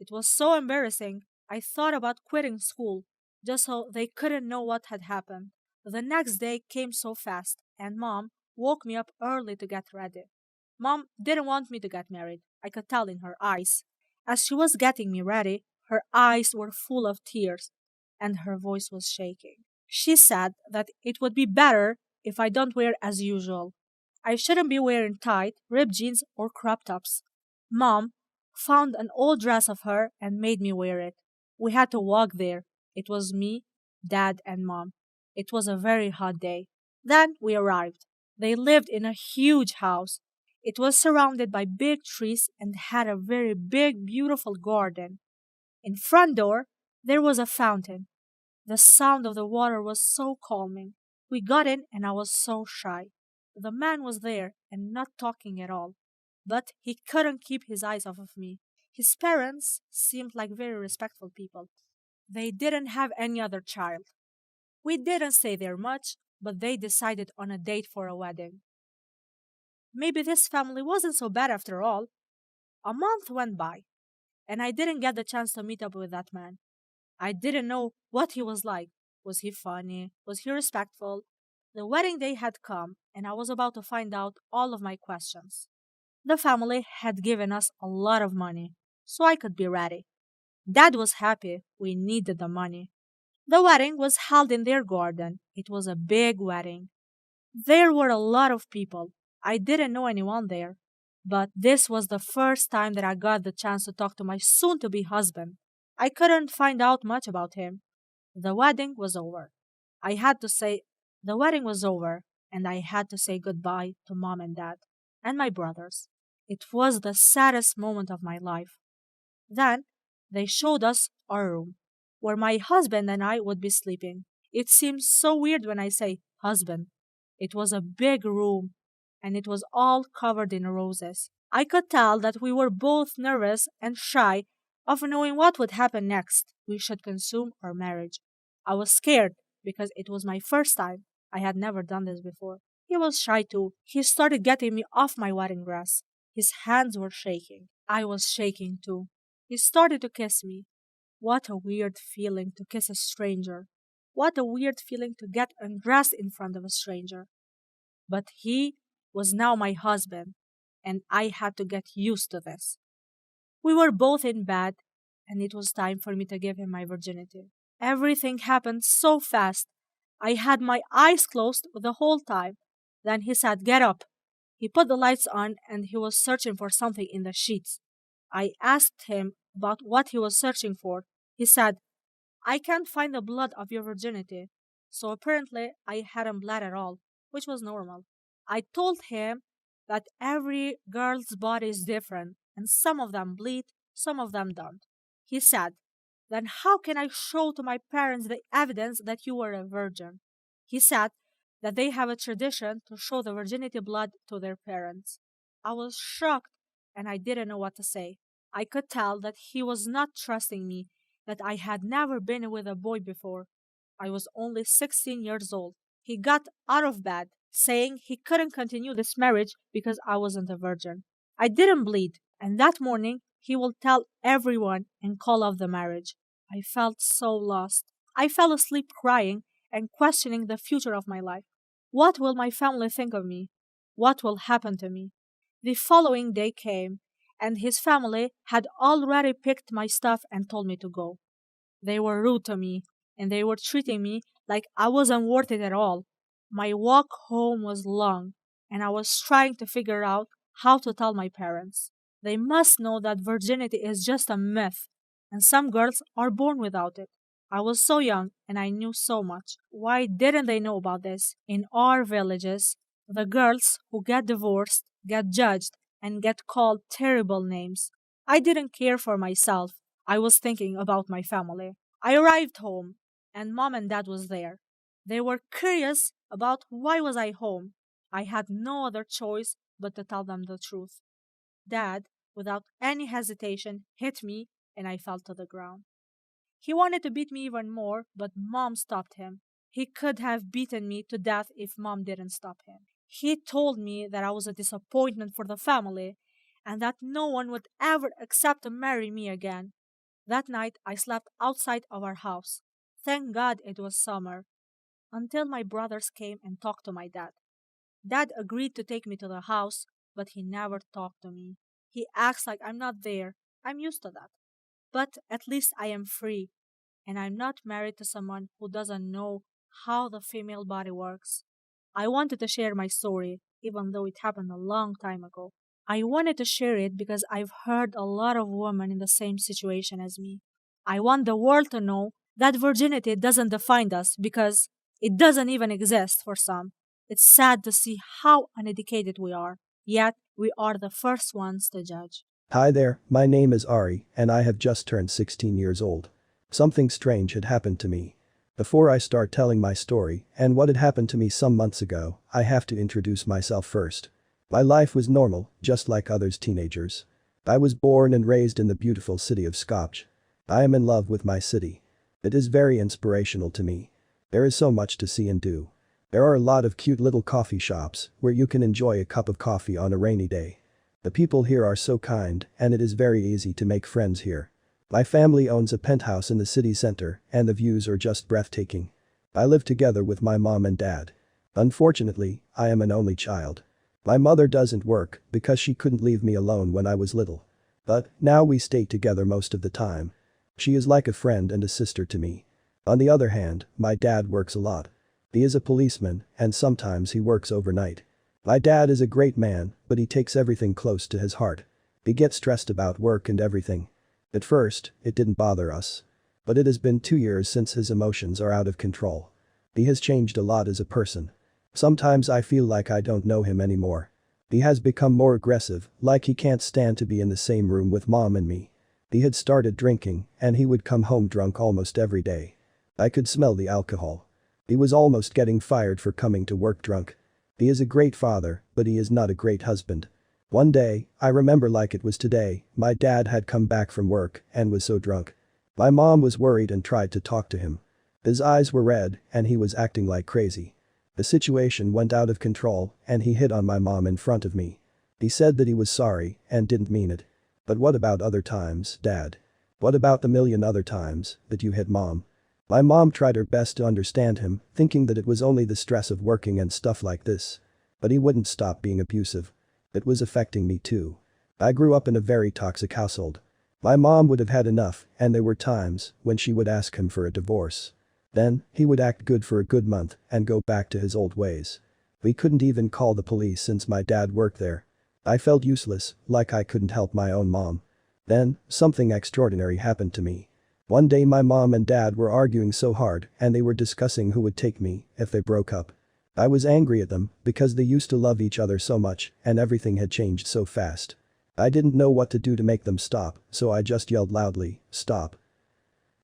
It was so embarrassing. I thought about quitting school, just so they couldn't know what had happened. The next day came so fast, and Mom woke me up early to get ready. Mom didn't want me to get married. I could tell in her eyes. As she was getting me ready, her eyes were full of tears, and her voice was shaking. She said that it would be better if I don't wear as usual. I shouldn't be wearing tight, ripped jeans, or crop tops. Mom found an old dress of her and made me wear it. We had to walk there. It was me, Dad, and Mom. It was a very hot day. Then we arrived. They lived in a huge house. It was surrounded by big trees and had a very big, beautiful garden. In front door, there was a fountain. The sound of the water was so calming. We got in and I was so shy. The man was there and not talking at all, but he couldn't keep his eyes off of me. His parents seemed like very respectful people. They didn't have any other child. We didn't stay there much, but they decided on a date for a wedding. Maybe this family wasn't so bad after all. A month went by, and I didn't get the chance to meet up with that man. I didn't know what he was like. Was he funny? Was he respectful? The wedding day had come, and I was about to find out all of my questions. The family had given us a lot of money, so I could be ready. Dad was happy. We needed the money. The wedding was held in their garden. It was a big wedding. There were a lot of people. I didn't know anyone there. But this was the first time that I got the chance to talk to my soon to be husband. I couldn't find out much about him. The wedding was over. I had to say, the wedding was over, and I had to say goodbye to mom and dad, and my brothers. It was the saddest moment of my life. Then they showed us our room, where my husband and I would be sleeping. It seems so weird when I say husband. It was a big room, and it was all covered in roses. I could tell that we were both nervous and shy of knowing what would happen next. We should consume our marriage. I was scared because it was my first time. I had never done this before. He was shy too. He started getting me off my wedding dress. His hands were shaking. I was shaking too. He started to kiss me. What a weird feeling to kiss a stranger. What a weird feeling to get undressed in front of a stranger. But he was now my husband, and I had to get used to this. We were both in bed, and it was time for me to give him my virginity. Everything happened so fast. I had my eyes closed the whole time. Then he said, "Get up." He put the lights on, and he was searching for something in the sheets. I asked him about what he was searching for. He said, "I can't find the blood of your virginity." So apparently I hadn't bled at all, which was normal. I told him that every girl's body is different, and some of them bleed, some of them don't. He said, "Then how can I show to my parents the evidence that you were a virgin?" He said that they have a tradition to show the virginity blood to their parents. I was shocked, and I didn't know what to say. I could tell that he was not trusting me, that I had never been with a boy before. I was only 16 years old. He got out of bed, saying he couldn't continue this marriage because I wasn't a virgin. I didn't bleed, and that morning he will tell everyone and call off the marriage. I felt so lost. I fell asleep crying and questioning the future of my life. What will my family think of me? What will happen to me? The following day came, and his family had already picked my stuff and told me to go. They were rude to me, and they were treating me like I wasn't worth it at all. My walk home was long, and I was trying to figure out how to tell my parents. They must know that virginity is just a myth, and some girls are born without it. I was so young, and I knew so much. Why didn't they know about this? In our villages, the girls who get divorced get judged and get called terrible names. I didn't care for myself. I was thinking about my family. I arrived home, and mom and dad was there. They were curious about why was I home. I had no other choice but to tell them the truth. Dad, without any hesitation, hit me, and I fell to the ground. He wanted to beat me even more, but mom stopped him. He could have beaten me to death if mom didn't stop him. He told me that I was a disappointment for the family and that no one would ever accept to marry me again. That night I slept outside of our house. Thank God it was summer. Until my brothers came and talked to my dad. Dad agreed to take me to the house, but he never talked to me. He acts like I'm not there. I'm used to that. But at least I am free, and I'm not married to someone who doesn't know how the female body works. I wanted to share my story, even though it happened a long time ago. I wanted to share it because I've heard a lot of women in the same situation as me. I want the world to know that virginity doesn't define us because it doesn't even exist for some. It's sad to see how uneducated we are, yet We are the first ones to judge. Hi there, my name is Ari, and I have just turned 16 years old. Something strange had happened to me. Before I start telling my story and what had happened to me some months ago, I have to introduce myself first. My life was normal, just like others teenagers. I was born and raised in the beautiful city of Skopje. I am in love with my city. It is very inspirational to me. There is so much to see and do. There are a lot of cute little coffee shops where you can enjoy a cup of coffee on a rainy day. The people here are so kind, and it is very easy to make friends here. My family owns a penthouse in the city center, and the views are just breathtaking. I live together with my mom and dad. Unfortunately, I am an only child. My mother doesn't work because she couldn't leave me alone when I was little. But now we stay together most of the time. She is like a friend and a sister to me. On the other hand, my dad works a lot. He is a policeman, and sometimes he works overnight. My dad is a great man, but he takes everything close to his heart. He gets stressed about work and everything. At first, it didn't bother us. But it has been 2 years since his emotions are out of control. He has changed a lot as a person. Sometimes I feel like I don't know him anymore. He has become more aggressive, like he can't stand to be in the same room with mom and me. He had started drinking, and he would come home drunk almost every day. I could smell the alcohol. He was almost getting fired for coming to work drunk. He is a great father, but he is not a great husband. One day, I remember like it was today, my dad had come back from work and was so drunk. My mom was worried and tried to talk to him. His eyes were red and he was acting like crazy. The situation went out of control and he hit on my mom in front of me. He said that he was sorry and didn't mean it. But what about other times, Dad? What about the million other times that you hit Mom? My mom tried her best to understand him, thinking that it was only the stress of working and stuff like this. But he wouldn't stop being abusive. It was affecting me too. I grew up in a very toxic household. My mom would have had enough, and there were times when she would ask him for a divorce. Then, he would act good for a good month and go back to his old ways. We couldn't even call the police since my dad worked there. I felt useless, like I couldn't help my own mom. Then, something extraordinary happened to me. One day my mom and dad were arguing so hard and they were discussing who would take me if they broke up. I was angry at them because they used to love each other so much and everything had changed so fast. I didn't know what to do to make them stop, so I just yelled loudly, "Stop."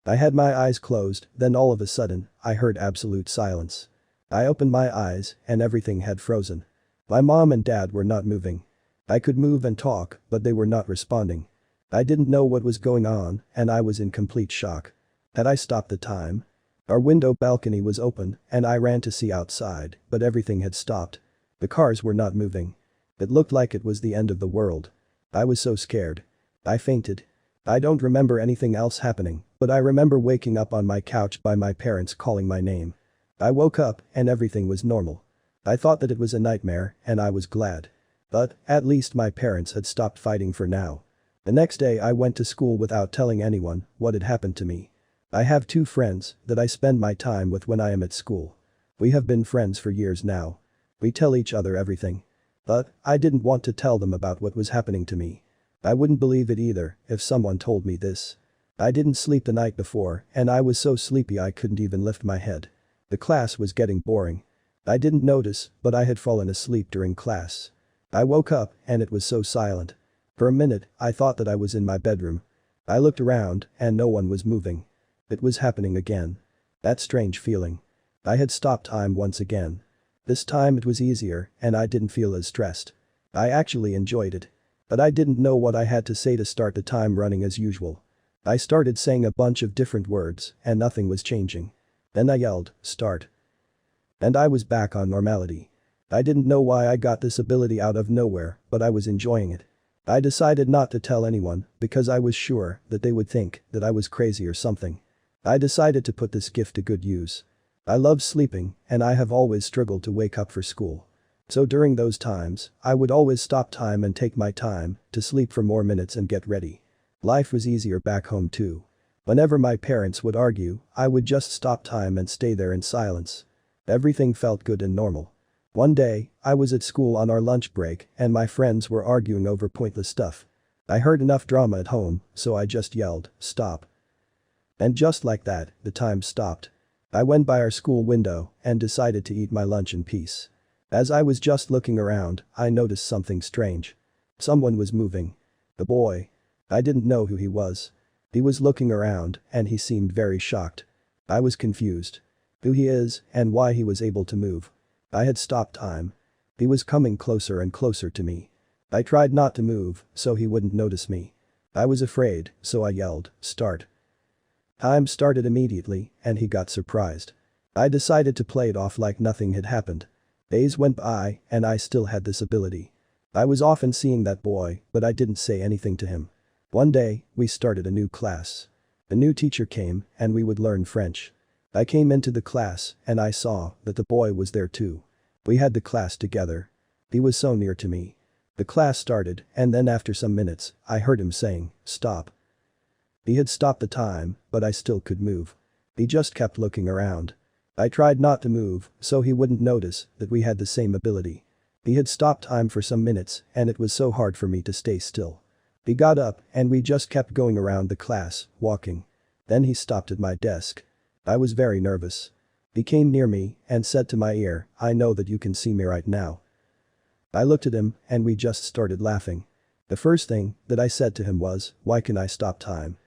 I had my eyes closed, then all of a sudden, I heard absolute silence. I opened my eyes and everything had frozen. My mom and dad were not moving. I could move and talk, but they were not responding. I didn't know what was going on, and I was in complete shock. Had I stopped the time? Our window balcony was open, and I ran to see outside, but everything had stopped. The cars were not moving. It looked like it was the end of the world. I was so scared. I fainted. I don't remember anything else happening, but I remember waking up on my couch by my parents calling my name. I woke up, and everything was normal. I thought that it was a nightmare, and I was glad. But, at least my parents had stopped fighting for now. The next day I went to school without telling anyone what had happened to me. I have 2 friends that I spend my time with when I am at school. We have been friends for years now. We tell each other everything. But, I didn't want to tell them about what was happening to me. I wouldn't believe it either if someone told me this. I didn't sleep the night before and I was so sleepy I couldn't even lift my head. The class was getting boring. I didn't notice, but I had fallen asleep during class. I woke up and it was so silent. For a minute, I thought that I was in my bedroom. I looked around and no one was moving. It was happening again. That strange feeling. I had stopped time once again. This time it was easier and I didn't feel as stressed. I actually enjoyed it. But I didn't know what I had to say to start the time running as usual. I started saying a bunch of different words and nothing was changing. Then I yelled, "Start." And I was back on normality. I didn't know why I got this ability out of nowhere, but I was enjoying it. I decided not to tell anyone because I was sure that they would think that I was crazy or something. I decided to put this gift to good use. I love sleeping and I have always struggled to wake up for school. So during those times, I would always stop time and take my time to sleep for more minutes and get ready. Life was easier back home too. Whenever my parents would argue, I would just stop time and stay there in silence. Everything felt good and normal. One day, I was at school on our lunch break and my friends were arguing over pointless stuff. I heard enough drama at home, so I just yelled, "Stop." And just like that, the time stopped. I went by our school window and decided to eat my lunch in peace. As I was just looking around, I noticed something strange. Someone was moving. The boy. I didn't know who he was. He was looking around, and he seemed very shocked. I was confused. Who he is, and why he was able to move. I had stopped time. He was coming closer and closer to me. I tried not to move, so he wouldn't notice me. I was afraid, so I yelled, "Start." Time started immediately, and he got surprised. I decided to play it off like nothing had happened. Days went by, and I still had this ability. I was often seeing that boy, but I didn't say anything to him. One day, we started a new class. A new teacher came, and we would learn French. I came into the class, and I saw that the boy was there too. We had the class together. He was so near to me. The class started, and then after some minutes, I heard him saying, "Stop." He had stopped the time, but I still could move. He just kept looking around. I tried not to move, so he wouldn't notice that we had the same ability. He had stopped time for some minutes, and it was so hard for me to stay still. He got up, and we just kept going around the class, walking. Then he stopped at my desk. I was very nervous. He came near me and said to my ear, "I know that you can see me right now." I looked at him, and we just started laughing. The first thing that I said to him was, "Why can I stop time?"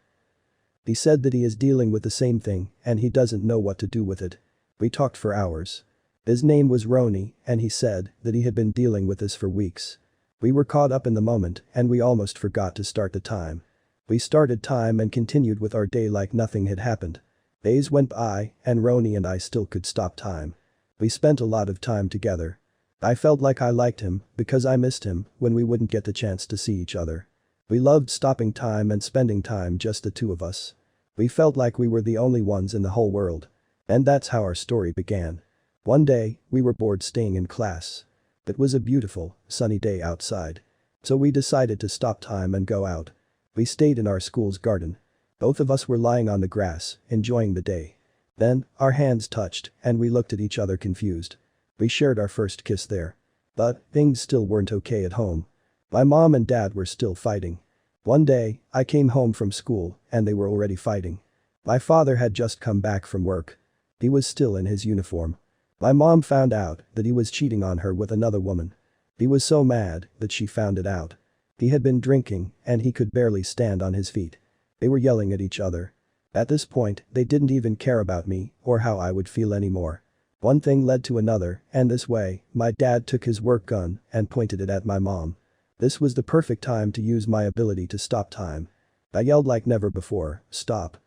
He said that he is dealing with the same thing, and he doesn't know what to do with it. We talked for hours. His name was Roni, and he said that he had been dealing with this for weeks. We were caught up in the moment, and we almost forgot to start the time. We started time and continued with our day like nothing had happened. Days went by, and Roni and I still could stop time. We spent a lot of time together. I felt like I liked him because I missed him when we wouldn't get the chance to see each other. We loved stopping time and spending time just the two of us. We felt like we were the only ones in the whole world. And that's how our story began. One day, we were bored staying in class. It was a beautiful, sunny day outside. So we decided to stop time and go out. We stayed in our school's garden. Both of us were lying on the grass, enjoying the day. Then, our hands touched, and we looked at each other confused. We shared our first kiss there. But, things still weren't okay at home. My mom and dad were still fighting. One day, I came home from school, and they were already fighting. My father had just come back from work. He was still in his uniform. My mom found out that he was cheating on her with another woman. He was so mad that she found it out. He had been drinking, and he could barely stand on his feet. They were yelling at each other. At this point, they didn't even care about me or how I would feel anymore. One thing led to another, and this way, my dad took his work gun and pointed it at my mom. This was the perfect time to use my ability to stop time. I yelled like never before, "Stop."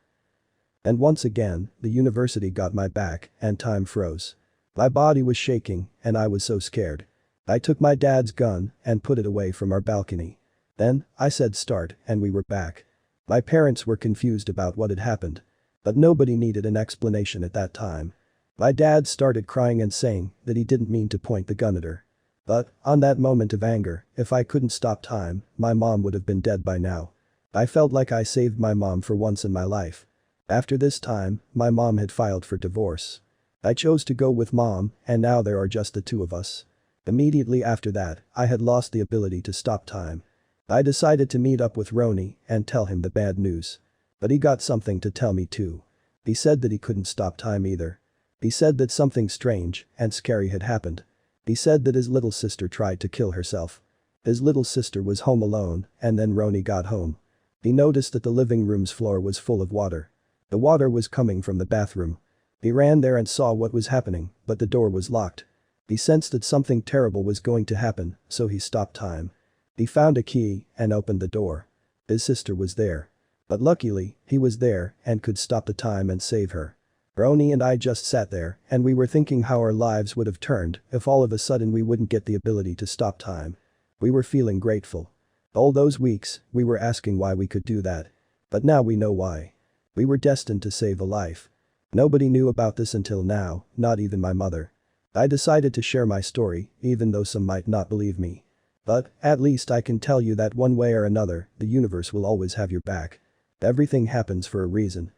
And once again, the university got my back, and time froze. My body was shaking, and I was so scared. I took my dad's gun and put it away from our balcony. Then, I said start, and we were back. My parents were confused about what had happened. But nobody needed an explanation at that time. My dad started crying and saying that he didn't mean to point the gun at her. But, on that moment of anger, if I couldn't stop time, my mom would have been dead by now. I felt like I saved my mom for once in my life. After this time, my mom had filed for divorce. I chose to go with mom, and now there are just the two of us. Immediately after that, I had lost the ability to stop time. I decided to meet up with Roni and tell him the bad news. But he got something to tell me too. He said that he couldn't stop time either. He said that something strange and scary had happened. He said that his little sister tried to kill herself. His little sister was home alone, and then Roni got home. He noticed that the living room's floor was full of water. The water was coming from the bathroom. He ran there and saw what was happening, but the door was locked. He sensed that something terrible was going to happen, so he stopped time. He found a key and opened the door. His sister was there. But luckily, he was there and could stop the time and save her. Roni and I just sat there, and we were thinking how our lives would have turned if all of a sudden we wouldn't get the ability to stop time. We were feeling grateful. All those weeks, we were asking why we could do that. But now we know why. We were destined to save a life. Nobody knew about this until now, not even my mother. I decided to share my story, even though some might not believe me. But, at least I can tell you that one way or another, the universe will always have your back. Everything happens for a reason.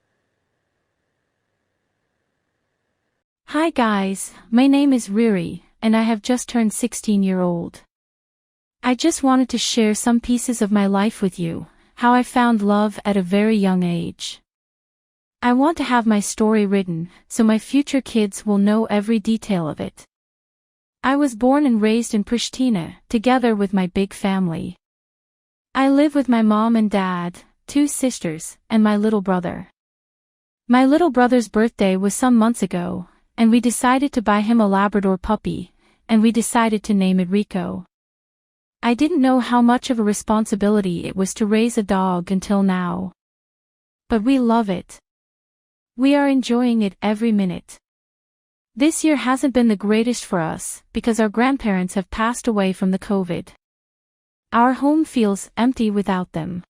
Hi guys, my name is Riri, and I have just turned 16-year-old. I just wanted to share some pieces of my life with you, how I found love at a very young age. I want to have my story written, so my future kids will know every detail of it. I was born and raised in Pristina, together with my big family. I live with my mom and dad, 2 sisters, and my little brother. My little brother's birthday was some months ago, and we decided to buy him a Labrador puppy, and we decided to name it Rico. I didn't know how much of a responsibility it was to raise a dog until now. But we love it. We are enjoying it every minute. This year hasn't been the greatest for us because our grandparents have passed away from the COVID. Our home feels empty without them.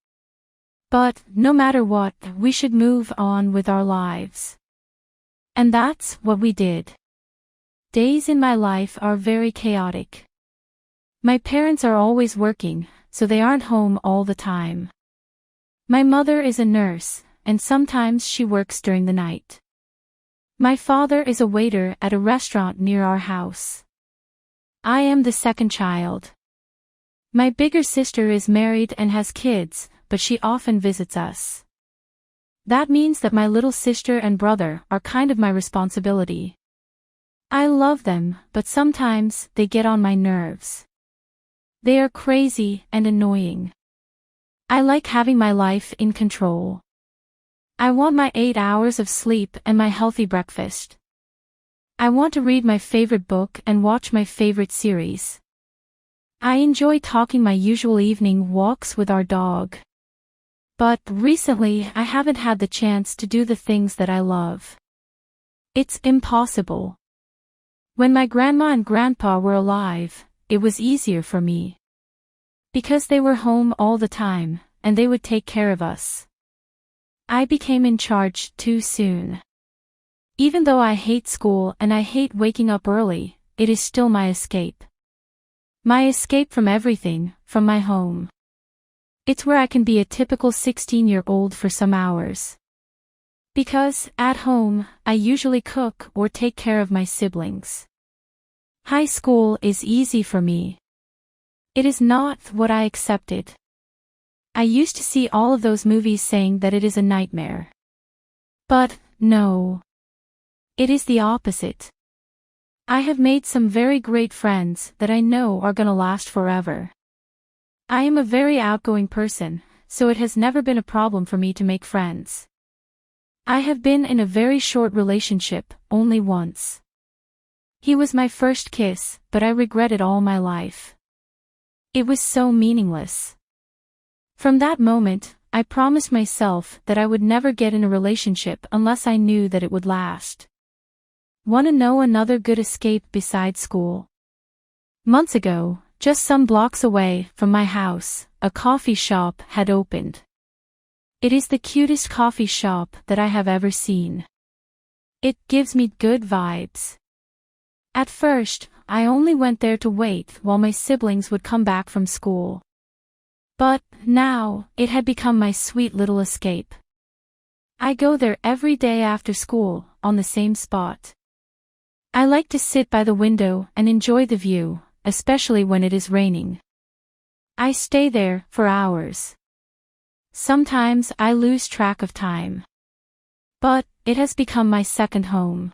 But, no matter what, we should move on with our lives. And that's what we did. Days in my life are very chaotic. My parents are always working, so they aren't home all the time. My mother is a nurse, and sometimes she works during the night. My father is a waiter at a restaurant near our house. I am the second child. My bigger sister is married and has kids, but she often visits us. That means that my little sister and brother are kind of my responsibility. I love them, but sometimes they get on my nerves. They are crazy and annoying. I like having my life in control. I want my 8 hours of sleep and my healthy breakfast. I want to read my favorite book and watch my favorite series. I enjoy taking my usual evening walks with our dog. But recently I haven't had the chance to do the things that I love. It's impossible. When my grandma and grandpa were alive, it was easier for me. Because they were home all the time, and they would take care of us. I became in charge too soon. Even though I hate school and I hate waking up early, it is still my escape. My escape from everything, from my home. It's where I can be a typical 16-year-old for some hours. Because, at home, I usually cook or take care of my siblings. High school is easy for me. It is not what I accepted. I used to see all of those movies saying that it is a nightmare. But, no. It is the opposite. I have made some very great friends that I know are gonna last forever. I am a very outgoing person, so it has never been a problem for me to make friends. I have been in a very short relationship, only once. He was my first kiss, but I regret it all my life. It was so meaningless. From that moment, I promised myself that I would never get in a relationship unless I knew that it would last. Wanna know another good escape besides school? Months ago, just some blocks away from my house, a coffee shop had opened. It is the cutest coffee shop that I have ever seen. It gives me good vibes. At first, I only went there to wait while my siblings would come back from school. But, now, it had become my sweet little escape. I go there every day after school, on the same spot. I like to sit by the window and enjoy the view, especially when it is raining. I stay there for hours. Sometimes I lose track of time. But, it has become my second home.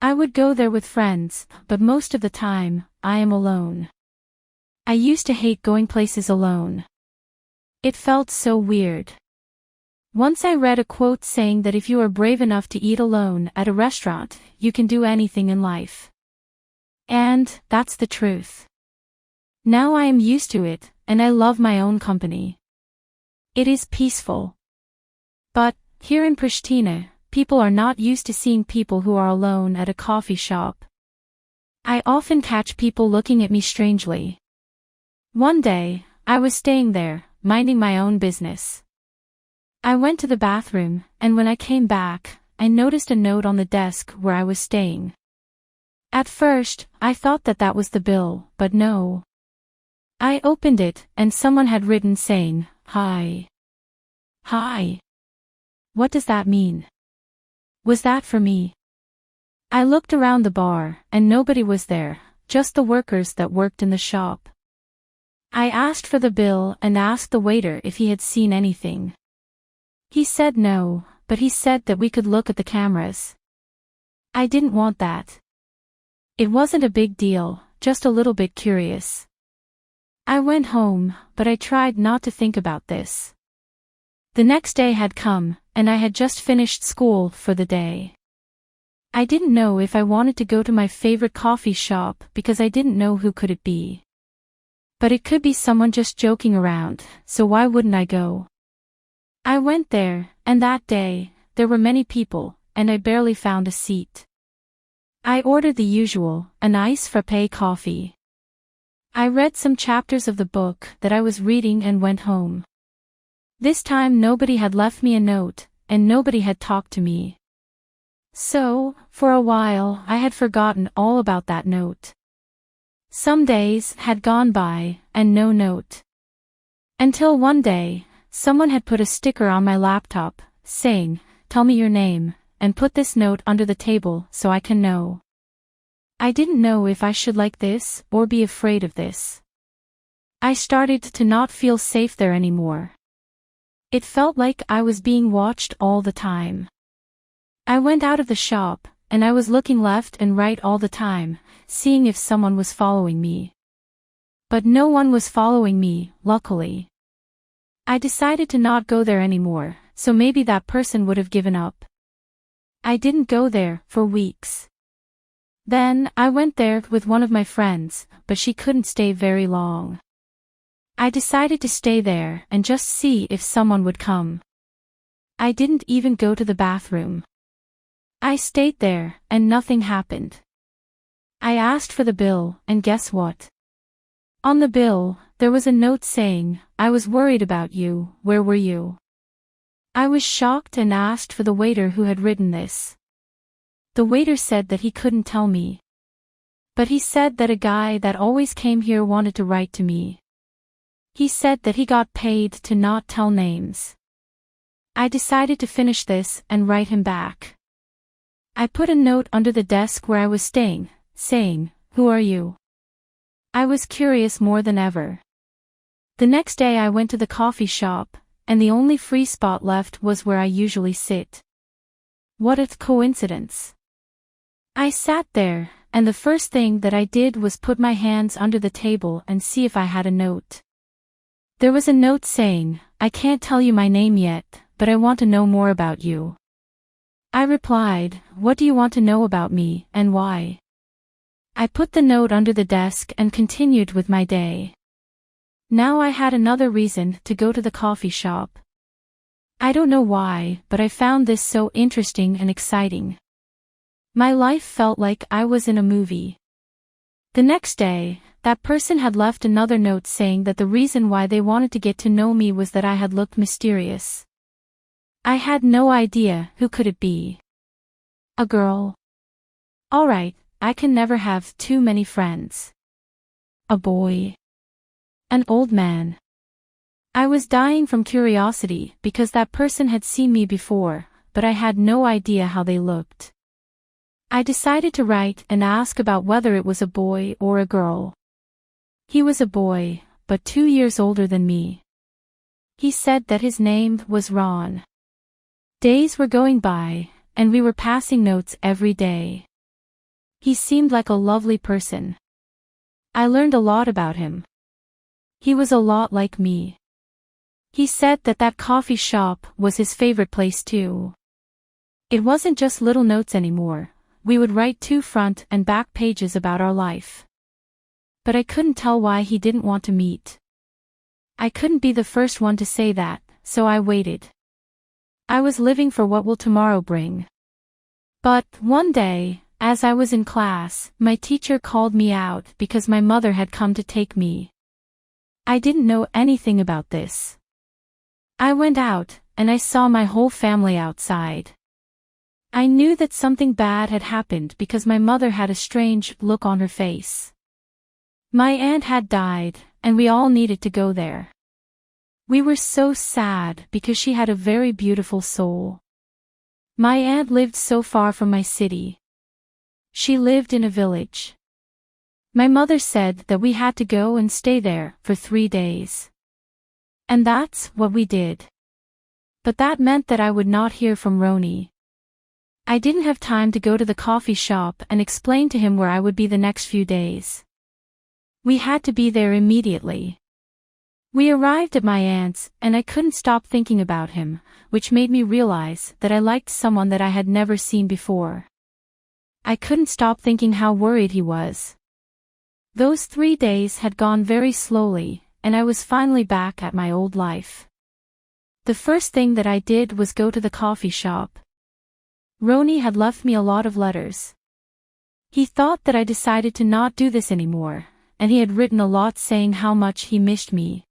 I would go there with friends, but most of the time, I am alone. I used to hate going places alone. It felt so weird. Once I read a quote saying that if you are brave enough to eat alone at a restaurant, you can do anything in life. And, that's the truth. Now I am used to it, and I love my own company. It is peaceful. But, here in Pristina, people are not used to seeing people who are alone at a coffee shop. I often catch people looking at me strangely. One day, I was staying there, minding my own business. I went to the bathroom, and when I came back, I noticed a note on the desk where I was staying. At first, I thought that that was the bill, but no. I opened it, and someone had written saying, "Hi." Hi. What does that mean? Was that for me? I looked around the bar, and nobody was there, just the workers that worked in the shop. I asked for the bill and asked the waiter if he had seen anything. He said no, but he said that we could look at the cameras. I didn't want that. It wasn't a big deal, just a little bit curious. I went home, but I tried not to think about this. The next day had come, and I had just finished school for the day. I didn't know if I wanted to go to my favorite coffee shop because I didn't know who could it be. But it could be someone just joking around, so why wouldn't I go? I went there, and that day, there were many people, and I barely found a seat. I ordered the usual, a nice frappe coffee. I read some chapters of the book that I was reading and went home. This time nobody had left me a note, and nobody had talked to me. So, for a while I had forgotten all about that note. Some days had gone by, and no note. Until one day, someone had put a sticker on my laptop, saying, "Tell me your name, and put this note under the table so I can know." I didn't know if I should like this or be afraid of this. I started to not feel safe there anymore. It felt like I was being watched all the time. I went out of the shop, and I was looking left and right all the time, seeing if someone was following me. But no one was following me, luckily. I decided to not go there anymore, so maybe that person would have given up. I didn't go there for weeks. Then, I went there with one of my friends, but she couldn't stay very long. I decided to stay there and just see if someone would come. I didn't even go to the bathroom. I stayed there, and nothing happened. I asked for the bill, and guess what? On the bill, there was a note saying, "I was worried about you, where were you?" I was shocked and asked for the waiter who had written this. The waiter said that he couldn't tell me. But he said that a guy that always came here wanted to write to me. He said that he got paid to not tell names. I decided to finish this and write him back. I put a note under the desk where I was staying, saying, "Who are you?" I was curious more than ever. The next day I went to the coffee shop, and the only free spot left was where I usually sit. What a coincidence. I sat there, and the first thing that I did was put my hands under the table and see if I had a note. There was a note saying, "I can't tell you my name yet, but I want to know more about you." I replied, "What do you want to know about me, and why?" I put the note under the desk and continued with my day. Now I had another reason to go to the coffee shop. I don't know why, but I found this so interesting and exciting. My life felt like I was in a movie. The next day, that person had left another note saying that the reason why they wanted to get to know me was that I had looked mysterious. I had no idea who could it be. A girl? Alright, I can never have too many friends. A boy? An old man? I was dying from curiosity because that person had seen me before, but I had no idea how they looked. I decided to write and ask about whether it was a boy or a girl. He was a boy, but 2 years older than me. He said that his name was Ron. Days were going by, and we were passing notes every day. He seemed like a lovely person. I learned a lot about him. He was a lot like me. He said that that coffee shop was his favorite place too. It wasn't just little notes anymore. We would write 2 front and back pages about our life. But I couldn't tell why he didn't want to meet. I couldn't be the first one to say that, so I waited. I was living for what will tomorrow bring. But, one day, as I was in class, my teacher called me out because my mother had come to take me. I didn't know anything about this. I went out, and I saw my whole family outside. I knew that something bad had happened because my mother had a strange look on her face. My aunt had died, and we all needed to go there. We were so sad because she had a very beautiful soul. My aunt lived so far from my city. She lived in a village. My mother said that we had to go and stay there for 3 days. And that's what we did. But that meant that I would not hear from Roni. I didn't have time to go to the coffee shop and explain to him where I would be the next few days. We had to be there immediately. We arrived at my aunt's, and I couldn't stop thinking about him, which made me realize that I liked someone that I had never seen before. I couldn't stop thinking how worried he was. Those 3 days had gone very slowly, and I was finally back at my old life. The first thing that I did was go to the coffee shop. Roni had left me a lot of letters. He thought that I decided to not do this anymore, and he had written a lot saying how much he missed me.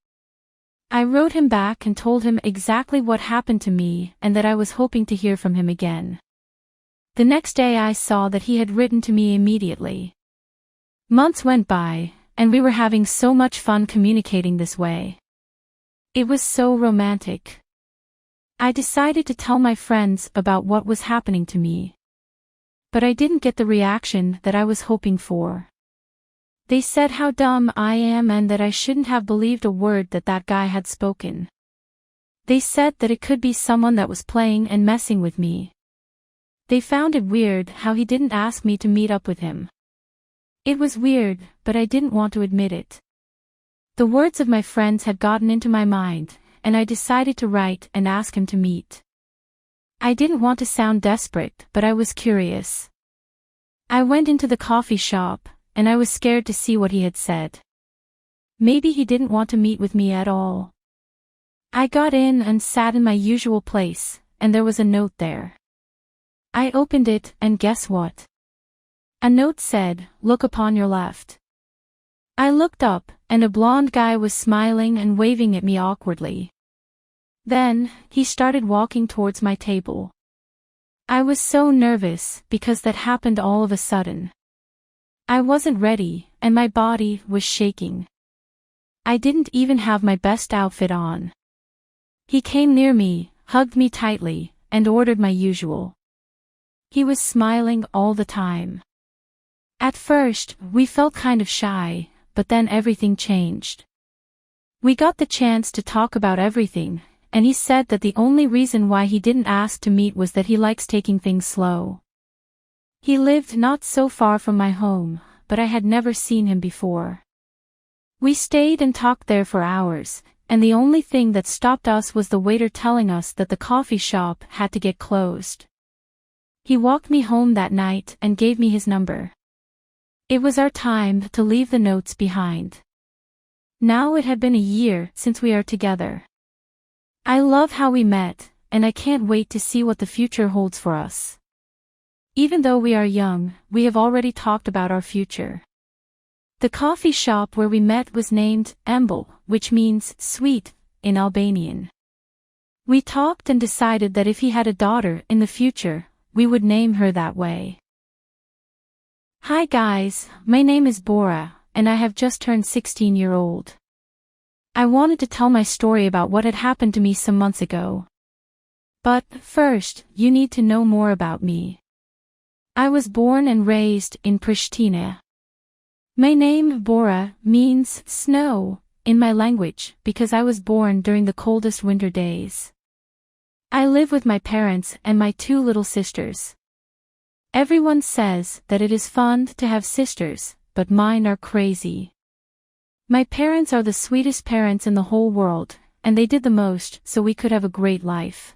I wrote him back and told him exactly what happened to me and that I was hoping to hear from him again. The next day I saw that he had written to me immediately. Months went by, and we were having so much fun communicating this way. It was so romantic. I decided to tell my friends about what was happening to me. But I didn't get the reaction that I was hoping for. They said how dumb I am and that I shouldn't have believed a word that that guy had spoken. They said that it could be someone that was playing and messing with me. They found it weird how he didn't ask me to meet up with him. It was weird, but I didn't want to admit it. The words of my friends had gotten into my mind, and I decided to write and ask him to meet. I didn't want to sound desperate, but I was curious. I went into the coffee shop, and I was scared to see what he had said. Maybe he didn't want to meet with me at all. I got in and sat in my usual place, and there was a note there. I opened it, and guess what? A note said, "Look upon your left." I looked up, and a blonde guy was smiling and waving at me awkwardly. Then, he started walking towards my table. I was so nervous because that happened all of a sudden. I wasn't ready, and my body was shaking. I didn't even have my best outfit on. He came near me, hugged me tightly, and ordered my usual. He was smiling all the time. At first, we felt kind of shy, but then everything changed. We got the chance to talk about everything, and he said that the only reason why he didn't ask to meet was that he likes taking things slow. He lived not so far from my home, but I had never seen him before. We stayed and talked there for hours, and the only thing that stopped us was the waiter telling us that the coffee shop had to get closed. He walked me home that night and gave me his number. It was our time to leave the notes behind. Now it had been a year since we are together. I love how we met, and I can't wait to see what the future holds for us. Even though we are young, we have already talked about our future. The coffee shop where we met was named Embel, which means sweet in Albanian. We talked and decided that if he had a daughter in the future, we would name her that way. Hi guys, my name is Bora, and I have just turned 16-year-old. I wanted to tell my story about what had happened to me some months ago. But first, you need to know more about me. I was born and raised in Pristina. My name Bora means snow in my language because I was born during the coldest winter days. I live with my parents and my 2 little sisters. Everyone says that it is fun to have sisters, but mine are crazy. My parents are the sweetest parents in the whole world, and they did the most so we could have a great life.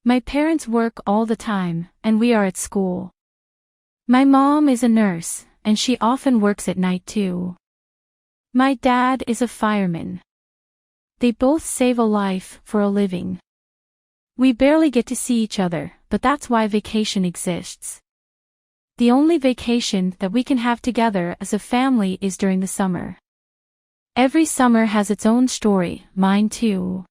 My parents work all the time, and we are at school. My mom is a nurse, and she often works at night too. My dad is a fireman. They both save a life for a living. We barely get to see each other, but that's why vacation exists. The only vacation that we can have together as a family is during the summer. Every summer has its own story, mine too.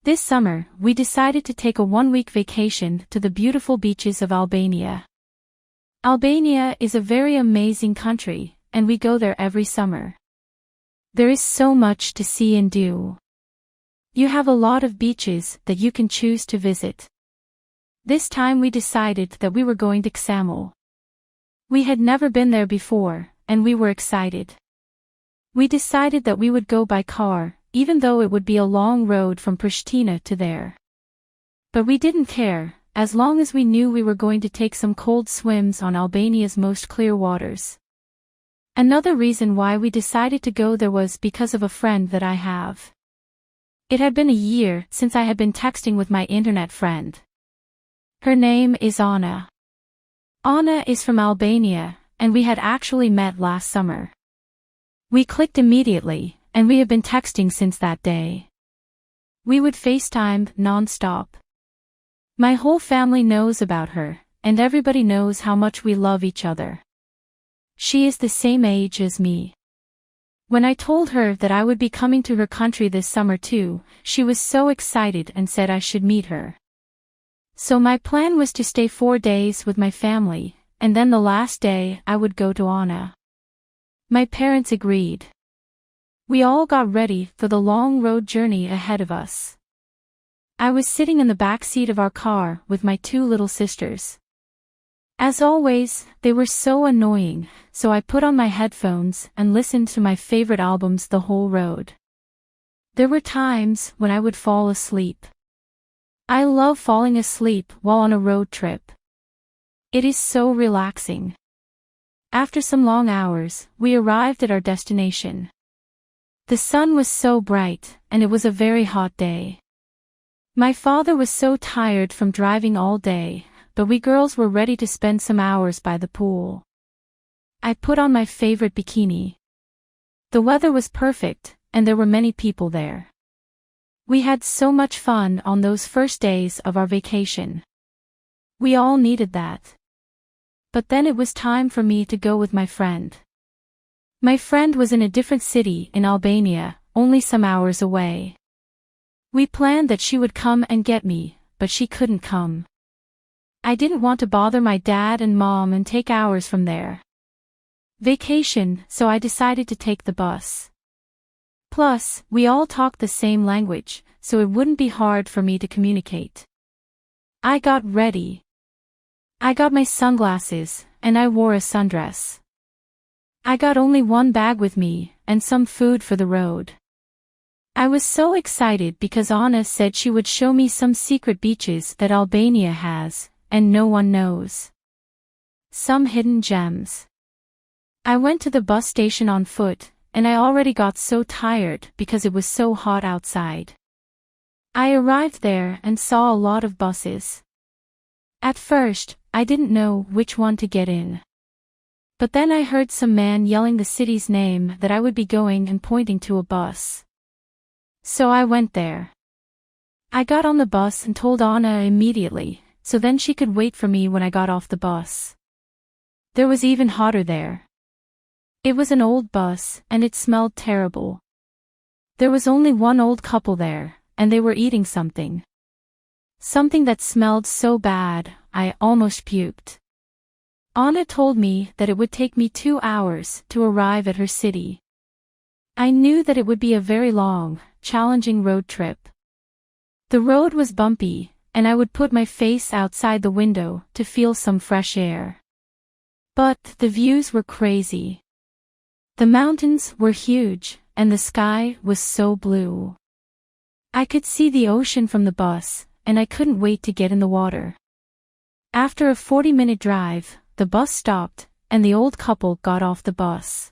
This summer, we decided to take a 1-week vacation to the beautiful beaches of Albania. Albania is a very amazing country, and we go there every summer. There is so much to see and do. You have a lot of beaches that you can choose to visit. This time we decided that we were going to Ksamil. We had never been there before, and we were excited. We decided that we would go by car, even though it would be a long road from Pristina to there. But we didn't care, as long as we knew we were going to take some cold swims on Albania's most clear waters. Another reason why we decided to go there was because of a friend that I have. It had been a year since I had been texting with my internet friend. Her name is Anna. Anna is from Albania, and we had actually met last summer. We clicked immediately, and we have been texting since that day. We would FaceTime non-stop. My whole family knows about her, and everybody knows how much we love each other. She is the same age as me. When I told her that I would be coming to her country this summer too, she was so excited and said I should meet her. So my plan was to stay 4 days with my family, and then the last day I would go to Anna. My parents agreed. We all got ready for the long road journey ahead of us. I was sitting in the back seat of our car with my 2 little sisters. As always, they were so annoying, so I put on my headphones and listened to my favorite albums the whole road. There were times when I would fall asleep. I love falling asleep while on a road trip. It is so relaxing. After some long hours, we arrived at our destination. The sun was so bright, and it was a very hot day. My father was so tired from driving all day, but we girls were ready to spend some hours by the pool. I put on my favorite bikini. The weather was perfect, and there were many people there. We had so much fun on those first days of our vacation. We all needed that. But then it was time for me to go with my friend. My friend was in a different city in Albania, only some hours away. We planned that she would come and get me, but she couldn't come. I didn't want to bother my dad and mom and take hours from their vacation, so I decided to take the bus. Plus, we all talked the same language, so it wouldn't be hard for me to communicate. I got ready. I got my sunglasses, and I wore a sundress. I got only one bag with me, and some food for the road. I was so excited because Anna said she would show me some secret beaches that Albania has, and no one knows. Some hidden gems. I went to the bus station on foot, and I already got so tired because it was so hot outside. I arrived there and saw a lot of buses. At first, I didn't know which one to get in. But then I heard some man yelling the city's name that I would be going and pointing to a bus. So I went there. I got on the bus and told Anna immediately, so then she could wait for me when I got off the bus. There was even hotter there. It was an old bus, and it smelled terrible. There was only one old couple there, and they were eating something. Something that smelled so bad, I almost puked. Anna told me that it would take me 2 hours to arrive at her city. I knew that it would be a very long, challenging road trip. The road was bumpy, and I would put my face outside the window to feel some fresh air. But the views were crazy. The mountains were huge, and the sky was so blue. I could see the ocean from the bus, and I couldn't wait to get in the water. After a 40-minute drive, the bus stopped, and the old couple got off the bus.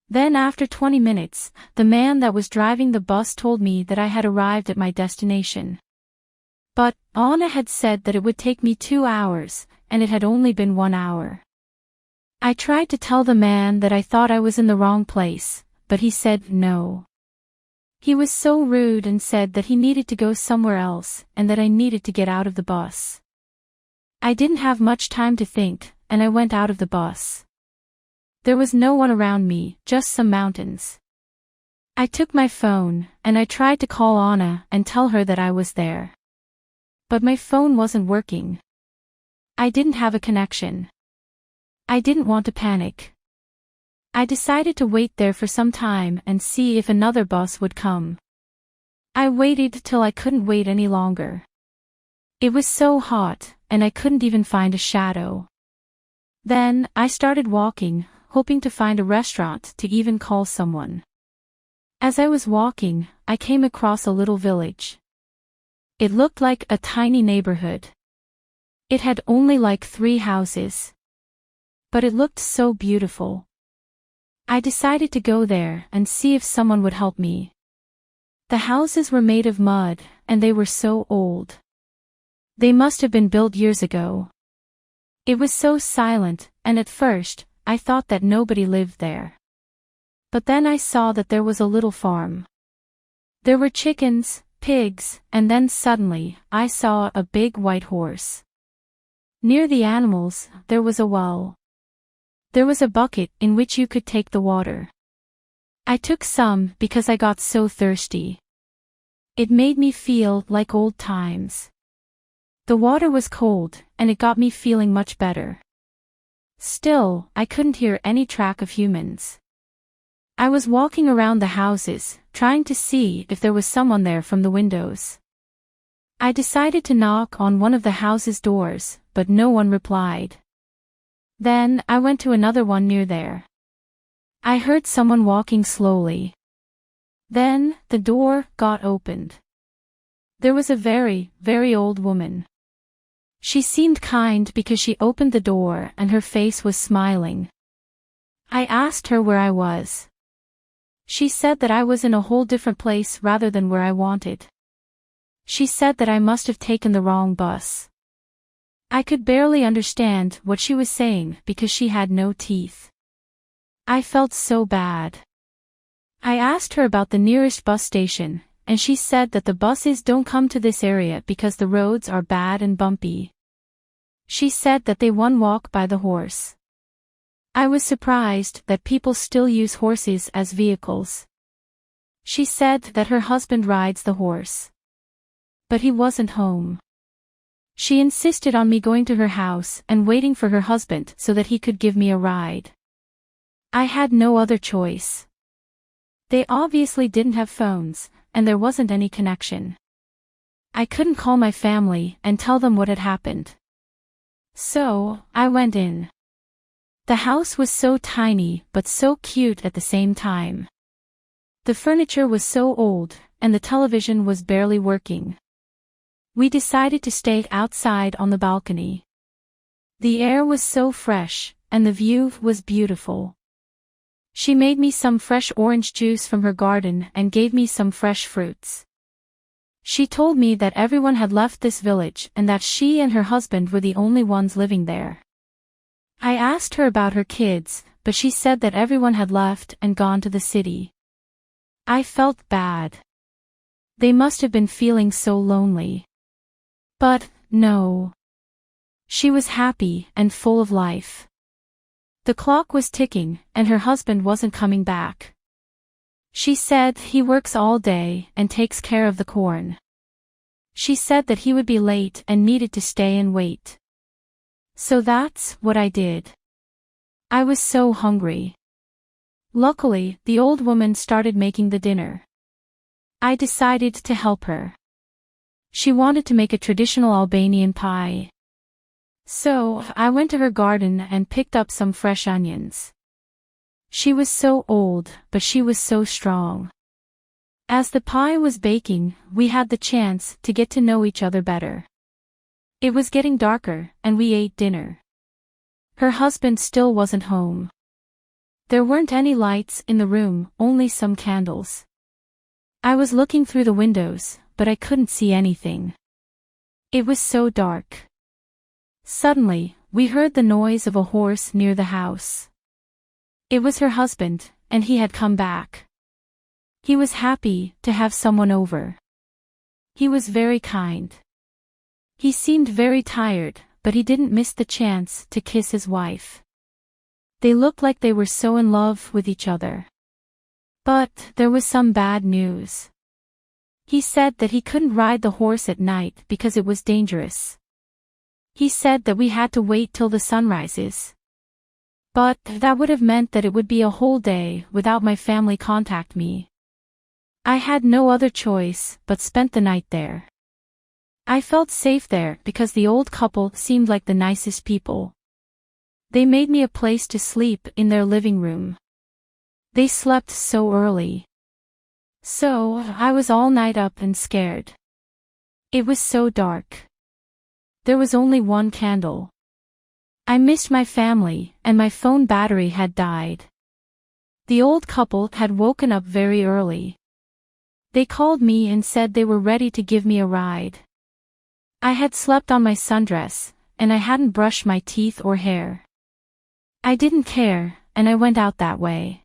Then after 20 minutes, the man that was driving the bus told me that I had arrived at my destination. But Anna had said that it would take me 2 hours, and it had only been 1 hour. I tried to tell the man that I thought I was in the wrong place, but he said no. He was so rude and said that he needed to go somewhere else and that I needed to get out of the bus. I didn't have much time to think, and I went out of the bus. There was no one around me, just some mountains. I took my phone, and I tried to call Anna and tell her that I was there. But my phone wasn't working. I didn't have a connection. I didn't want to panic. I decided to wait there for some time and see if another bus would come. I waited till I couldn't wait any longer. It was so hot, and I couldn't even find a shadow. Then, I started walking, hoping to find a restaurant to even call someone. As I was walking, I came across a little village. It looked like a tiny neighborhood. It had only like 3 houses. But it looked so beautiful. I decided to go there and see if someone would help me. The houses were made of mud, and they were so old. They must have been built years ago. It was so silent, and at first, I thought that nobody lived there. But then I saw that there was a little farm. There were chickens, pigs, and then suddenly, I saw a big white horse. Near the animals, there was a well. There was a bucket in which you could take the water. I took some because I got so thirsty. It made me feel like old times. The water was cold, and it got me feeling much better. Still, I couldn't hear any track of humans. I was walking around the houses, trying to see if there was someone there from the windows. I decided to knock on one of the house's doors, but no one replied. Then, I went to another one near there. I heard someone walking slowly. Then, the door got opened. There was a very, very old woman. She seemed kind because she opened the door and her face was smiling. I asked her where I was. She said that I was in a whole different place rather than where I wanted. She said that I must have taken the wrong bus. I could barely understand what she was saying because she had no teeth. I felt so bad. I asked her about the nearest bus station, and she said that the buses don't come to this area because the roads are bad and bumpy. She said that they won't walk by the horse. I was surprised that people still use horses as vehicles. She said that her husband rides the horse. But he wasn't home. She insisted on me going to her house and waiting for her husband so that he could give me a ride. I had no other choice. They obviously didn't have phones, and there wasn't any connection. I couldn't call my family and tell them what had happened. So, I went in. The house was so tiny but so cute at the same time. The furniture was so old, and the television was barely working. We decided to stay outside on the balcony. The air was so fresh, and the view was beautiful. She made me some fresh orange juice from her garden and gave me some fresh fruits. She told me that everyone had left this village and that she and her husband were the only ones living there. I asked her about her kids, but she said that everyone had left and gone to the city. I felt bad. They must have been feeling so lonely. But, no. She was happy and full of life. The clock was ticking, and her husband wasn't coming back. She said he works all day and takes care of the corn. She said that he would be late and needed to stay and wait. So that's what I did. I was so hungry. Luckily, the old woman started making the dinner. I decided to help her. She wanted to make a traditional Albanian pie. So, I went to her garden and picked up some fresh onions. She was so old, but she was so strong. As the pie was baking, we had the chance to get to know each other better. It was getting darker, and we ate dinner. Her husband still wasn't home. There weren't any lights in the room, only some candles. I was looking through the windows, but I couldn't see anything. It was so dark. Suddenly, we heard the noise of a horse near the house. It was her husband, and he had come back. He was happy to have someone over. He was very kind. He seemed very tired, but he didn't miss the chance to kiss his wife. They looked like they were so in love with each other. But there was some bad news. He said that he couldn't ride the horse at night because it was dangerous. He said that we had to wait till the sun rises. But that would have meant that it would be a whole day without my family contact me. I had no other choice but spent the night there. I felt safe there because the old couple seemed like the nicest people. They made me a place to sleep in their living room. They slept so early. So, I was all night up and scared. It was so dark. There was only one candle. I missed my family, and my phone battery had died. The old couple had woken up very early. They called me and said they were ready to give me a ride. I had slept on my sundress, and I hadn't brushed my teeth or hair. I didn't care, and I went out that way.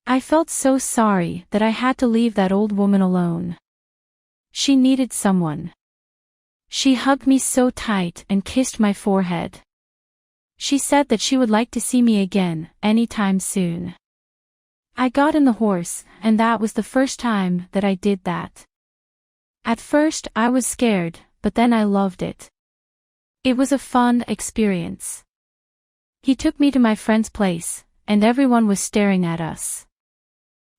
I felt so sorry that I had to leave that old woman alone. She needed someone. She hugged me so tight and kissed my forehead. She said that she would like to see me again, anytime soon. I got in the horse, and that was the first time that I did that. At first I was scared, but then I loved it. It was a fun experience. He took me to my friend's place, and everyone was staring at us.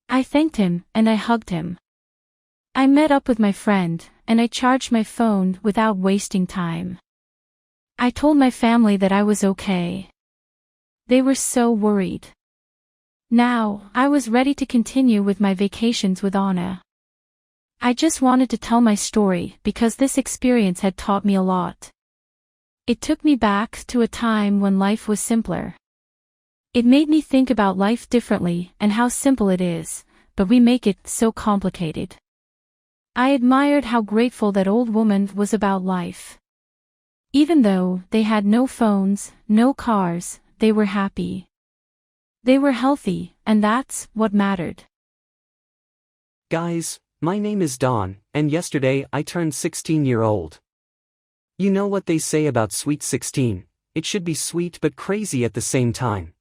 I thanked him, and I hugged him. I met up with my friend, and I charged my phone without wasting time. I told my family that I was okay. They were so worried. Now, I was ready to continue with my vacations with Anna. I just wanted to tell my story because this experience had taught me a lot. It took me back to a time when life was simpler. It made me think about life differently and how simple it is, but we make it so complicated. I admired how grateful that old woman was about life. Even though they had no phones, no cars, they were happy. They were healthy, and that's what mattered. Guys, my name is Dawn, and yesterday I turned 16-year-old. You know what they say about sweet 16, it should be sweet but crazy at the same time.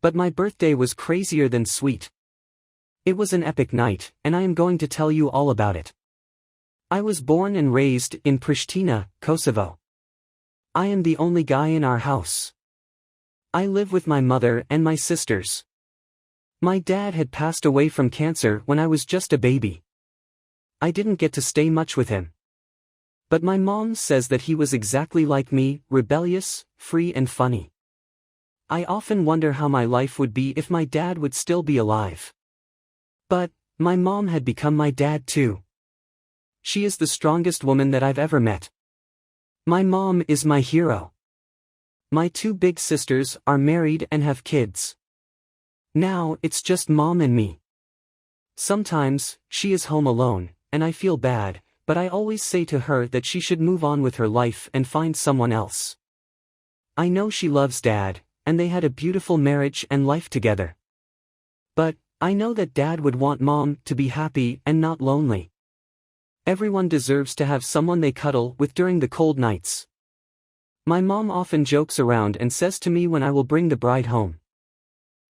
But my birthday was crazier than sweet. It was an epic night, and I am going to tell you all about it. I was born and raised in Pristina, Kosovo. I am the only guy in our house. I live with my mother and my sisters. My dad had passed away from cancer when I was just a baby. I didn't get to stay much with him. But my mom says that he was exactly like me, rebellious, free and funny. I often wonder how my life would be if my dad would still be alive. But, my mom had become my dad too. She is the strongest woman that I've ever met. My mom is my hero. My two big sisters are married and have kids. Now it's just mom and me. Sometimes, she is home alone, and I feel bad, but I always say to her that she should move on with her life and find someone else. I know she loves Dad, and they had a beautiful marriage and life together. But, I know that Dad would want Mom to be happy and not lonely. Everyone deserves to have someone they cuddle with during the cold nights. My mom often jokes around and says to me when I will bring the bride home.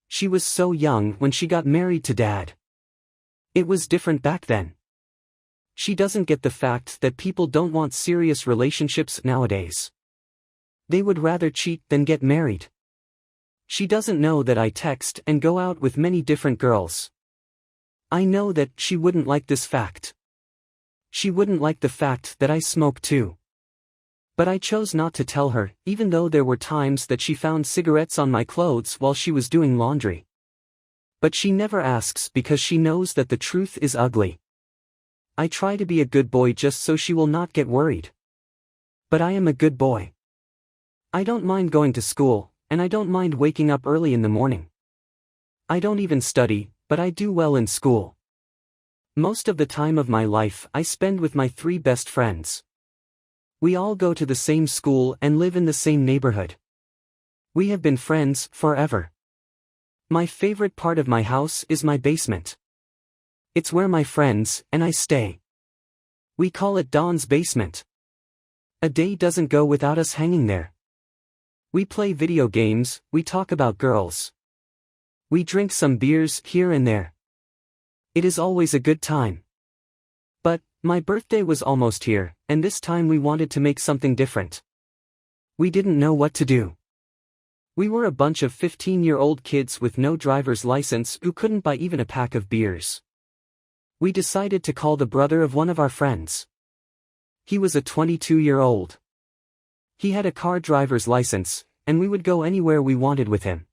She was so young when she got married to Dad. It was different back then. She doesn't get the fact that people don't want serious relationships nowadays. They would rather cheat than get married. She doesn't know that I text and go out with many different girls. I know that she wouldn't like this fact. She wouldn't like the fact that I smoke too. But I chose not to tell her, even though there were times that she found cigarettes on my clothes while she was doing laundry. But she never asks because she knows that the truth is ugly. I try to be a good boy just so she will not get worried. But I am a good boy. I don't mind going to school, and I don't mind waking up early in the morning. I don't even study, but I do well in school. Most of the time of my life I spend with my 3 best friends. We all go to the same school and live in the same neighborhood. We have been friends forever. My favorite part of my house is my basement. It's where my friends and I stay. We call it Dawn's basement. A day doesn't go without us hanging there. We play video games, we talk about girls. We drink some beers here and there. It is always a good time. But, my birthday was almost here, and this time we wanted to make something different. We didn't know what to do. We were a bunch of 15-year-old kids with no driver's license who couldn't buy even a pack of beers. We decided to call the brother of one of our friends. He was a 22-year-old. He had a car driver's license, and we would go anywhere we wanted with him.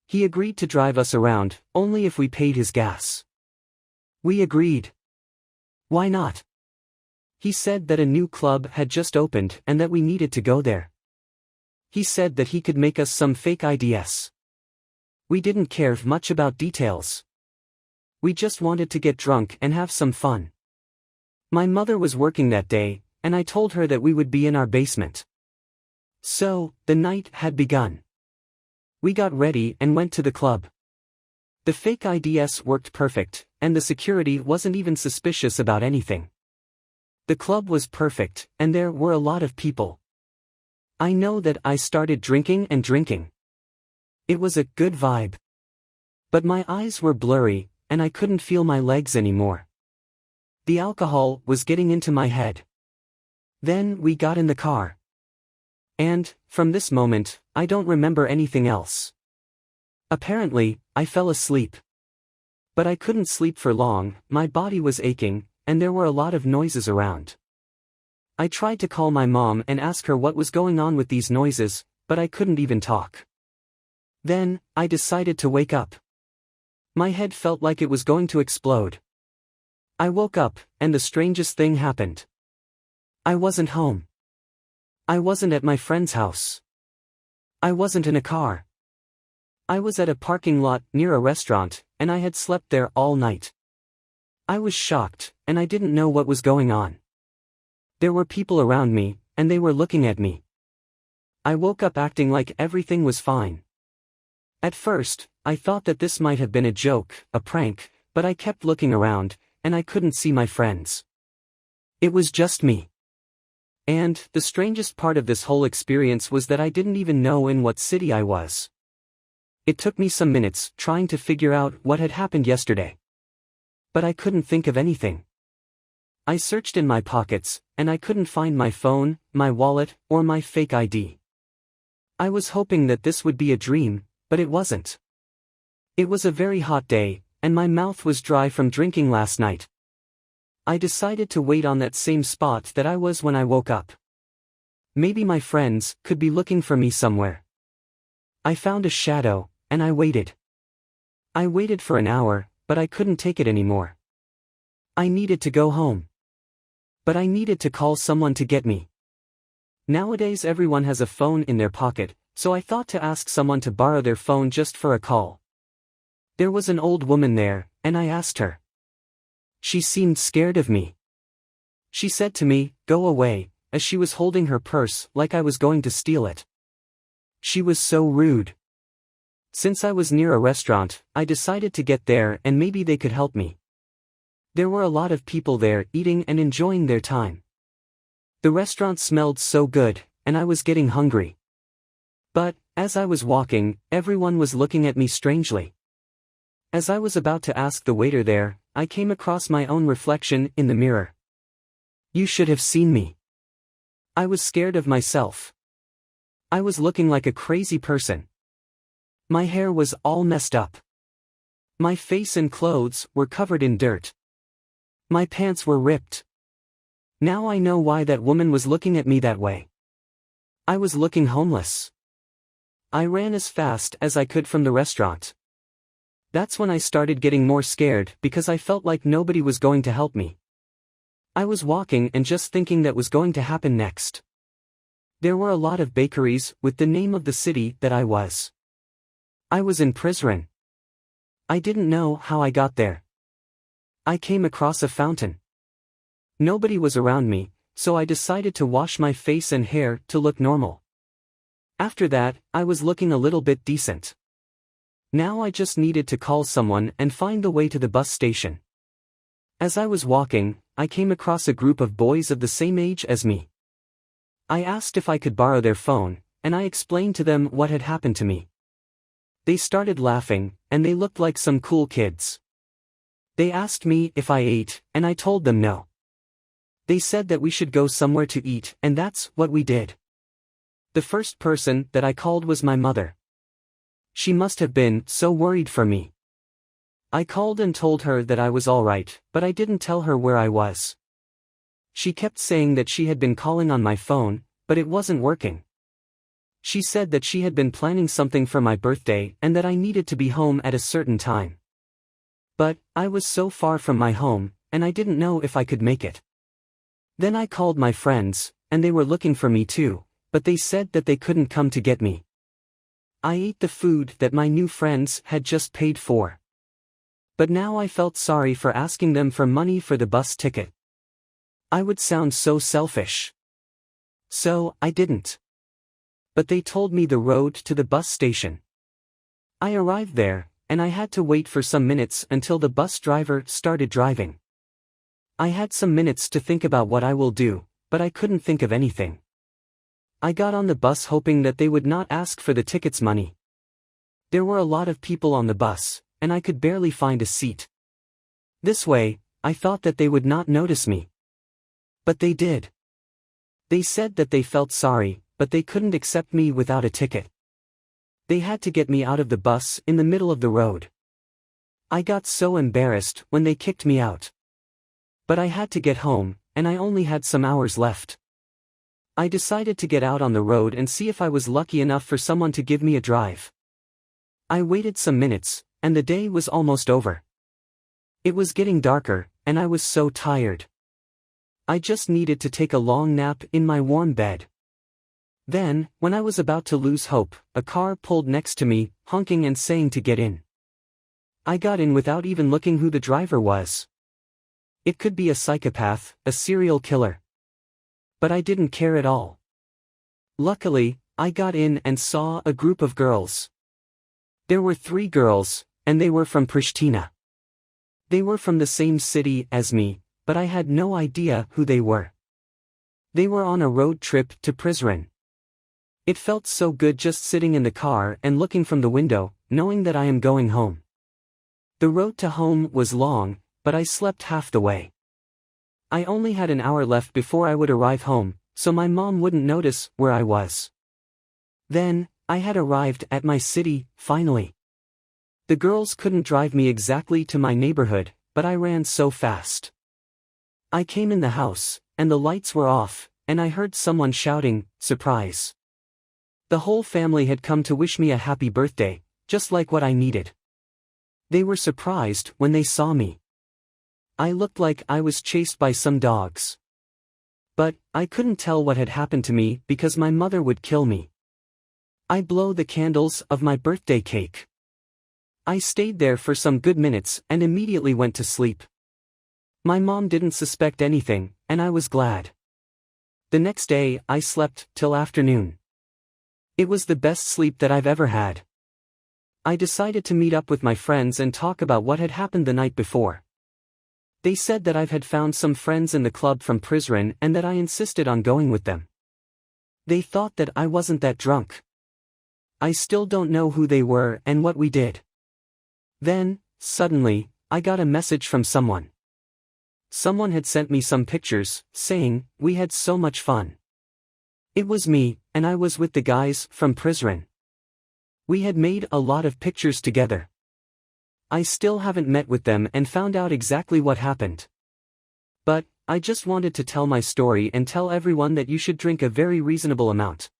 He agreed to drive us around, only if we paid his gas. We agreed. Why not? He said that a new club had just opened and that we needed to go there. He said that he could make us some fake IDs. we didn't care much about details. We just wanted to get drunk and have some fun. My mother was working that day, and I told her that we would be in our basement. So, the night had begun. We got ready and went to the club. The fake IDs worked perfect, and the security wasn't even suspicious about anything. The club was perfect, and there were a lot of people. I know that I started drinking and drinking. It was a good vibe. But my eyes were blurry, and I couldn't feel my legs anymore. The alcohol was getting into my head. Then we got in the car. And, from this moment, I don't remember anything else. Apparently, I fell asleep. But I couldn't sleep for long, my body was aching, and there were a lot of noises around. I tried to call my mom and ask her what was going on with these noises, but I couldn't even talk. Then, I decided to wake up. My head felt like it was going to explode. I woke up, and the strangest thing happened. I wasn't home. I wasn't at my friend's house. I wasn't in a car. I was at a parking lot near a restaurant, and I had slept there all night. I was shocked, and I didn't know what was going on. There were people around me, and they were looking at me. I woke up acting like everything was fine. At first, I thought that this might have been a joke, a prank, but I kept looking around, and I couldn't see my friends. It was just me. And, the strangest part of this whole experience was that I didn't even know in what city I was. It took me some minutes trying to figure out what had happened yesterday. But I couldn't think of anything. I searched in my pockets, and I couldn't find my phone, my wallet, or my fake ID. I was hoping that this would be a dream, but it wasn't. It was a very hot day, and my mouth was dry from drinking last night. I decided to wait on that same spot that I was when I woke up. Maybe my friends could be looking for me somewhere. I found a shadow, and I waited. I waited for an hour, but I couldn't take it anymore. I needed to go home. But I needed to call someone to get me. Nowadays everyone has a phone in their pocket, so I thought to ask someone to borrow their phone just for a call. There was an old woman there, and I asked her. She seemed scared of me. She said to me, "Go away," as she was holding her purse like I was going to steal it. She was so rude. Since I was near a restaurant, I decided to get there and maybe they could help me. There were a lot of people there eating and enjoying their time. The restaurant smelled so good, and I was getting hungry. But, as I was walking, everyone was looking at me strangely. As I was about to ask the waiter there, I came across my own reflection in the mirror. You should have seen me. I was scared of myself. I was looking like a crazy person. My hair was all messed up. My face and clothes were covered in dirt. My pants were ripped. Now I know why that woman was looking at me that way. I was looking homeless. I ran as fast as I could from the restaurant. That's when I started getting more scared because I felt like nobody was going to help me. I was walking and just thinking that was going to happen next. There were a lot of bakeries with the name of the city that I was. I was in Prizren. I didn't know how I got there. I came across a fountain. Nobody was around me, so I decided to wash my face and hair to look normal. After that, I was looking a little bit decent. Now I just needed to call someone and find the way to the bus station. As I was walking, I came across a group of boys of the same age as me. I asked if I could borrow their phone, and I explained to them what had happened to me. They started laughing, and they looked like some cool kids. They asked me if I ate, and I told them no. They said that we should go somewhere to eat, and that's what we did. The first person that I called was my mother. She must have been so worried for me. I called and told her that I was all right, but I didn't tell her where I was. She kept saying that she had been calling on my phone, but it wasn't working. She said that she had been planning something for my birthday and that I needed to be home at a certain time. But, I was so far from my home, and I didn't know if I could make it. Then I called my friends, and they were looking for me too, but they said that they couldn't come to get me. I ate the food that my new friends had just paid for. But now I felt sorry for asking them for money for the bus ticket. I would sound so selfish. So, I didn't. But they told me the road to the bus station. I arrived there, and I had to wait for some minutes until the bus driver started driving. I had some minutes to think about what I will do, but I couldn't think of anything. I got on the bus hoping that they would not ask for the ticket's money. There were a lot of people on the bus, and I could barely find a seat. This way, I thought that they would not notice me. But they did. They said that they felt sorry, but they couldn't accept me without a ticket. They had to get me out of the bus in the middle of the road. I got so embarrassed when they kicked me out. But I had to get home, and I only had some hours left. I decided to get out on the road and see if I was lucky enough for someone to give me a drive. I waited some minutes, and the day was almost over. It was getting darker, and I was so tired. I just needed to take a long nap in my warm bed. Then, when I was about to lose hope, a car pulled next to me, honking and saying to get in. I got in without even looking who the driver was. It could be a psychopath, a serial killer. But I didn't care at all. Luckily, I got in and saw a group of girls. There were 3 girls, and they were from Pristina. They were from the same city as me, but I had no idea who they were. They were on a road trip to Prizren. It felt so good just sitting in the car and looking from the window, knowing that I am going home. The road to home was long, but I slept half the way. I only had an hour left before I would arrive home, so my mom wouldn't notice where I was. Then, I had arrived at my city, finally. The girls couldn't drive me exactly to my neighborhood, but I ran so fast. I came in the house, and the lights were off, and I heard someone shouting, "Surprise!" The whole family had come to wish me a happy birthday, just like what I needed. They were surprised when they saw me. I looked like I was chased by some dogs. But, I couldn't tell what had happened to me because my mother would kill me. I blew the candles of my birthday cake. I stayed there for some good minutes and immediately went to sleep. My mom didn't suspect anything, and I was glad. The next day, I slept till afternoon. It was the best sleep that I've ever had. I decided to meet up with my friends and talk about what had happened the night before. They said that I've had found some friends in the club from Prizren and that I insisted on going with them. They thought that I wasn't that drunk. I still don't know who they were and what we did. Then, suddenly, I got a message from someone. Someone had sent me some pictures, saying, "We had so much fun." It was me, and I was with the guys from Prizren. We had made a lot of pictures together. I still haven't met with them and found out exactly what happened. But, I just wanted to tell my story and tell everyone that you should drink a very reasonable amount.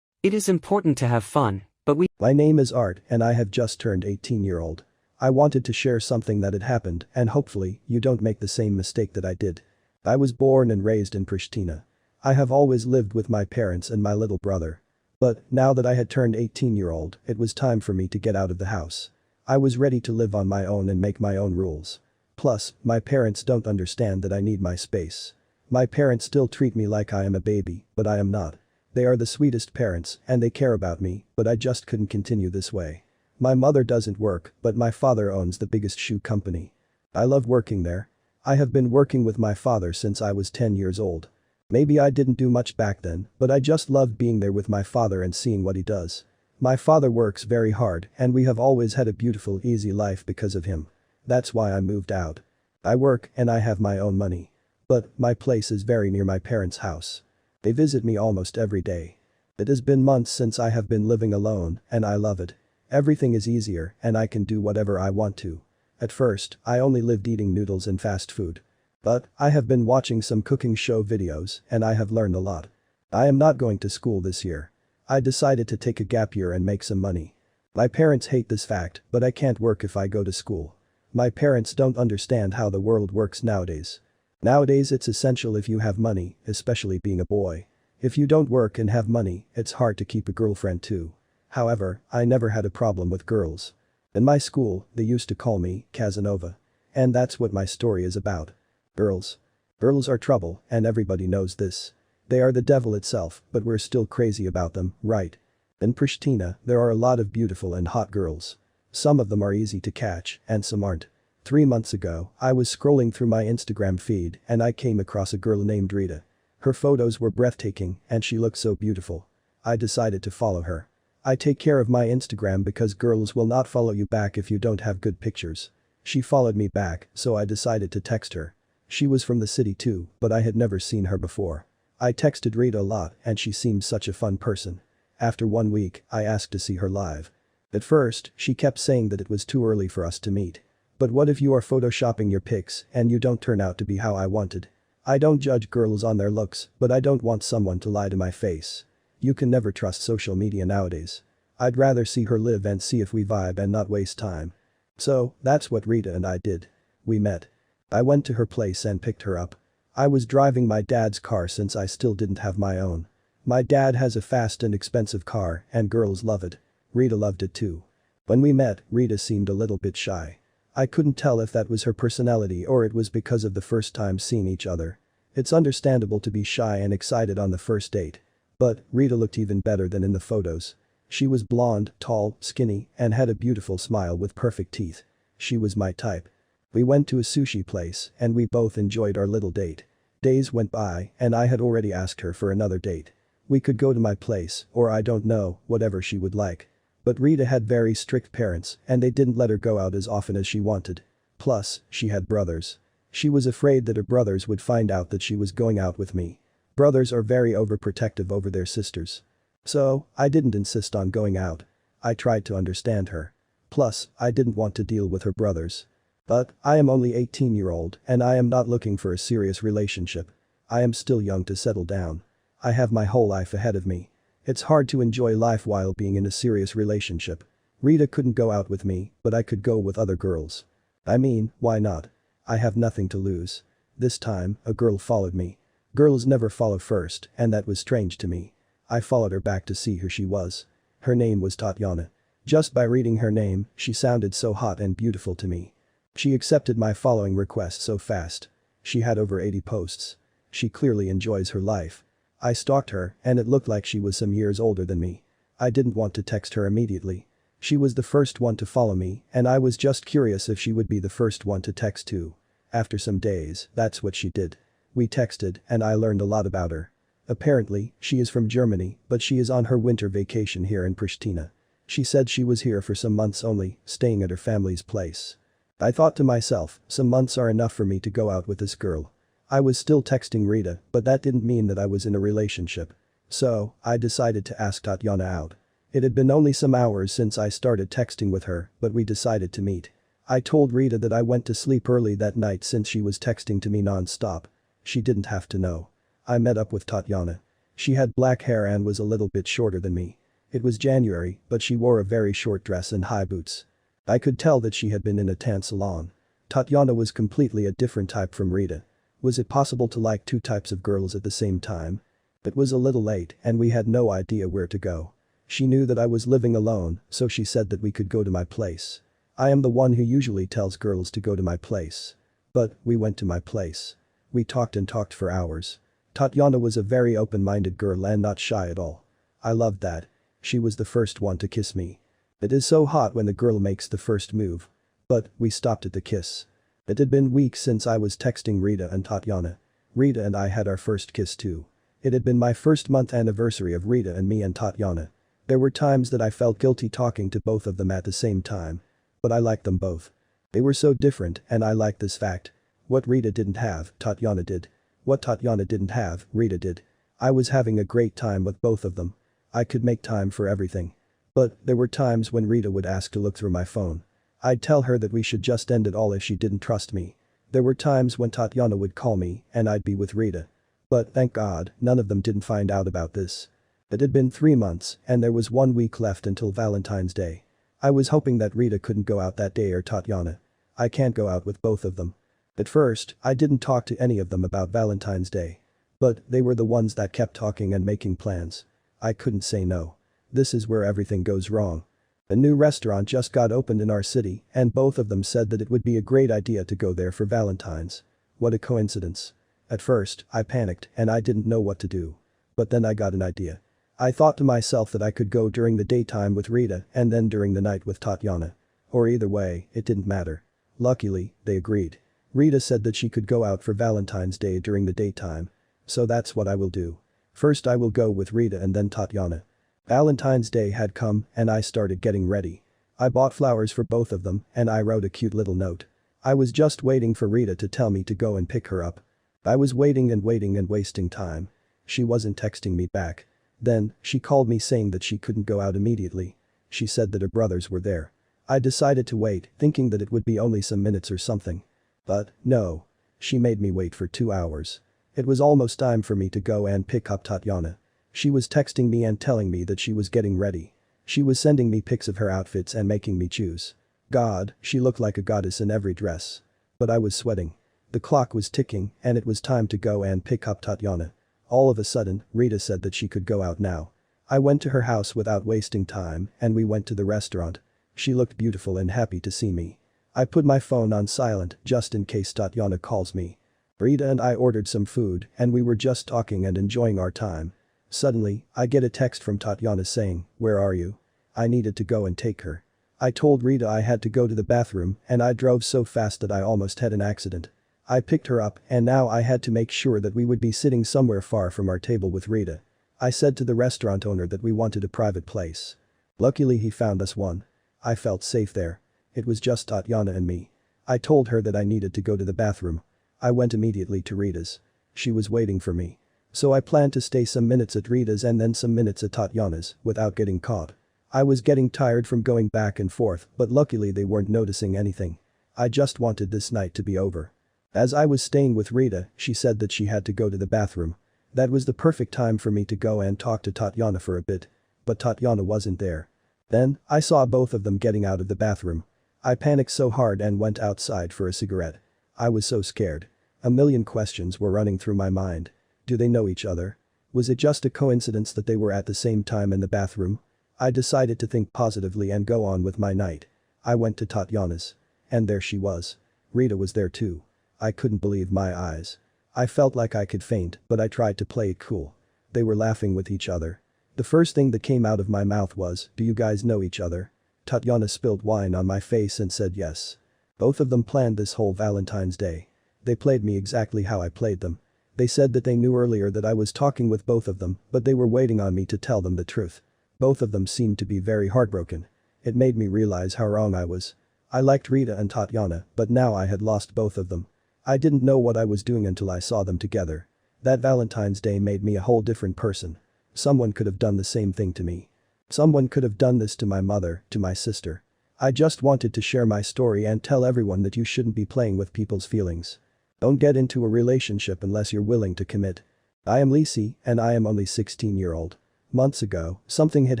It is important to have fun, but My name is Art and I have just turned 18-year-old. I wanted to share something that had happened and hopefully you don't make the same mistake that I did. I was born and raised in Pristina. I have always lived with my parents and my little brother. But, now that I had turned 18-year-old, it was time for me to get out of the house. I was ready to live on my own and make my own rules. Plus, my parents don't understand that I need my space. My parents still treat me like I am a baby, but I am not. They are the sweetest parents, and they care about me, but I just couldn't continue this way. My mother doesn't work, but my father owns the biggest shoe company. I love working there. I have been working with my father since I was 10 years old. Maybe I didn't do much back then, but I just loved being there with my father and seeing what he does. My father works very hard and we have always had a beautiful easy life because of him. That's why I moved out. I work and I have my own money. But, my place is very near my parents' house. They visit me almost every day. It has been months since I have been living alone and I love it. Everything is easier and I can do whatever I want to. At first, I only lived eating noodles and fast food. But, I have been watching some cooking show videos and I have learned a lot. I am not going to school this year. I decided to take a gap year and make some money. My parents hate this fact, but I can't work if I go to school. My parents don't understand how the world works nowadays. Nowadays it's essential if you have money, especially being a boy. If you don't work and have money, it's hard to keep a girlfriend too. However, I never had a problem with girls. In my school, they used to call me Casanova. And that's what my story is about. Girls. Girls are trouble, and everybody knows this. They are the devil itself, but we're still crazy about them, right? In Pristina, there are a lot of beautiful and hot girls. Some of them are easy to catch, and some aren't. 3 months ago, I was scrolling through my Instagram feed and I came across a girl named Rita. Her photos were breathtaking and she looked so beautiful. I decided to follow her. I take care of my Instagram because girls will not follow you back if you don't have good pictures. She followed me back, so I decided to text her. She was from the city too, but I had never seen her before. I texted Rita a lot and she seemed such a fun person. After 1 week, I asked to see her live. At first, she kept saying that it was too early for us to meet. But what if you are photoshopping your pics and you don't turn out to be how I wanted? I don't judge girls on their looks, but I don't want someone to lie to my face. You can never trust social media nowadays. I'd rather see her live and see if we vibe and not waste time. So, that's what Rita and I did. We met. I went to her place and picked her up. I was driving my dad's car since I still didn't have my own. My dad has a fast and expensive car and girls love it. Rita loved it too. When we met, Rita seemed a little bit shy. I couldn't tell if that was her personality or it was because of the first time seeing each other. It's understandable to be shy and excited on the first date. But Rita looked even better than in the photos. She was blonde, tall, skinny, and had a beautiful smile with perfect teeth. She was my type. We went to a sushi place and we both enjoyed our little date. Days went by and I had already asked her for another date. We could go to my place or I don't know, whatever she would like. But Rita had very strict parents and they didn't let her go out as often as she wanted. Plus, she had brothers. She was afraid that her brothers would find out that she was going out with me. Brothers are very overprotective over their sisters. So, I didn't insist on going out. I tried to understand her. Plus, I didn't want to deal with her brothers. But, I am only 18-year-old and I am not looking for a serious relationship. I am still young to settle down. I have my whole life ahead of me. It's hard to enjoy life while being in a serious relationship. Rita couldn't go out with me, but I could go with other girls. I mean, why not? I have nothing to lose. This time, a girl followed me. Girls never follow first, and that was strange to me. I followed her back to see who she was. Her name was Tatiana. Just by reading her name, she sounded so hot and beautiful to me. She accepted my following request so fast. She had over 80 posts. She clearly enjoys her life. I stalked her, and it looked like she was some years older than me. I didn't want to text her immediately. She was the first one to follow me, and I was just curious if she would be the first one to text too. After some days, that's what she did. We texted, and I learned a lot about her. Apparently, she is from Germany, but she is on her winter vacation here in Pristina. She said she was here for some months only, staying at her family's place. I thought to myself, some months are enough for me to go out with this girl. I was still texting Rita, but that didn't mean that I was in a relationship. So, I decided to ask Tatiana out. It had been only some hours since I started texting with her, but we decided to meet. I told Rita that I went to sleep early that night since she was texting to me non-stop. She didn't have to know. I met up with Tatiana. She had black hair and was a little bit shorter than me. It was January, but she wore a very short dress and high boots. I could tell that she had been in a tan salon. Tatiana was completely a different type from Rita. Was it possible to like two types of girls at the same time? It was a little late and we had no idea where to go. She knew that I was living alone, so she said that we could go to my place. I am the one who usually tells girls to go to my place. But, we went to my place. We talked and talked for hours. Tatiana was a very open-minded girl and not shy at all. I loved that. She was the first one to kiss me. It is so hot when the girl makes the first move. But, we stopped at the kiss. It had been weeks since I was texting Rita and Tatiana. Rita and I had our first kiss too. It had been my first month anniversary of Rita and me and Tatiana. There were times that I felt guilty talking to both of them at the same time. But I liked them both. They were so different and I liked this fact. What Rita didn't have, Tatiana did. What Tatiana didn't have, Rita did. I was having a great time with both of them. I could make time for everything. But, there were times when Rita would ask to look through my phone. I'd tell her that we should just end it all if she didn't trust me. There were times when Tatiana would call me and I'd be with Rita. But thank God, none of them didn't find out about this. It had been 3 months and there was 1 week left until Valentine's Day. I was hoping that Rita couldn't go out that day or Tatiana. I can't go out with both of them. At first, I didn't talk to any of them about Valentine's Day. But they were the ones that kept talking and making plans. I couldn't say no. This is where everything goes wrong. A new restaurant just got opened in our city and both of them said that it would be a great idea to go there for Valentine's. What a coincidence. At first, I panicked and I didn't know what to do. But then I got an idea. I thought to myself that I could go during the daytime with Rita and then during the night with Tatiana. Or either way, it didn't matter. Luckily, they agreed. Rita said that she could go out for Valentine's Day during the daytime. So that's what I will do. First I will go with Rita and then Tatiana. Valentine's Day had come and I started getting ready. I bought flowers for both of them and I wrote a cute little note. I was just waiting for Rita to tell me to go and pick her up. I was waiting and wasting time. She wasn't texting me back. Then, she called me saying that she couldn't go out immediately. She said that her brothers were there. I decided to wait, thinking that it would be only some minutes or something. But, no. She made me wait for 2 hours. It was almost time for me to go and pick up Tatiana. She was texting me and telling me that she was getting ready. She was sending me pics of her outfits and making me choose. God, she looked like a goddess in every dress. But I was sweating. The clock was ticking and it was time to go and pick up Tatiana. All of a sudden, Rita said that she could go out now. I went to her house without wasting time and we went to the restaurant. She looked beautiful and happy to see me. I put my phone on silent just in case Tatiana calls me. Rita and I ordered some food and we were just talking and enjoying our time. Suddenly, I get a text from Tatiana saying, "Where are you?" I needed to go and take her. I told Rita I had to go to the bathroom and I drove so fast that I almost had an accident. I picked her up and now I had to make sure that we would be sitting somewhere far from our table with Rita. I said to the restaurant owner that we wanted a private place. Luckily he found us one. I felt safe there. It was just Tatiana and me. I told her that I needed to go to the bathroom. I went immediately to Rita's. She was waiting for me. So I planned to stay some minutes at Rita's and then some minutes at Tatiana's without getting caught. I was getting tired from going back and forth but luckily they weren't noticing anything. I just wanted this night to be over. As I was staying with Rita, she said that she had to go to the bathroom. That was the perfect time for me to go and talk to Tatiana for a bit. But Tatiana wasn't there. Then, I saw both of them getting out of the bathroom. I panicked so hard and went outside for a cigarette. I was so scared. A million questions were running through my mind. Do they know each other? Was it just a coincidence that they were at the same time in the bathroom? I decided to think positively and go on with my night. I went to Tatiana's. And there she was. Rita was there too. I couldn't believe my eyes. I felt like I could faint, but I tried to play it cool. They were laughing with each other. The first thing that came out of my mouth was, "Do you guys know each other?" Tatiana spilled wine on my face and said yes. Both of them planned this whole Valentine's Day. They played me exactly how I played them. They said that they knew earlier that I was talking with both of them, but they were waiting on me to tell them the truth. Both of them seemed to be very heartbroken. It made me realize how wrong I was. I liked Rita and Tatiana, but now I had lost both of them. I didn't know what I was doing until I saw them together. That Valentine's Day made me a whole different person. Someone could have done the same thing to me. Someone could have done this to my mother, to my sister. I just wanted to share my story and tell everyone that you shouldn't be playing with people's feelings. Don't get into a relationship unless you're willing to commit. I am Lisi and I am only 16-year-old. Months ago, something had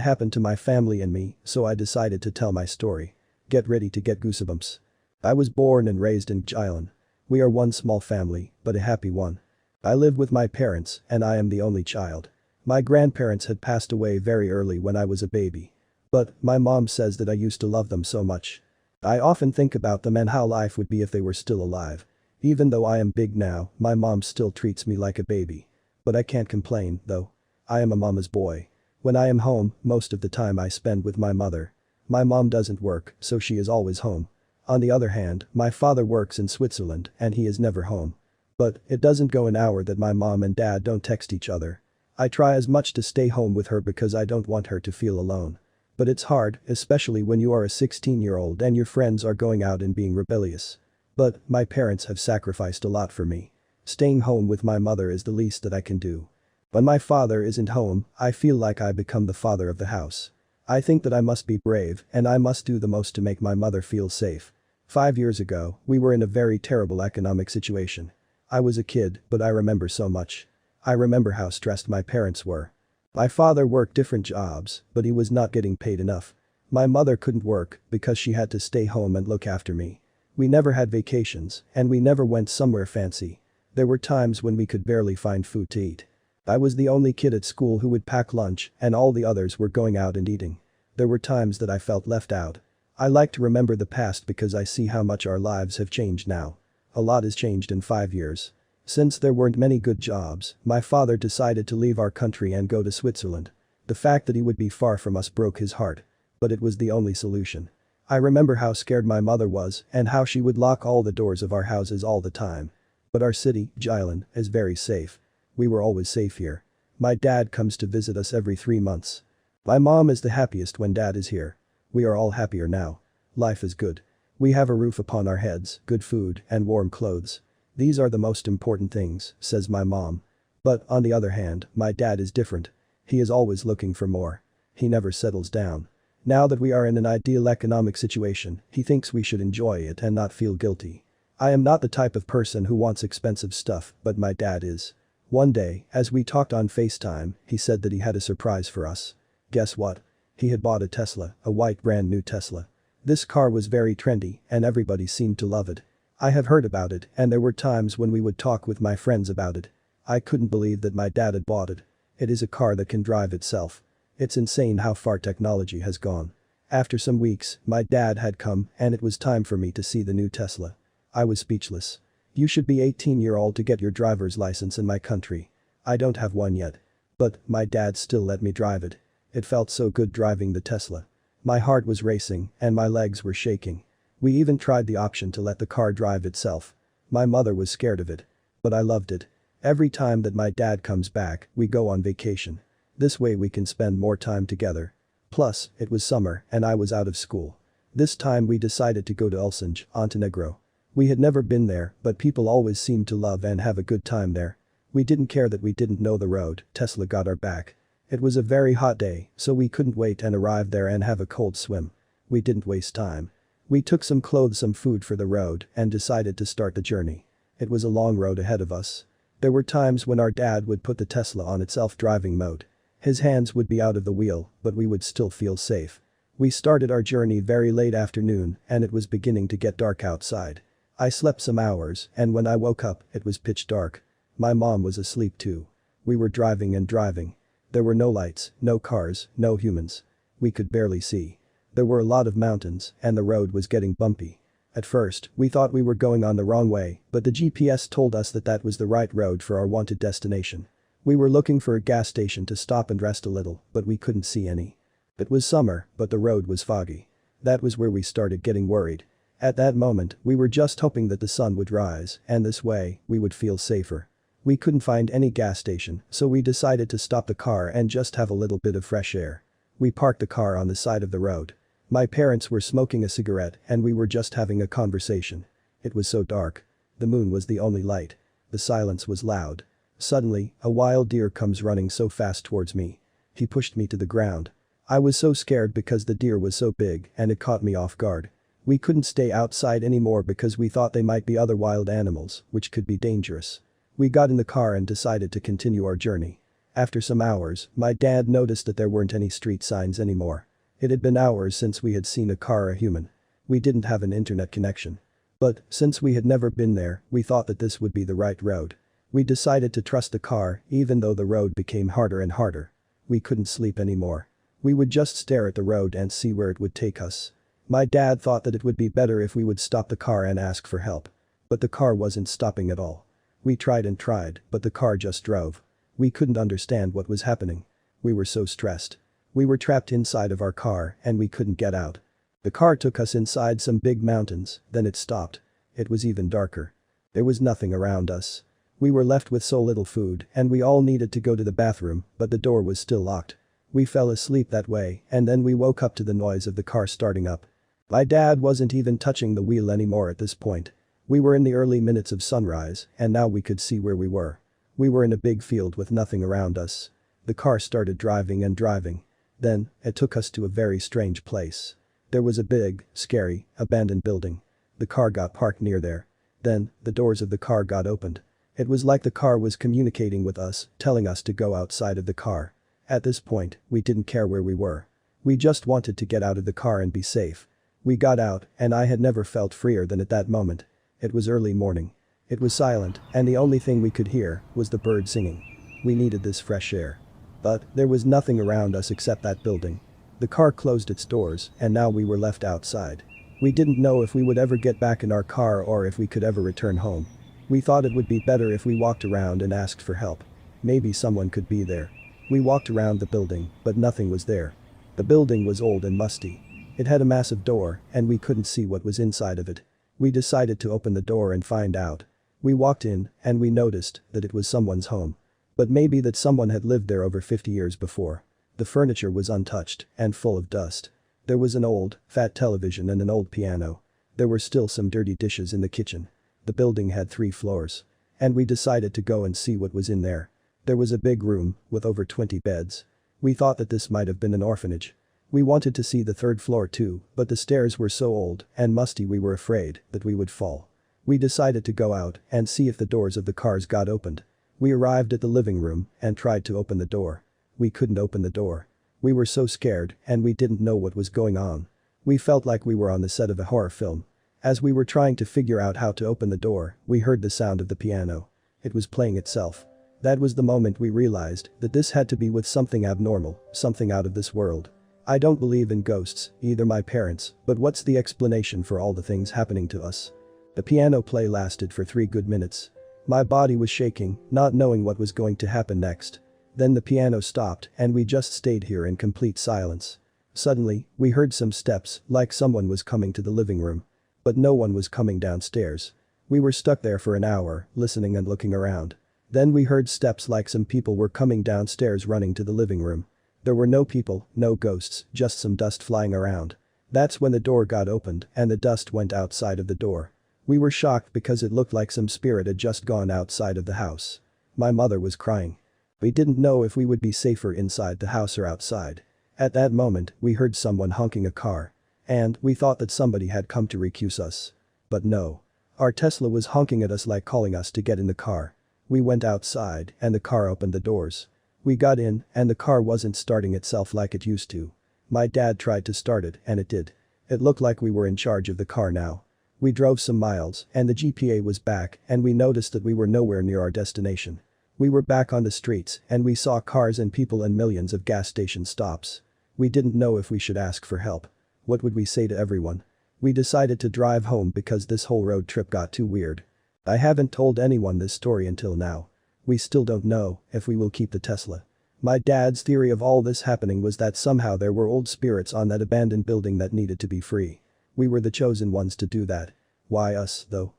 happened to my family and me, so I decided to tell my story. Get ready to get goosebumps. I was born and raised in Jylland. We are one small family, but a happy one. I live with my parents and I am the only child. My grandparents had passed away very early when I was a baby. But my mom says that I used to love them so much. I often think about them and how life would be if they were still alive. Even though I am big now, my mom still treats me like a baby. But I can't complain, though. I am a mama's boy. When I am home, most of the time I spend with my mother. My mom doesn't work, so she is always home. On the other hand, my father works in Switzerland and he is never home. But it doesn't go an hour that my mom and dad don't text each other. I try as much to stay home with her because I don't want her to feel alone. But it's hard, especially when you are a 16-year-old and your friends are going out and being rebellious. But my parents have sacrificed a lot for me. Staying home with my mother is the least that I can do. When my father isn't home, I feel like I become the father of the house. I think that I must be brave and I must do the most to make my mother feel safe. 5 years ago, we were in a very terrible economic situation. I was a kid, but I remember so much. I remember how stressed my parents were. My father worked different jobs, but he was not getting paid enough. My mother couldn't work because she had to stay home and look after me. We never had vacations, and we never went somewhere fancy. There were times when we could barely find food to eat. I was the only kid at school who would pack lunch and all the others were going out and eating. There were times that I felt left out. I like to remember the past because I see how much our lives have changed now. A lot has changed in 5 years. Since there weren't many good jobs, my father decided to leave our country and go to Switzerland. The fact that he would be far from us broke his heart. But it was the only solution. I remember how scared my mother was and how she would lock all the doors of our houses all the time. But our city, Jylland, is very safe. We were always safe here. My dad comes to visit us every 3 months. My mom is the happiest when dad is here. We are all happier now. Life is good. We have a roof upon our heads, good food, and warm clothes. These are the most important things, says my mom. But, on the other hand, my dad is different. He is always looking for more. He never settles down. Now that we are in an ideal economic situation, he thinks we should enjoy it and not feel guilty. I am not the type of person who wants expensive stuff, but my dad is. One day, as we talked on FaceTime, he said that he had a surprise for us. Guess what? He had bought a Tesla, a white brand new Tesla. This car was very trendy and everybody seemed to love it. I have heard about it and there were times when we would talk with my friends about it. I couldn't believe that my dad had bought it. It is a car that can drive itself. It's insane how far technology has gone. After some weeks, my dad had come and it was time for me to see the new Tesla. I was speechless. You should be 18-year-old to get your driver's license in my country. I don't have one yet. But my dad still let me drive it. It felt so good driving the Tesla. My heart was racing and my legs were shaking. We even tried the option to let the car drive itself. My mother was scared of it. But I loved it. Every time that my dad comes back, we go on vacation. This way we can spend more time together. Plus, it was summer and I was out of school. This time we decided to go to Helsinki, Montenegro. We had never been there, but people always seemed to love and have a good time there. We didn't care that we didn't know the road, Tesla got our back. It was a very hot day, so we couldn't wait and arrived there and have a cold swim. We didn't waste time. We took some clothes, some food for the road and decided to start the journey. It was a long road ahead of us. There were times when our dad would put the Tesla on its self-driving mode. His hands would be out of the wheel, but we would still feel safe. We started our journey very late afternoon and it was beginning to get dark outside. I slept some hours and when I woke up, it was pitch dark. My mom was asleep too. We were driving and driving. There were no lights, no cars, no humans. We could barely see. There were a lot of mountains and the road was getting bumpy. At first, we thought we were going on the wrong way, but the GPS told us that that was the right road for our wanted destination. We were looking for a gas station to stop and rest a little, but we couldn't see any. It was summer, but the road was foggy. That was where we started getting worried. At that moment, we were just hoping that the sun would rise, and this way, we would feel safer. We couldn't find any gas station, so we decided to stop the car and just have a little bit of fresh air. We parked the car on the side of the road. My parents were smoking a cigarette and we were just having a conversation. It was so dark. The moon was the only light. The silence was loud. Suddenly, a wild deer comes running so fast towards me. He pushed me to the ground. I was so scared because the deer was so big and it caught me off guard. We couldn't stay outside anymore because we thought they might be other wild animals, which could be dangerous. We got in the car and decided to continue our journey. After some hours, my dad noticed that there weren't any street signs anymore. It had been hours since we had seen a car or a human. We didn't have an internet connection. But, since we had never been there, we thought that this would be the right road. We decided to trust the car, even though the road became harder and harder. We couldn't sleep anymore. We would just stare at the road and see where it would take us. My dad thought that it would be better if we would stop the car and ask for help. But the car wasn't stopping at all. We tried and tried, but the car just drove. We couldn't understand what was happening. We were so stressed. We were trapped inside of our car and we couldn't get out. The car took us inside some big mountains, then it stopped. It was even darker. There was nothing around us. We were left with so little food and we all needed to go to the bathroom, but the door was still locked. We fell asleep that way and then we woke up to the noise of the car starting up. My dad wasn't even touching the wheel anymore at this point. We were in the early minutes of sunrise and now we could see where we were. We were in a big field with nothing around us. The car started driving and driving. Then, it took us to a very strange place. There was a big, scary, abandoned building. The car got parked near there. Then, the doors of the car got opened. It was like the car was communicating with us, telling us to go outside of the car. At this point, we didn't care where we were. We just wanted to get out of the car and be safe. We got out, and I had never felt freer than at that moment. It was early morning. It was silent, and the only thing we could hear was the bird singing. We needed this fresh air. But there was nothing around us except that building. The car closed its doors, and now we were left outside. We didn't know if we would ever get back in our car or if we could ever return home. We thought it would be better if we walked around and asked for help. Maybe someone could be there. We walked around the building, but nothing was there. The building was old and musty. It had a massive door, and we couldn't see what was inside of it. We decided to open the door and find out. We walked in, and we noticed that it was someone's home. But maybe that someone had lived there over 50 years before. The furniture was untouched and full of dust. There was an old, fat television and an old piano. There were still some dirty dishes in the kitchen. The building had 3 floors. And we decided to go and see what was in there. There was a big room with over 20 beds. We thought that this might have been an orphanage. We wanted to see the 3rd floor too, but the stairs were so old and musty we were afraid that we would fall. We decided to go out and see if the doors of the cars got opened. We arrived at the living room and tried to open the door. We couldn't open the door. We were so scared and we didn't know what was going on. We felt like we were on the set of a horror film. As we were trying to figure out how to open the door, we heard the sound of the piano. It was playing itself. That was the moment we realized that this had to be with something abnormal, something out of this world. I don't believe in ghosts, either my parents, but what's the explanation for all the things happening to us? The piano play lasted for 3 good minutes. My body was shaking, not knowing what was going to happen next. Then the piano stopped and we just stayed here in complete silence. Suddenly, we heard some steps, like someone was coming to the living room. But no one was coming downstairs. We were stuck there for an hour, listening and looking around. Then we heard steps like some people were coming downstairs running to the living room. There were no people, no ghosts, just some dust flying around. That's when the door got opened and the dust went outside of the door. We were shocked because it looked like some spirit had just gone outside of the house. My mother was crying. We didn't know if we would be safer inside the house or outside. At that moment, we heard someone honking a car. And we thought that somebody had come to recuse us. But no. Our Tesla was honking at us like calling us to get in the car. We went outside and the car opened the doors. We got in and the car wasn't starting itself like it used to. My dad tried to start it and it did. It looked like we were in charge of the car now. We drove some miles and the GPA was back and we noticed that we were nowhere near our destination. We were back on the streets and we saw cars and people and millions of gas station stops. We didn't know if we should ask for help. What would we say to everyone? We decided to drive home because this whole road trip got too weird. I haven't told anyone this story until now. We still don't know if we will keep the Tesla. My dad's theory of all this happening was that somehow there were old spirits on that abandoned building that needed to be free. We were the chosen ones to do that. Why us, though?